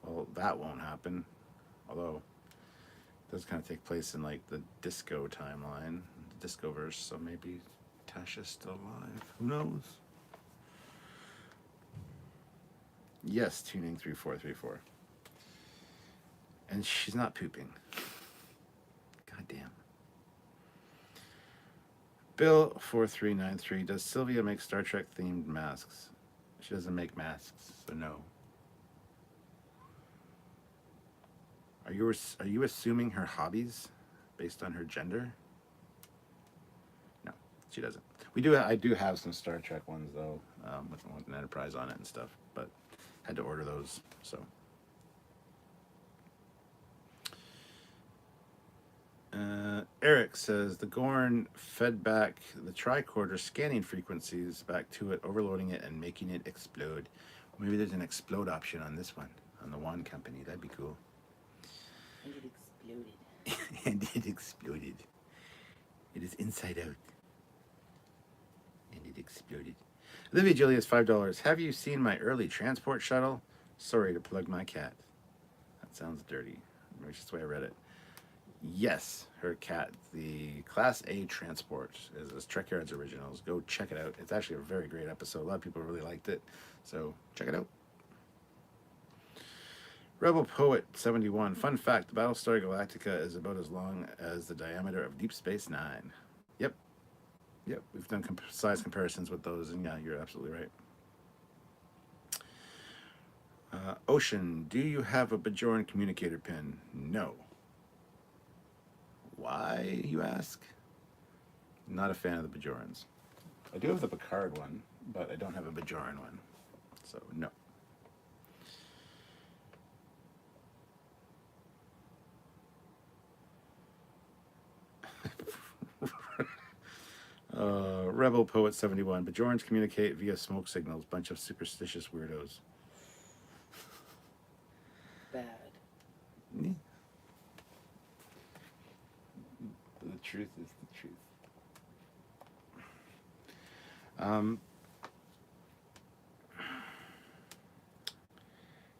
Well, that won't happen. Although, it does kind of take place in like the disco timeline, the disco verse, so maybe Tasha's still alive. Who knows? Yes, tuning 3434. And she's not pooping. God damn. Bill 4393. Does Sylvia make Star Trek themed masks? She doesn't make masks, so no. Are you assuming her hobbies based on her gender? No, she doesn't. I do have some Star Trek ones though, with an Enterprise on it and stuff, but had to order those. So. Eric says the Gorn fed back the tricorder scanning frequencies back to it, overloading it and making it explode. Maybe there's an explode option on this one, on the Wand Company. That'd be cool. And it exploded. And it exploded. It is inside out. And it exploded. Olivia Julius, $5. Have you seen my early transport shuttle? Sorry to plug my cat. That sounds dirty. That's just the way I read it. Yes, her cat. The Class A transport is Trekyards Originals. Go check it out. It's actually a very great episode. A lot of people really liked it. So check it out. Rebel Poet 71. Fun fact, the Battlestar Galactica is about as long as the diameter of Deep Space Nine. Yep. We've done size comparisons with those, and yeah, you're absolutely right. Ocean, do you have a Bajoran communicator pin? No. Why, you ask? Not a fan of the Bajorans. I do have the Picard one, but I don't have a Bajoran one. So, no. Rebel Poet 71. Bajorans communicate via smoke signals. Bunch of superstitious weirdos. Bad. Yeah. The truth is the truth.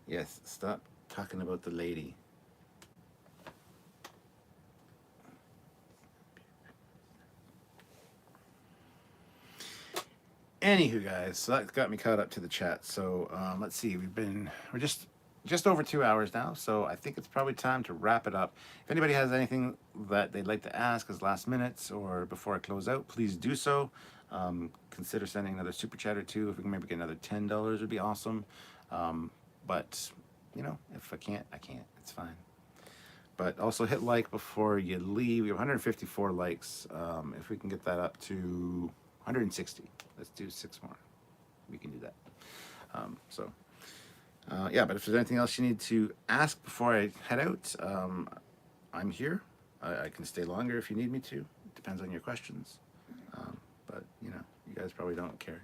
Yes, stop talking about the lady. Anywho, guys, so that got me caught up to the chat. So let's see, we're just over 2 hours now, so I think it's probably time to wrap it up. If anybody has anything that they'd like to ask as last minutes or before I close out, please do so. Consider sending another super chat or two. If we can maybe get another $10 would be awesome. But you know, if I can't, I can't. It's fine. But also hit like before you leave. We have 154 likes. If we can get that up to 160, let's do 6 more. We can do that. Yeah, but if there's anything else you need to ask before I head out, I'm here. I can stay longer if you need me to. It depends on your questions. But, you know, you guys probably don't care.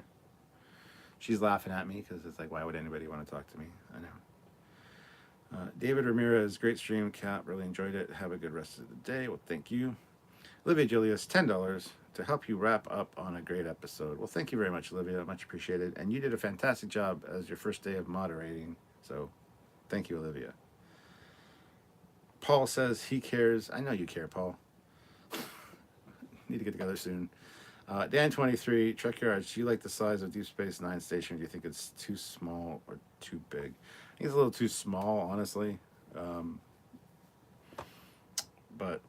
She's laughing at me because it's like, why would anybody want to talk to me? I know. David Ramirez, great stream, Cap. Really enjoyed it. Have a good rest of the day. Well, thank you. Olivia Julius, $10 to help you wrap up on a great episode. Well, thank you very much, Olivia. Much appreciated. And you did a fantastic job as your first day of moderating. So, thank you, Olivia. Paul says he cares. I know you care, Paul. Need to get together soon. Dan23, Trekyards, do you like the size of Deep Space Nine station? Or do you think it's too small or too big? I think it's a little too small, honestly. But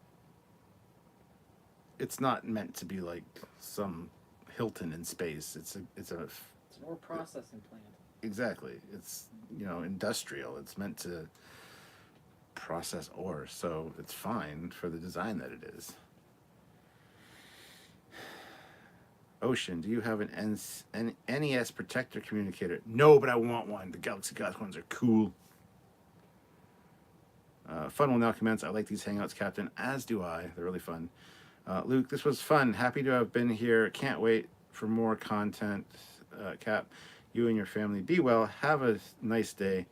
it's not meant to be like some Hilton in space. It's an ore processing plant. Exactly. It's, you know, industrial. It's meant to process ore, so it's fine for the design that it is. Ocean, do you have an NES protector communicator? No, but I want one. The Galaxy Goth ones are cool. Fun will now commence. I like these hangouts, Captain, as do I. They're really fun. Luke, this was fun. Happy to have been here. Can't wait for more content. Cap, you and your family be well. Have a nice day.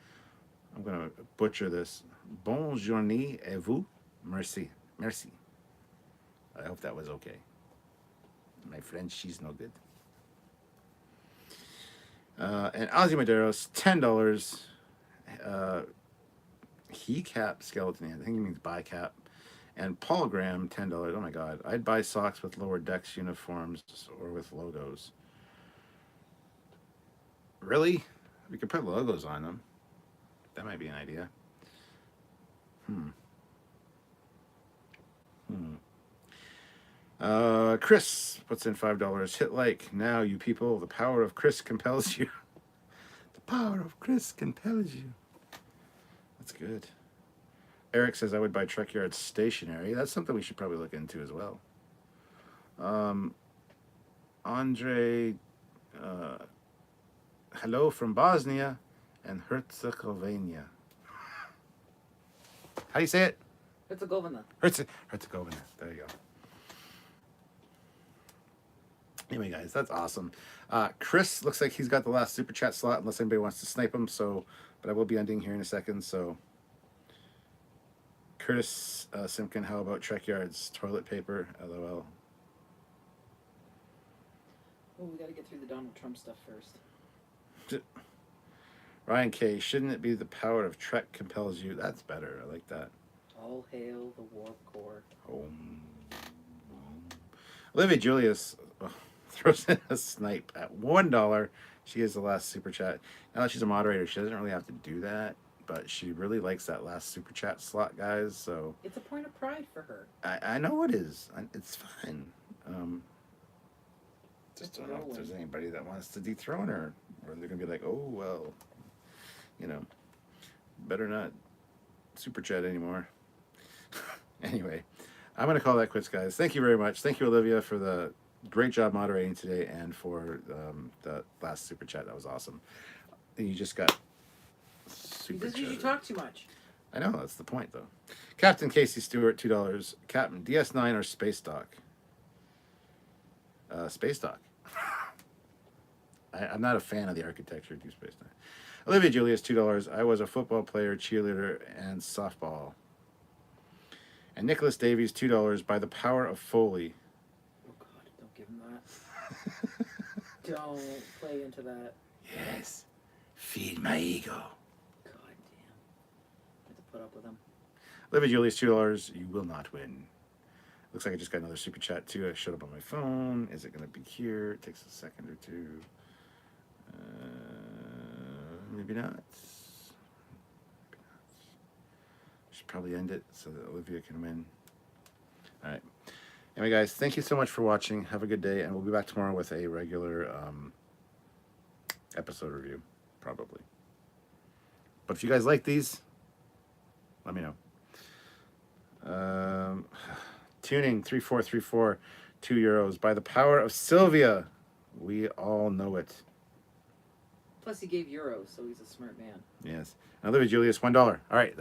I'm going to butcher this. Bonne journée et vous. Merci. Merci. I hope that was okay. My French, she's no good. And Ozzy Maderos, $10. He cap skeleton hand. I think he means buy cap. And Paul Graham, $10. Oh my God. I'd buy socks with lower decks uniforms or with logos. Really? We could put logos on them. That might be an idea. Chris puts in $5. Hit like now, you people. The power of Chris compels you. The power of Chris compels you. That's good. Eric says I would buy Trekyards stationery. That's something we should probably look into as well. Andre, hello from Bosnia and Herzegovina. How do you say it? Herzegovina. Herzegovina. There you go. Anyway, guys, that's awesome. Chris looks like he's got the last super chat slot, unless anybody wants to snipe him. So, but I will be ending here in a second. So, Curtis Simpkin, how about Trekyards toilet paper? LOL. Oh, we got to get through the Donald Trump stuff first. Ryan K, shouldn't it be the power of Trek compels you? That's better. I like that. All hail the warp core. Olivia Julius throws in a snipe at $1. She is the last super chat. Now that she's a moderator, she doesn't really have to do that, but she really likes that last super chat slot, guys. So it's a point of pride for her. I know it is. It's fine. Just don't know if there's anybody that wants to dethrone her, or they're gonna be like, oh well, you know, better not super chat anymore. Anyway, I'm gonna call that quits, guys. Thank you very much. Thank you, Olivia, for the great job moderating today and for the last super chat. That was awesome. And you just got super because you talk too much. I know, that's the point, though. Captain Casey Stewart, $2. Captain DS9 or Space Dock? Space Dock. I'm not a fan of the architecture of Deep Space Nine. Olivia Julius, $2. I was a football player, cheerleader, and softball. And Nicholas Davies, $2. By the power of Foley. Oh God! Don't give him that. Don't play into that. Yes. Feed my ego. God damn. I have to put up with him. Olivia Julius, $2. You will not win. Looks like I just got another super chat too. I showed up on my phone. Is it going to be here? It takes a second or two. Maybe not. Should probably end it so that Olivia can win. All right. Anyway, guys, thank you so much for watching. Have a good day, and we'll be back tomorrow with a regular episode review, probably. But if you guys like these, let me know. Tuning 3434, €2. By the power of Sylvia, we all know it. Plus, he gave euros, so he's a smart man. Yes. And Olivia Julius, $1. All right, that's